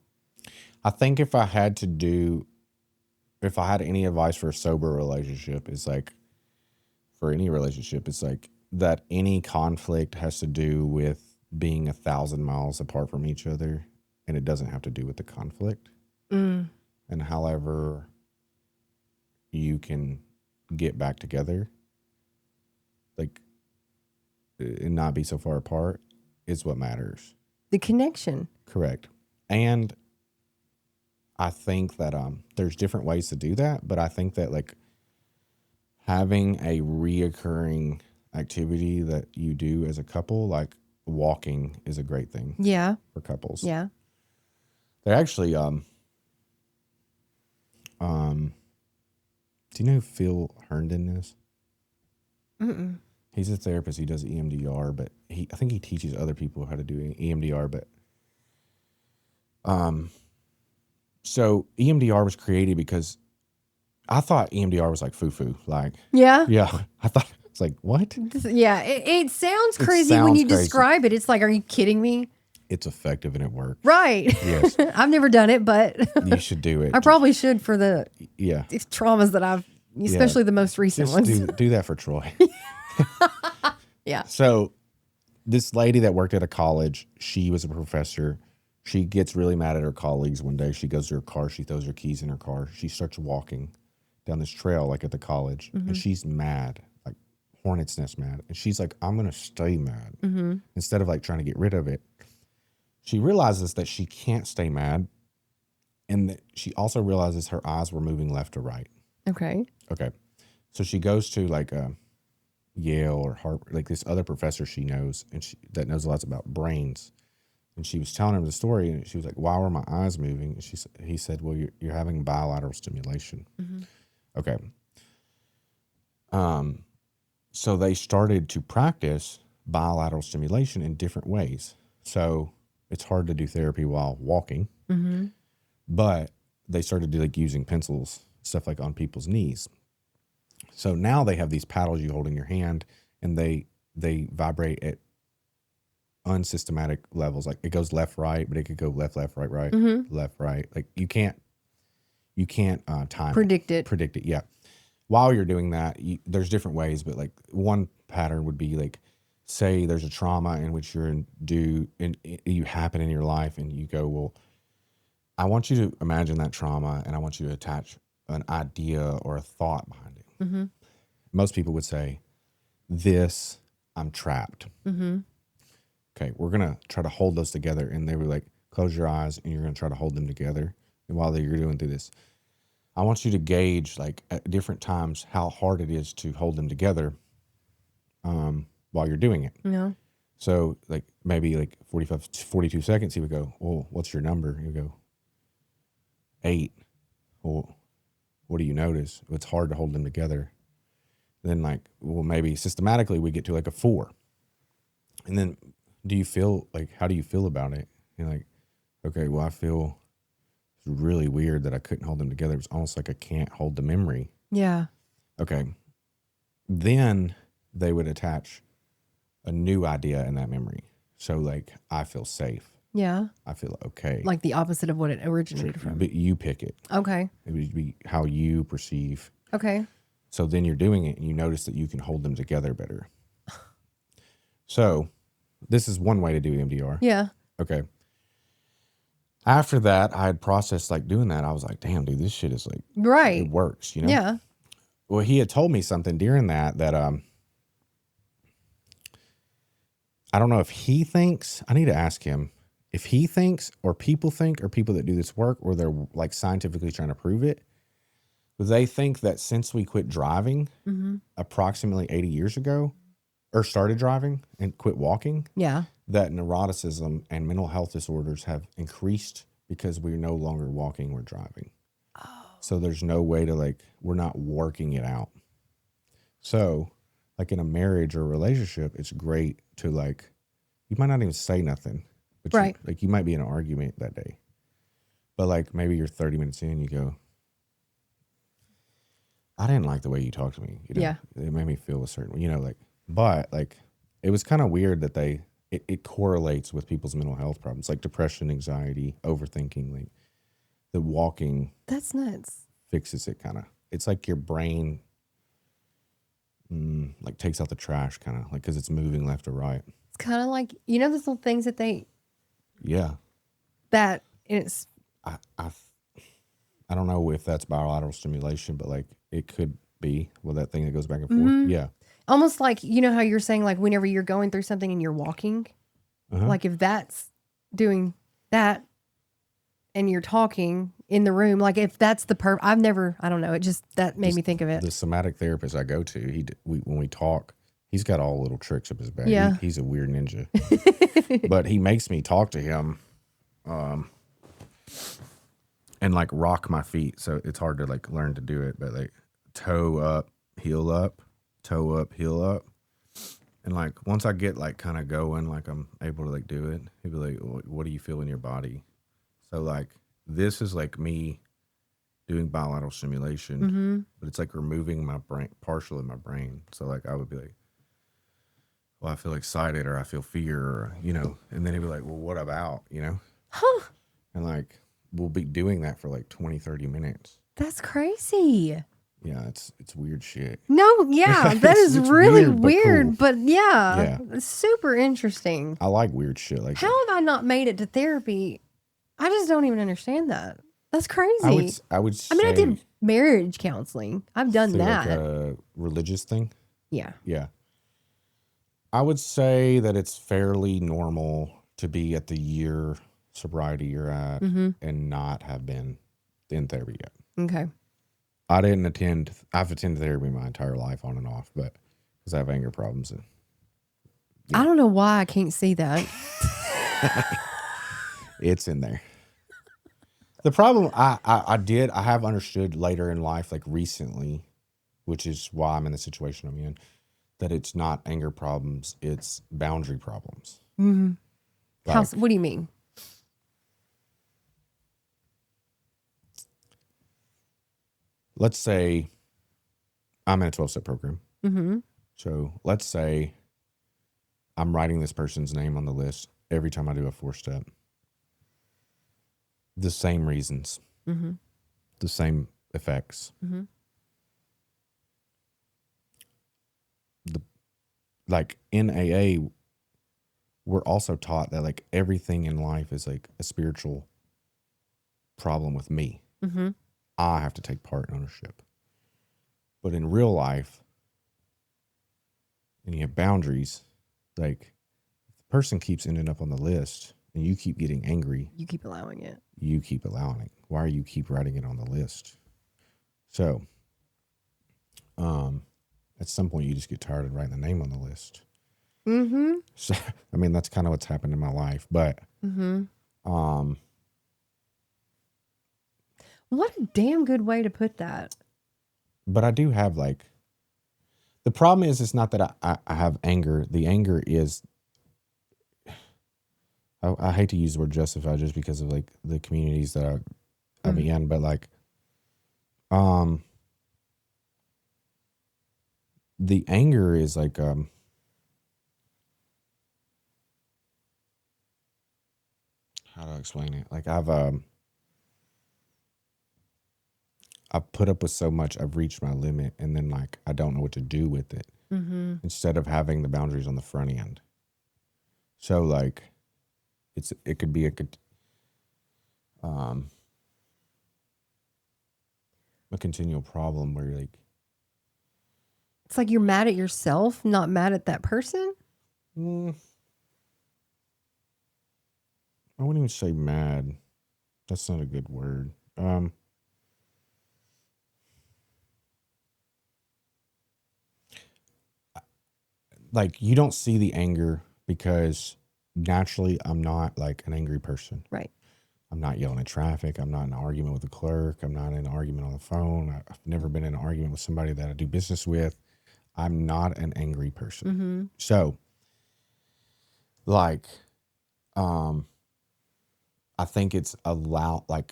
I think if I had any advice for a sober relationship, it's like, for any relationship, it's like that any conflict has to do with being 1,000 miles apart from each other, and it doesn't have to do with the conflict. And however you can get back together, like, and not be so far apart, is what matters. The connection. Correct. And I think that there's different ways to do that, but I think that like having a reoccurring activity that you do as a couple, like walking, is a great thing. Yeah. For couples. Yeah. They're actually do you know who Phil Herndon is? Mm-mm. He's a therapist. He does EMDR, but I think he teaches other people how to do EMDR. But so EMDR was created because I thought EMDR was like foo-foo. Like, yeah. I thought it's like, what? Yeah, it sounds crazy when you describe it. It's like, are you kidding me? It's effective and it works. Right. Yes. I've never done it, but you should do it. I probably should for the traumas that I've, especially the most recent ones. Do that for Troy. Yeah. So this lady that worked at a college, she was a professor. She gets really mad at her colleagues one day. She goes to her car. She throws her keys in her car. She starts walking down this trail, like at the college, and she's mad, like hornet's nest mad. And she's like, I'm going to stay mad. Instead of like trying to get rid of it. She realizes that she can't stay mad. And that she also realizes her eyes were moving left to right. Okay. So she goes to like Yale or Harvard, like this other professor she knows, and that knows lots about brains. And she was telling him the story, and she was like, why were my eyes moving? And he said, well, you're having bilateral stimulation. Okay. So they started to practice bilateral stimulation in different ways. So it's hard to do therapy while walking, but they started to like using pencils, stuff like on people's knees. So now they have these paddles you hold in your hand, and they vibrate at unsystematic levels. Like it goes left, right, but it could go left, right, left, right. Like you can't time Predict it. Yeah. While you're doing that, there's different ways, but like one pattern would be like, say there's a trauma in which you happen in your life, and you go, well, I want you to imagine that trauma, and I want you to attach an idea or a thought behind it. Most people would say, I'm trapped. Okay, we're going to try to hold those together. And they were like, close your eyes, and you're going to try to hold them together. And while you're doing through this, I want you to gauge like at different times how hard it is to hold them together while you're doing it. Yeah. So like maybe like 42 seconds, he would go, well, what's your number? You go, 8. Well, what do you notice? It's hard to hold them together. Then like, well, maybe systematically we get to like a 4. And then do you feel like, how do you feel about it? You're like, okay, well, I feel it's really weird that I couldn't hold them together. It was almost like I can't hold the memory. Yeah. Okay. Then they would attach a new idea in that memory. So like, I feel safe. Yeah. I feel okay. Like the opposite of what it originated from. But you pick it. Okay. It would be how you perceive. Okay. So then you're doing it and you notice that you can hold them together better. So this is one way to do EMDR. Yeah. Okay. After that, I had processed like doing that. I was like, damn, dude, this shit is like, Right. it works, you know? Yeah. Well, he had told me something during that I don't know if he thinks, I need to ask him if he thinks or people that do this work, or they're like scientifically trying to prove it. They think that since we quit driving approximately 80 years ago, or started driving and quit walking, Yeah. that neuroticism and mental health disorders have increased because we're no longer walking, we're driving. Oh. So there's no way to like, we're not working it out. So like in a marriage or relationship, it's great to like, you might not even say nothing, but right. you might be in an argument that day, but like maybe you're 30 minutes in, you go, I didn't like the way you talked to me. You know? Yeah. It made me feel a certain way, you know, like, but like, it was kind of weird that it correlates with people's mental health problems, like depression, anxiety, overthinking, like the walking. That's nuts. Fixes it kind of. It's like your brain like takes out the trash kind of like, cause it's moving left or right. It's kind of like, you know, those little things that that it's. I don't know if that's bilateral stimulation, but like it could be that thing that goes back and forth. Yeah. Almost like, you know how you're saying like whenever you're going through something and you're walking, like if that's doing that and you're talking in the room, like if that's the I don't know. It just, that made me think of it. The somatic therapist I go to, when we talk, he's got all little tricks up his bag. Yeah. He's a weird ninja, but he makes me talk to him, and like rock my feet. So it's hard to like learn to do it, but like toe up, heel up, toe up, heel up. And like, once I get like kind of going, like I'm able to like do it, he'd be like, what do you feel in your body? So like, this is like me doing bilateral stimulation, but it's like removing my brain, partial of my brain. So like, I would be like, well, I feel excited or I feel fear, or, you know, and then he'd be like, well, what about, you know? And like, we'll be doing that for like 20, 30 minutes. That's crazy. Yeah, it's weird shit. No, yeah, that is it's really weird, weird, but but yeah, it's super interesting. I like weird shit like How that. have I not made it to therapy? I just don't even understand that. That's crazy. I would say, I did marriage counseling. I've done that. Like a religious thing? Yeah. Yeah. I would say that it's fairly normal to be at the year sobriety you're at and not have been in therapy yet. Okay. I've attended therapy my entire life on and off, but because I have anger problems. And, I don't know why I can't see that. it's in there. The problem I have understood later in life, like recently, which is why I'm in the situation I'm in, that it's not anger problems, it's boundary problems. Mm-hmm. Like, What do you mean? Let's say I'm in a 12-step program. Mm-hmm. So let's say I'm writing this person's name on the list every time I do a 4-step. The same reasons, the same effects. Like in AA, we're also taught that like everything in life is like a spiritual problem with me. I have to take part in ownership. But in real life, and you have boundaries, like if the person keeps ending up on the list and you keep getting angry, You keep allowing it. you keep allowing it. Why are you keep writing it on the list? So, at some point you just get tired of writing the name on the list. So, I mean, that's kind of what's happened in my life, but, what a damn good way to put that. but I do have like, The problem is, it's not that I have anger. The anger is, I hate to use the word justify just because of like the communities that I'm in, but like, the anger is like, how do I explain it? Like I've put up with so much, I've reached my limit, and then like I don't know what to do with it. Instead of having the boundaries on the front end. So like, it could be a continual problem where you're like, It's like you're mad at yourself, not mad at that person. I wouldn't even say mad. That's not a good word. Like you don't see the anger because naturally I'm not like an angry person. Right. I'm not yelling at traffic. I'm not in an argument with a clerk. I'm not in an argument on the phone. I've never been in an argument with somebody that I do business with. I'm not an angry person. So like, I think it's allowing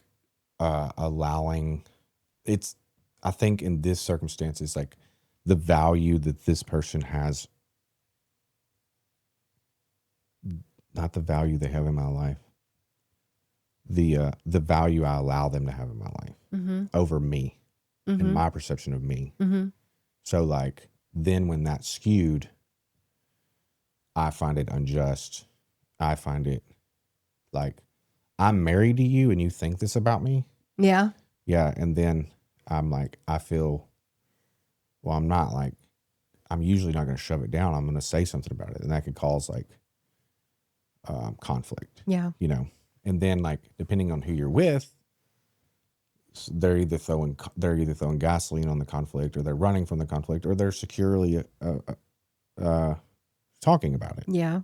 it's, I think in this circumstance, it's like the value that this person has, not the value they have in my life, the value I allow them to have in my life over me and my perception of me. So like, then when that's skewed, I find it unjust. I find it like, I'm married to you and you think this about me? Yeah. Yeah. And then I'm like, I feel, well, I'm not like, I'm usually not going to shove it down. I'm going to say something about it. And that could cause like conflict. Yeah. You know? And then like, depending on who you're with, they're either throwing gasoline on the conflict, or they're running from the conflict, or they're securely talking about it. Yeah.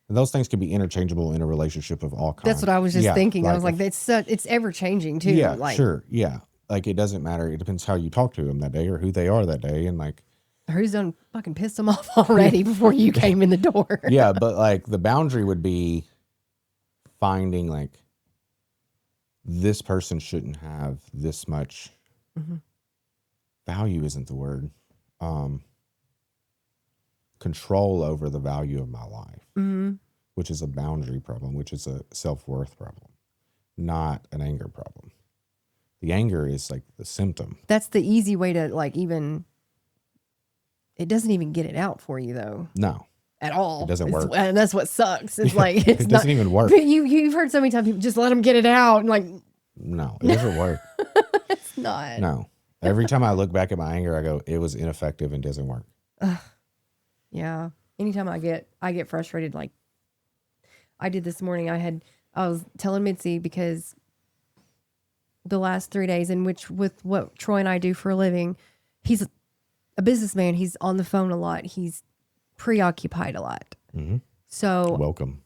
And those things can be interchangeable in a relationship of all kinds. That's what I was just thinking. Like I was like, it's ever changing too. Yeah, like, sure. Yeah. Like it doesn't matter. It depends how you talk to them that day or who they are that day. And like, who's done fucking pissed them off already before you came in the door. yeah. But like the boundary would be finding like, this person shouldn't have this much value isn't the word. Control over the value of my life, which is a boundary problem, which is a self-worth problem, not an anger problem. The anger is like the symptom. That's the easy way to like even, it doesn't even get it out for you though. No. At all. It doesn't work. And that's what sucks. It's like, it's it doesn't even work. You've heard so many times people just let them get it out. And like, no, it doesn't work. It's not. No. Every time I look back at my anger, I go, it was ineffective and doesn't work. Yeah. Anytime I get frustrated, like I did this morning, I was telling Mitzi because the last 3 days with what Troy and I do for a living, he's a businessman. He's on the phone a lot. He's preoccupied a lot. So welcome.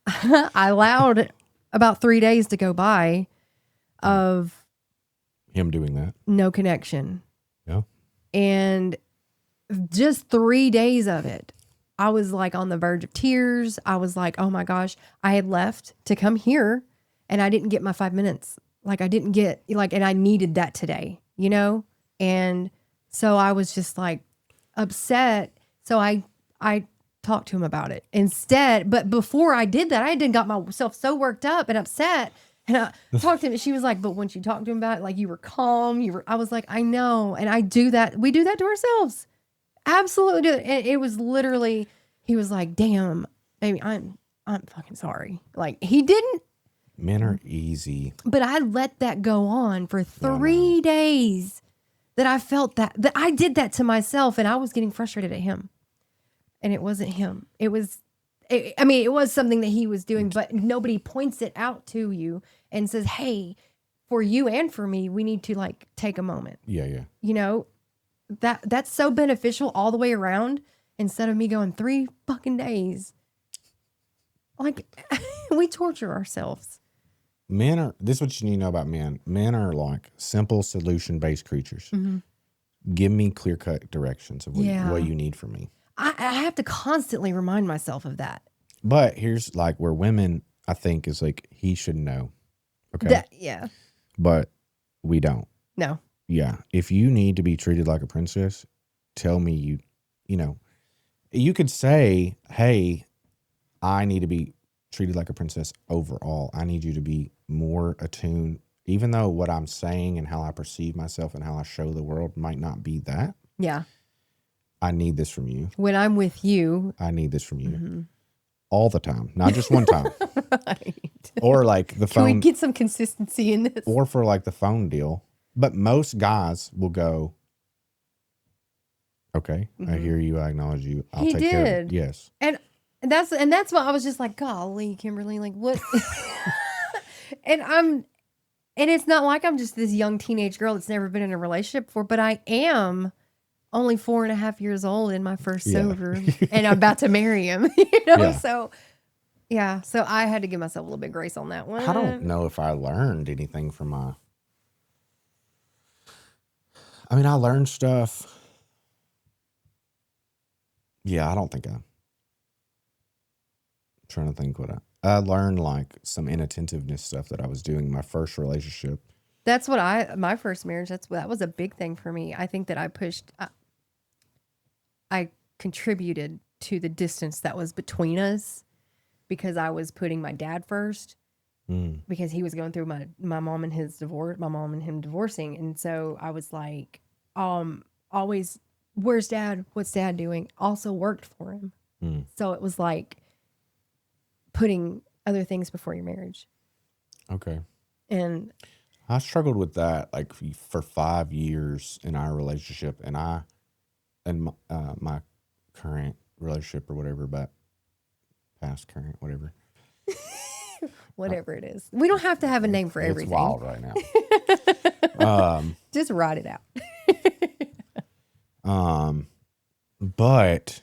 I allowed about 3 days to go by of him doing that. No connection. Yeah. And just 3 days of it, I was like on the verge of tears. I was like, oh my gosh, I had left to come here and I didn't get my 5 minutes. Like I didn't get like, and I needed that today, you know? And so I was just like upset. So I talked to him about it instead. But before I did that, I had got myself so worked up and upset. And I talked to him and she was like, but once you talked to him about it, like you were calm, I was like, I know. And I do that. We do that to ourselves. Absolutely do it. And it was literally, he was like, damn, baby, I'm fucking sorry. Like he didn't. Men are easy. But I let that go on for 3 days that I felt that I did that to myself and I was getting frustrated at him. And it wasn't him. It was something that he was doing, but nobody points it out to you and says, hey, for you and for me, we need to like take a moment. Yeah, yeah. You know, that's so beneficial all the way around instead of me going 3 fucking days. Like we torture ourselves. This is what you need to know about men. Men are like simple solution-based creatures. give me clear-cut directions of Yeah. what you need from me. I have to constantly remind myself of that. But here's like where women, I think, is like, he should know. Okay. Yeah. But we don't. No. Yeah. If you need to be treated like a princess, tell me you know, you could say, hey, I need to be treated like a princess overall. I need you to be more attuned, even though what I'm saying and how I perceive myself and how I show the world might not be that. Yeah. I need this from you. When I'm with you. I need this from you. Mm-hmm. All the time, not just one time. Right. Or like the phone. Can we get some consistency in this? Or for like the phone deal. But most guys will go, okay, I hear you, I acknowledge you, I'll take care of it. Yes. And that's what I was just like, golly, Kimberly, like what? and it's not like I'm just this young teenage girl that's never been in a relationship before, but I am only 4.5 years old in my first sober, and I'm about to marry him, Yeah. So yeah, so I had to give myself a little bit of grace on that one. I don't know if I learned anything from I learned stuff. Yeah, I don't think I'm trying to think what I learned, like some inattentiveness stuff that I was doing in my first relationship. That's what my first marriage, that was a big thing for me. I think that I contributed to the distance that was between us because I was putting my dad first because he was going through my mom and his divorce, my mom and him divorcing. And so I was like, always, where's dad? What's dad doing? Also worked for him. So it was like putting other things before your marriage. Okay. And I struggled with that like for 5 years in our relationship, and my current relationship or whatever, but past, current, whatever. whatever it is. We don't have to have a name for everything. It's wild right now. Just write it out. But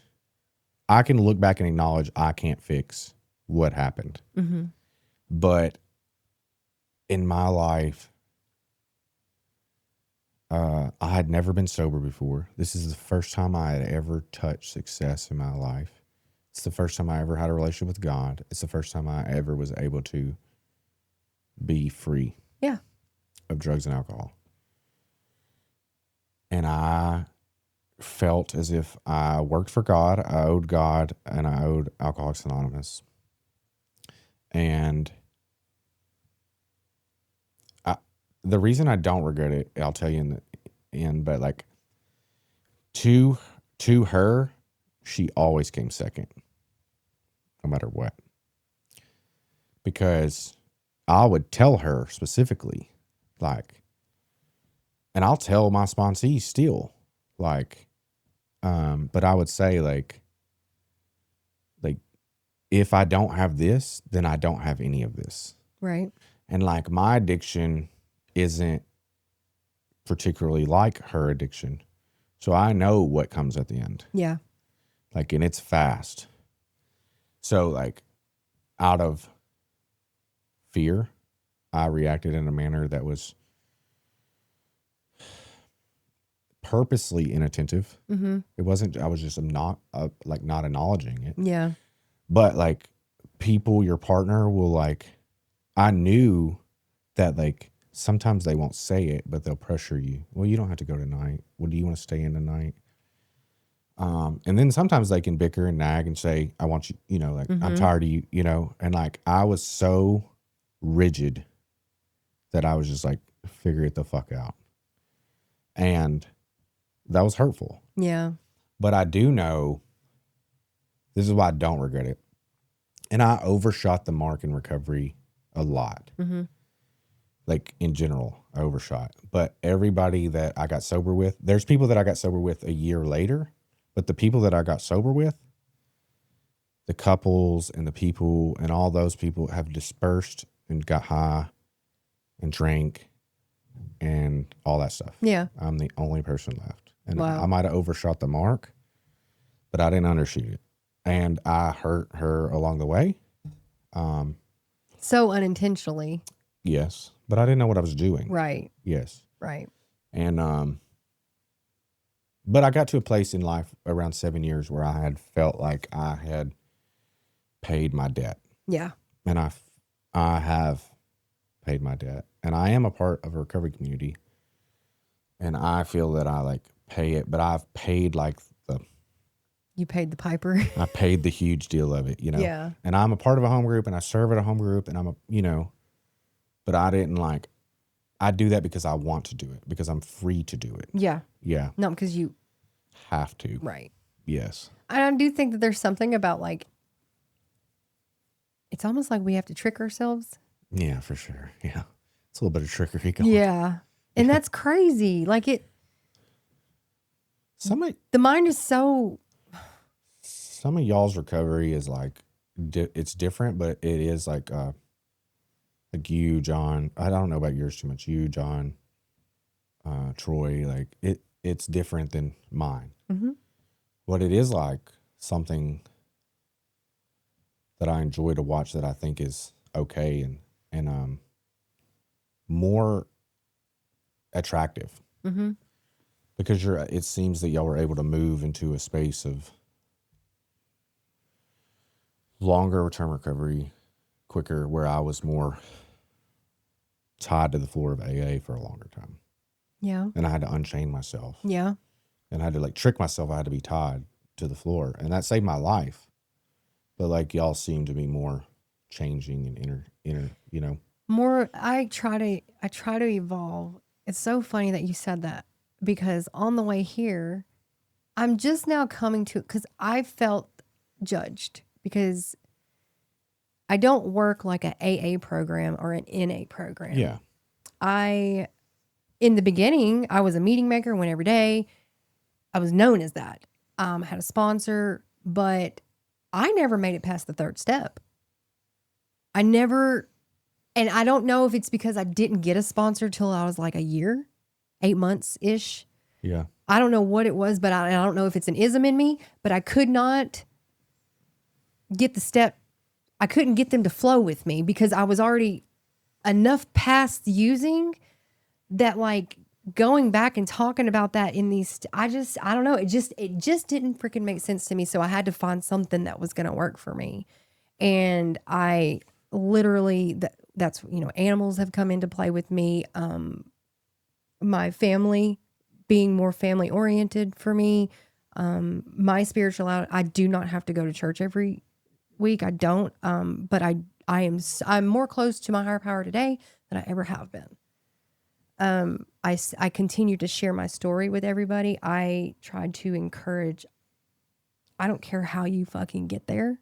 I can look back and acknowledge I can't fix what happened. Mm-hmm. But in my life, I had never been sober before. This is the first time I had ever touched success in my life. It's the first time I ever had a relationship with God. It's the first time I ever was able to be free of drugs and alcohol. And I felt as if I worked for God, I owed God, and I owed Alcoholics Anonymous. And the reason I don't regret it, I'll tell you in the end, but like to her, she always came second, no matter what. Because I would tell her specifically, like, and I'll tell my sponsees still, like, but I would say like, if I don't have this, then I don't have any of this. Right. And like my addiction isn't particularly like her addiction. So I know what comes at the end. Yeah. Like, and it's fast. So like out of fear, I reacted in a manner that was purposely inattentive. Mm-hmm. It wasn't, I was just not acknowledging it. Yeah. But like people, your partner will like, I knew that like sometimes they won't say it, but they'll pressure you. Well, you don't have to go tonight. Well, do you want to stay in tonight? And then sometimes they can bicker and nag and say, I want you, you know, like, I'm tired of you, you know, and like, I was so rigid that I was just like, figure it the fuck out. And that was hurtful. Yeah. But I do know, this is why I don't regret it. And I overshot the mark in recovery a lot. Mm-hmm. Like in general, I overshot. But everybody that I got sober with, there's people that I got sober with a year later, but the people that I got sober with, the couples and the people and all those people have dispersed and got high and drank and all that stuff. Yeah. I'm the only person left. And Wow. I might have overshot the mark, but I didn't undershoot it. And I hurt her along the way. So unintentionally. Yes. But I didn't know what I was doing. Right. Yes. Right. And But I got to a place in life around 7 years where I had felt like I had paid my debt. Yeah. And I have paid my debt. And I am a part of a recovery community. And I feel that I like pay it, but I've paid like You paid the piper. I paid the huge deal of it, you know? Yeah. And I'm a part of a home group and I serve at a home group and but I didn't I do that because I want to do it, because I'm free to do it. Yeah. Yeah. Not because you Have to. right. Yes. I do think that there's something about like, it's almost like we have to trick ourselves. Yeah, for sure. Yeah. It's a little bit of trickery going. Yeah. And that's crazy. Like the mind is so. Some of y'all's recovery is like, it's different, but it is like you, John, I don't know about yours too much. You, John, Troy, like it's different than mine. Mm-hmm. What it is like something that I enjoy to watch that I think is okay and more attractive. Mm-hmm. Because it seems that y'all were able to move into a space of longer term recovery quicker, where I was more tied to the floor of AA for a longer time. Yeah. And I had to unchain myself. Yeah. And I had to like trick myself. I had to be tied to the floor. And that saved my life. But like y'all seem to be more changing and inner, More, I try to evolve. It's so funny that you said that, because on the way here, I'm just now coming to, because I felt judged because I don't work like an AA program or an NA program. Yeah. In the beginning, I was a meeting maker, went every day. I was known as that. Had a sponsor, but I never made it past the third step. And I don't know if it's because I didn't get a sponsor till I was like a year, 8 months-ish. Yeah. I don't know what it was, but I don't know if it's an ism in me, but I could not get the step. I couldn't get them to flow with me because I was already enough past using that, like going back and talking about that in these, I don't know. It just didn't freaking make sense to me. So I had to find something that was going to work for me. And I literally, that's, animals have come into play with me. My family being more family oriented for me. My spirituality, I do not have to go to church every week. I don't. But I'm more close to my higher power today than I ever have been. I continue to share my story with everybody. I tried to encourage, I don't care how you fucking get there.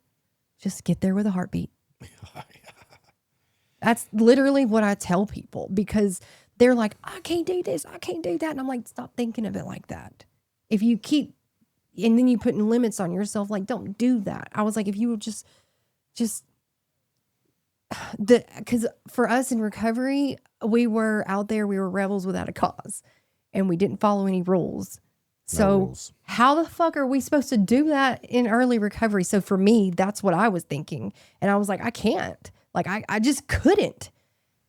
Just get there with a heartbeat. That's literally what I tell people, because they're like, I can't do this, I can't do that. And I'm like, stop thinking of it like that. If you keep, and then you putting limits on yourself, like, don't do that. I was like, if you would just because for us in recovery, we were out there, we were rebels without a cause, and we didn't follow any rules. So how the fuck are we supposed to do that in early recovery? So for me, that's what I was thinking. And I was like, I can't. Like, I just couldn't.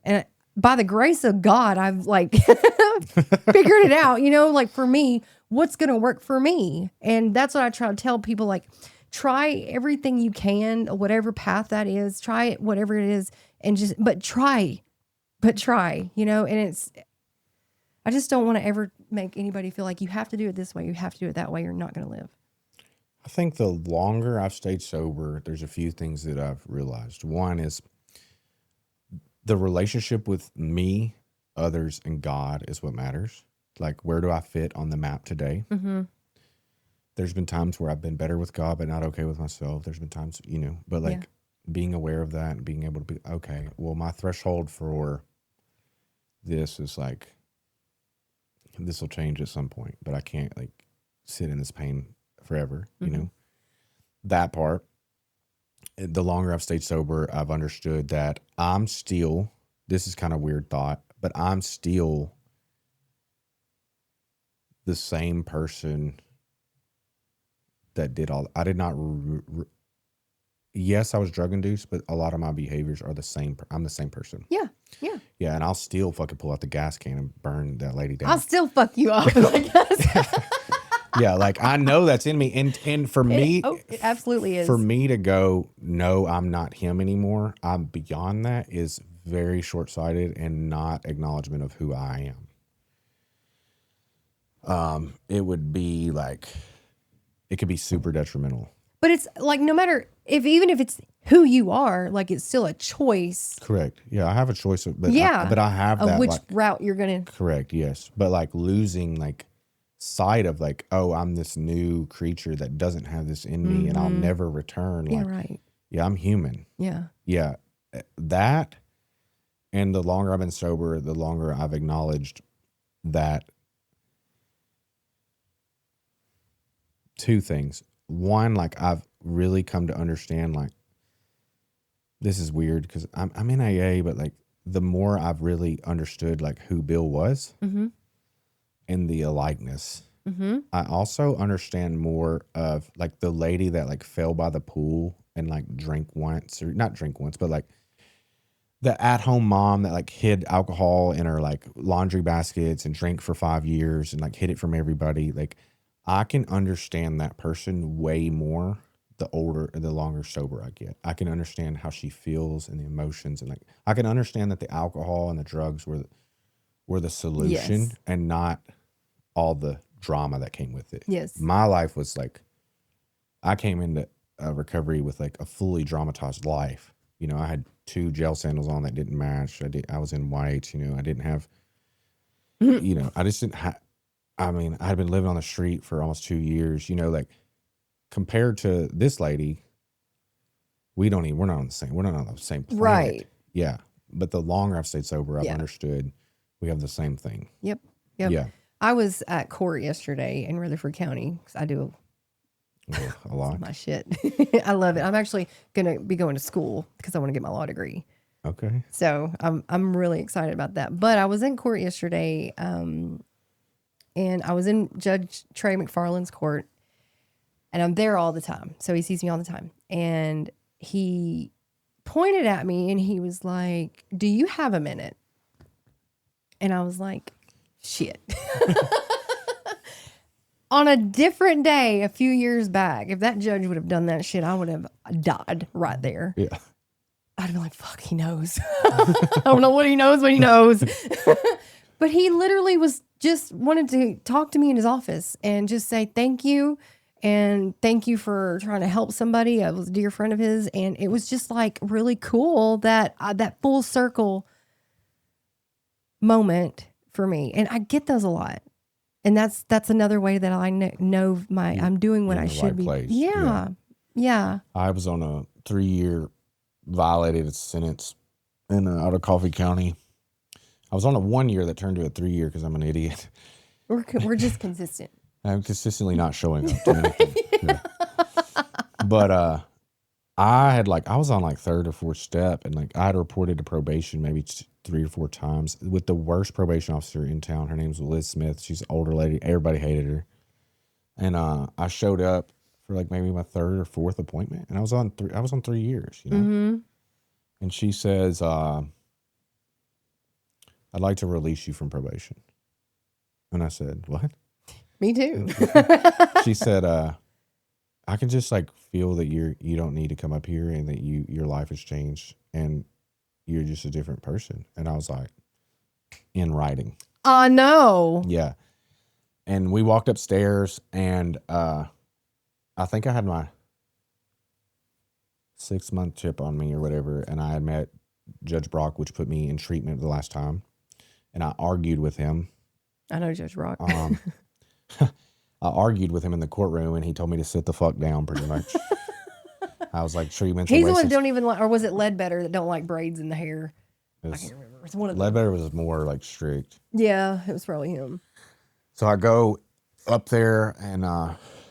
And by the grace of God, I've like figured it out, like for me, what's going to work for me. And that's what I try to tell people, like, try everything you can, whatever path that is, try it, whatever it is, and try, and I just don't want to ever make anybody feel like you have to do it this way, you have to do it that way, you're not going to live. I think the longer I've stayed sober, there's a few things that I've realized. One is the relationship with me, others, and God is what matters. Like, where do I fit on the map today? Mm-hmm. There's been times where I've been better with God, but not okay with myself. There's been times, but like being aware of that and being able to be, okay, well, my threshold for this is like, this will change at some point, but I can't like sit in this pain forever, that part. The longer I've stayed sober, I've understood that I'm still, this is kind of weird thought, but I'm still the same person that did all. I did not. Yes, I was drug induced, but a lot of my behaviors are the same. I'm the same person. Yeah. And I'll still fucking pull out the gas can and burn that lady down. I'll still fuck you up. I guess. Yeah, like I know that's in me, and for me, it absolutely is. For me to go, no, I'm not him anymore. I'm beyond that is very short sighted and not acknowledgement of who I am. It would be like, it could be super detrimental. But it's like, no matter even if it's who you are, like it's still a choice. Correct. Yeah, I have a choice, but Yeah. I have of that which like, route you're gonna. correct. Yes, but like losing like sight of like, oh, I'm this new creature that doesn't have this in me, and I'll never return. Yeah, Like, right. yeah, I'm human. Yeah. Yeah, that, and the longer I've been sober, the longer I've acknowledged that. Two things. One, like I've really come to understand, like, this is weird because I'm in AA, but like the more I've really understood like who Bill was and the alikeness, I also understand more of like the lady that like fell by the pool and like drank once, or not drink once, but like the at-home mom that like hid alcohol in her like laundry baskets and drank for 5 years and like hid it from everybody. Like I can understand that person way more the longer sober I get. I can understand how she feels and the emotions, and like I can understand that the alcohol and the drugs were the solution and not all the drama that came with it. Yes. My life was like, I came into recovery with like a fully dramatized life. You know, I had 2 gel sandals on that didn't match. I was in white, you know, I didn't have, you know, I just didn't have, I mean, I had been living on the street for almost 2 years, you know, like compared to this lady, we're not on the same planet. Right. Yeah. But the longer I've stayed sober, I've understood we have the same thing. Yep. Yeah. I was at court yesterday in Rutherford County because I do A lot. my shit. I love it. I'm actually gonna be going to school because I want to get my law degree. Okay. So I'm really excited about that. But I was in court yesterday, and I was in Judge Trey McFarland's court, and I'm there all the time. So he sees me all the time, and he pointed at me and he was like, "Do you have a minute?" And I was like, "Shit." On a different day, a few years back, if that judge would have done that shit, I would have died right there. Yeah. I'd have been like, fuck, he knows. I don't know what he knows, but he knows. But he literally was just wanted to talk to me in his office and just say thank you. And thank you for trying to help somebody. I was a dear friend of his. And it was just like really cool that that full circle moment for me. And I get those a lot. And that's another way that I know I'm doing what I should be. Place. Yeah. I was on a 3-year violated sentence in out of Coffee County. I was on a 1 year that turned to a 3-year because I'm an idiot. We're just consistent. I'm consistently not showing up to anything. Yeah. But I was on like 3rd or 4th step, and like I had reported to probation maybe 3 or 4 times with the worst probation officer in town. Her name's Liz Smith. She's an older lady. Everybody hated her. And I showed up for like maybe my 3rd or 4th appointment, and I was on 3 years, you know. Mm-hmm. And she says, I'd like to release you from probation. And I said, what? Me too. She said, I can just like feel that you don't need to come up here, and that your life has changed and you're just a different person. And I was like, in writing. No. Yeah. And we walked upstairs, and I think I had my 6-month chip on me or whatever, and I had met Judge Brock, which put me in treatment the last time, and I argued with him. I know Judge Brock. I argued with him in the courtroom, and he told me to sit the fuck down, pretty much. I was like, treatment's He's the one that don't even like, or was it Ledbetter that don't like braids in the hair? I can't remember. It's one of them. Ledbetter was more like strict. Yeah, it was probably him. So I go up there, and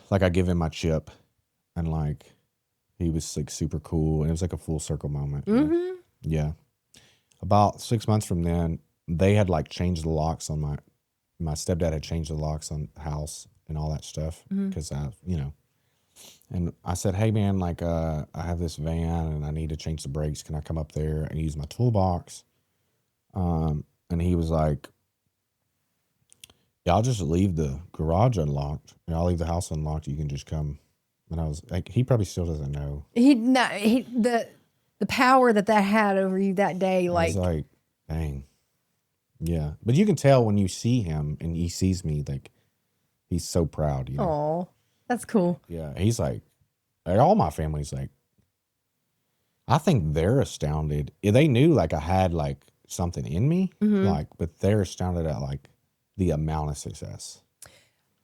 like I give him my chip, and like he was like super cool, and it was like a full circle moment. Mm-hmm. Yeah. About 6 months from then, they had like changed the locks on my stepdad had changed the locks on the house and all that stuff because and I said, hey man, like I have this van and I need to change the brakes. Can I come up there and use my toolbox? And he was like, yeah, I'll just leave the garage unlocked. I'll leave the house unlocked. You can just come. And I was like, he probably still doesn't know. The power that had over you that day, I was like, dang. Yeah. But you can tell when you see him and he sees me, like, he's so proud, you know. Oh, that's cool. Yeah. He's like, all my family's like, I think they're astounded. They knew like I had like something in me, like, but they're astounded at like the amount of success.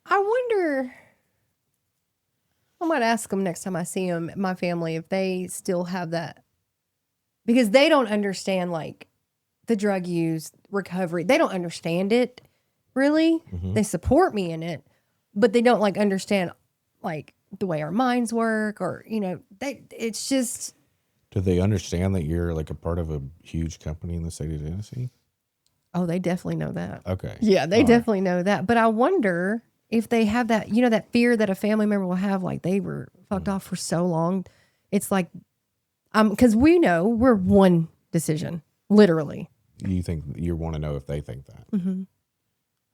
I wonder, I might ask them next time I see them, my family, if they still have that, because they don't understand like the drug use, recovery. They don't understand it really. They support me in it, but they don't like understand like the way our minds work, or, you know, it's just. Do they understand that you're like a part of a huge company in the state of Tennessee? Oh, they definitely know that. Okay. Yeah, they definitely know that. But I wonder if they have that, you know, that fear that a family member will have, like they were fucked off for so long. It's like, because we know we're one decision, literally. You think you want to know if they think that? Mm-hmm.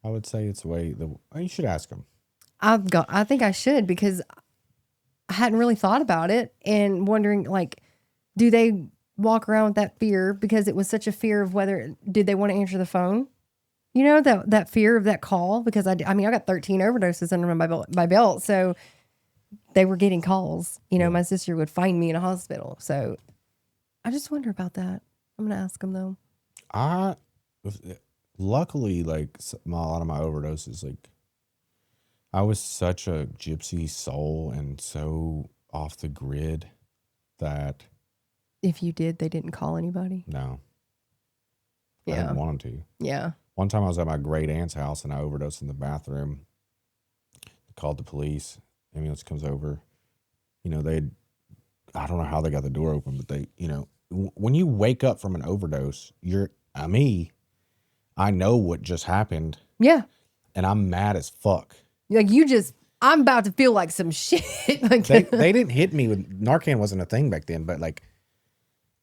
I would say it's you should ask them. I think I should, because I hadn't really thought about it, and wondering like, do they walk around with that fear because it was such a fear of did they want to answer the phone? You know, that fear of that call, because I got 13 overdoses under my belt. So they were getting calls, you know, my sister would find me in a hospital. So I just wonder about that. I'm going to ask them though. Luckily, like a lot of my overdoses, like I was such a gypsy soul and so off the grid that. If you did, they didn't call anybody? No. Yeah. I didn't want them to. Yeah. One time I was at my great aunt's house and I overdosed in the bathroom. I called the police. Ambulance comes over. You know, I don't know how they got the door open, but they, you know, when you wake up from an overdose, I know what just happened. Yeah. And I'm mad as fuck. Like I'm about to feel like some shit. Like they didn't hit me with Narcan, wasn't a thing back then, but like,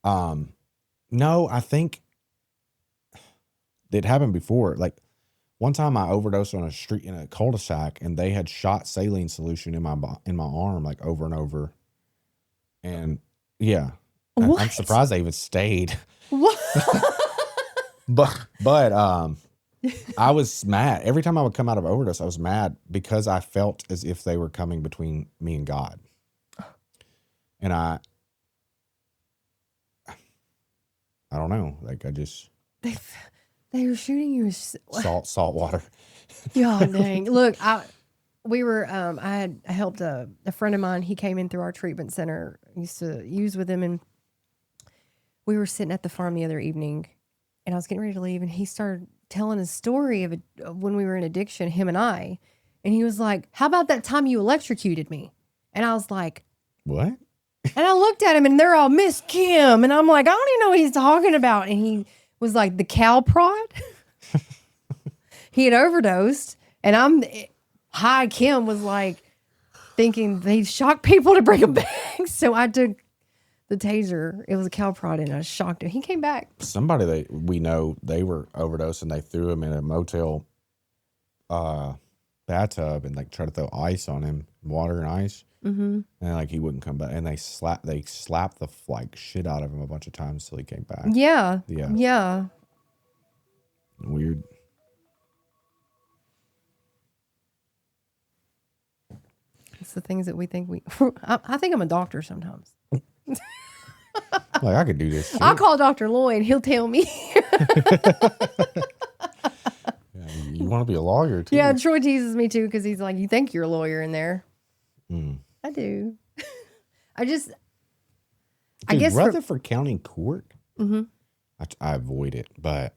no, I think it happened before. Like one time I overdosed on a street in a cul-de-sac and they had shot saline solution in my arm like over and over. And yeah, I'm surprised they even stayed. What? but I was mad. Every time I would come out of overdose, I was mad because I felt as if they were coming between me and God. And I don't know. Like I just they were shooting you with salt water. Yeah, dang. Look, I helped a friend of mine. He came in through our treatment center. I used to use with him, and we were sitting at the farm the other evening, and I was getting ready to leave, and he started telling a story of when we were in addiction, him and I, and he was like, "How about that time you electrocuted me?" And I was like, "What?" And I looked at him, and they're all, "Miss Kim," and I'm like, I don't even know what he's talking about. And he was like, "The cow prod." He had overdosed, and Hi Kim was like thinking they shocked people to bring him back. So I took the taser. It was a cow prod, and I shocked him. He came back. Somebody we know, they were overdosed, and they threw him in a motel bathtub and like tried to throw ice on him, water and ice. Mm-hmm. And like he wouldn't come back, and they slapped the like shit out of him a bunch of times till he came back. Yeah. Weird. It's the things that we think I think I'm a doctor sometimes. Like I could do this shit. I'll call Dr. Lloyd. He'll tell me. You want to be a lawyer too? Yeah, Troy teases me too, because he's like, "You think you're a lawyer in there?" I do. I guess Rutherford County Court. Mm-hmm. I avoid it, but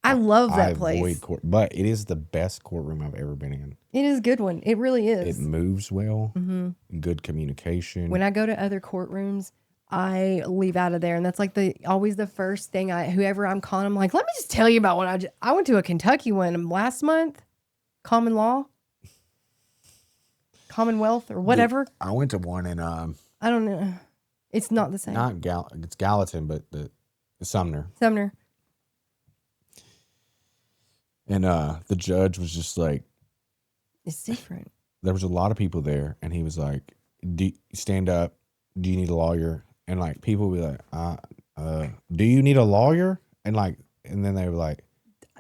I love that I place. Avoid court, but it is the best courtroom I've ever been in. It is a good one. It really is. It moves well. Mm-hmm. Good communication. When I go to other courtrooms, I leave out of there, and that's like always the first thing whoever I'm calling, I'm like, "Let me just tell you about what I went to a Kentucky one last month, common law, Commonwealth or whatever." I went to one in I don't know. It's not the same. It's Gallatin, but the Sumner. And the judge was just like, It's different. there was a lot of people there, and he was like, stand up. Do you need a lawyer? And like people would be like, do you need a lawyer? And like, and then they were like,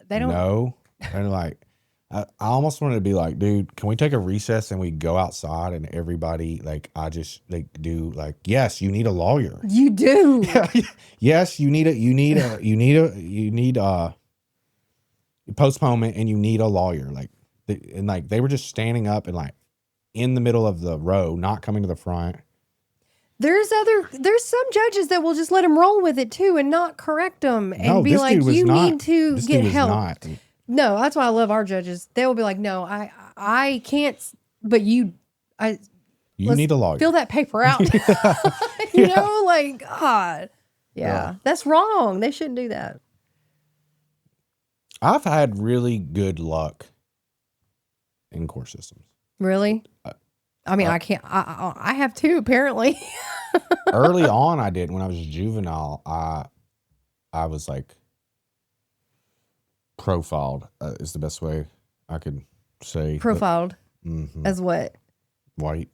They don't. no. And like, I almost wanted to be like, dude, can we take a recess and we go outside and everybody like, I just like do like, yes, you need a lawyer. You do. Yes, you need a postponement and you need a lawyer. Like, and like they were just standing up and like in the middle of the row, not coming to the front. There's some judges that will just let them roll with it too and not correct them and No, be this like, dude was you not- need to this get dude was help. not. No, that's why I love our judges. They will be like, no, I can't, but you You let's need a lawyer. fill that paper out. You know, like, God. Yeah, that's wrong. They shouldn't do that. I've had really good luck in court systems. Really? I mean, I can't, I have too, apparently. Early on, I did. When I was a juvenile, I was like profiled is the best way I could say. Profiled Mhm. as what? White.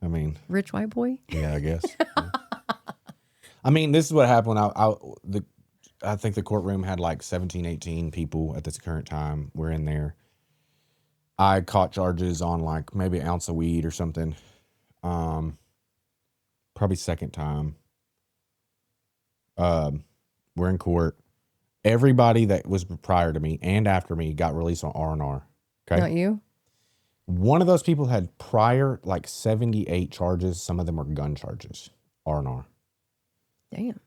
I mean, Rich white boy? yeah, I guess. Yeah. I mean, this is what happened. I think the courtroom had like 17, 18 people at this current time. We're in there. I caught charges on like maybe an ounce of weed or something. Probably second time. We're in court. Everybody that was prior to me and after me got released on R&R. Okay. Not you? One of those people had prior like 78 charges. Some of them were gun charges. R&R. Damn.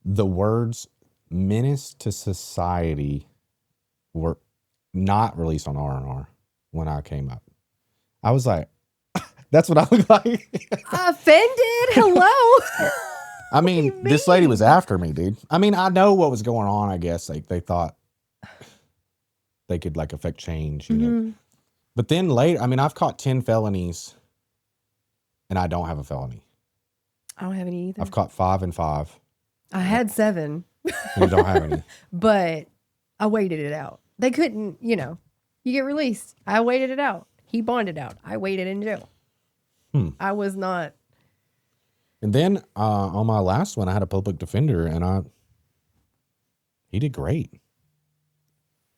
The words menace to society were not released on R&R when I came up. I was like, that's what I look like. Offended? Hello? I mean, this lady was after me, dude. I mean, I know what was going on, I guess. Like, they thought they could, like, affect change, you know. But then later, I mean, I've caught 10 felonies, and I don't have a felony. I don't have any either. I've caught 5 and 5. I had 7. And you don't have any. But I waited it out. They couldn't, you know, you get released. I waited it out. He bonded out. I waited in jail. I was not. And then on my last one, I had a public defender, and he did great.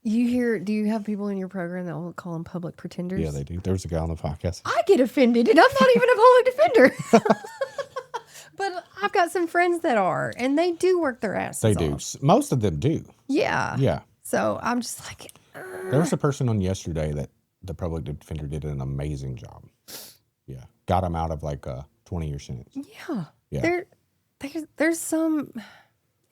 Do you have people in your program that will call them public pretenders? Yeah, they do. There was a guy on the podcast. I get offended, and I'm not even a public defender. But I've got some friends that are, and they do work their asses They do. off. Most of them do. Yeah. Yeah. So I'm just like, There was a person on yesterday that the public defender did an amazing job. Yeah. Got him out of like a 20-year sentence. yeah. Yeah. There's some,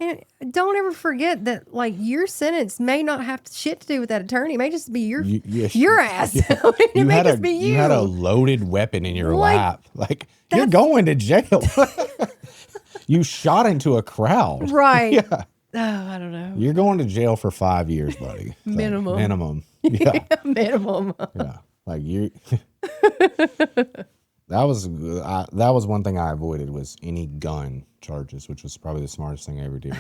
and don't ever forget that like your sentence may not have shit to do with that attorney. It may just be your ass. It may just be you. You had a loaded weapon in your Like, lap. Like, you're going to jail. You shot into a crowd. Right. Yeah. Oh, I don't know. You're going to jail for 5 years, buddy. So, Minimum. Minimum. Yeah. Minimum. Yeah. Like you. That was one thing I avoided was any gun charges, which was probably the smartest thing I ever did.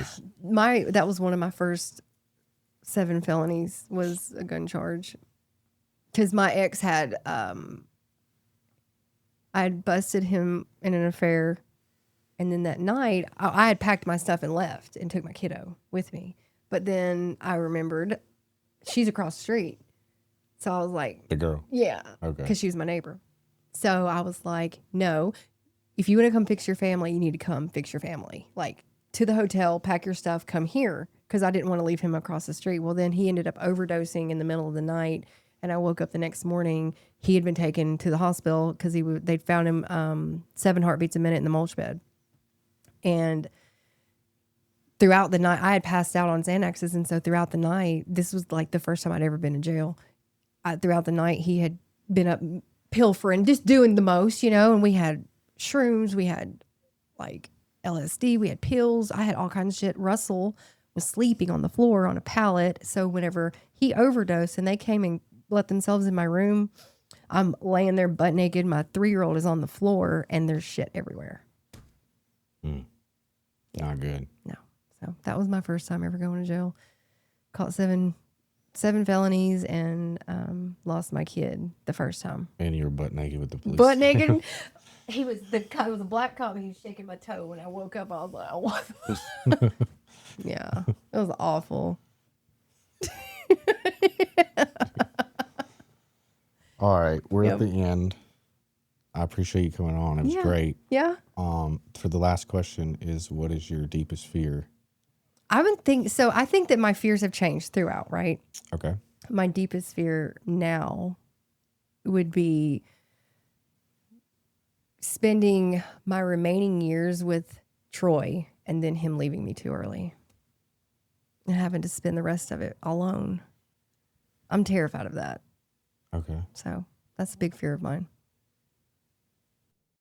That was one of my first 7 felonies was a gun charge. Because my ex had, I had busted him in an affair. And then that night, I had packed my stuff and left and took my kiddo with me. But then I remembered she's across the street. So I was like, The girl. yeah. Okay. Because she was my neighbor. So I was like, no, if you want to come fix your family, you need to come fix your family. Like to the hotel, pack your stuff, come here. Because I didn't want to leave him across the street. Well, then he ended up overdosing in the middle of the night. And I woke up the next morning. He had been taken to the hospital because they'd found him 7 heartbeats a minute in the mulch bed. And throughout the night, I had passed out on Xanaxes. And so throughout the night, this was like the first time I'd ever been in jail. Throughout the night, he had been up pilfering, just doing the most, you know, and we had shrooms, we had like LSD, we had pills, I had all kinds of shit. Russell was sleeping on the floor on a pallet. So whenever he overdosed and they came and let themselves in my room, I'm laying there butt naked. My 3-year-old is on the floor and there's shit everywhere. Not good. No. So that was my first time ever going to jail. Caught 7 7 felonies and lost my kid the first time. And you're butt naked with the police. Butt naked. He was the cop. It was a black cop. And he was shaking my toe. When I woke up, I was like, "What?" Yeah, it was awful. All right, we're Yep. at the end. I appreciate you coming on. It was great. Yeah. For the last question is, what is your deepest fear? I think that my fears have changed throughout, right? Okay. My deepest fear now would be spending my remaining years with Troy and then him leaving me too early and having to spend the rest of it alone. I'm terrified of that. Okay. So that's a big fear of mine.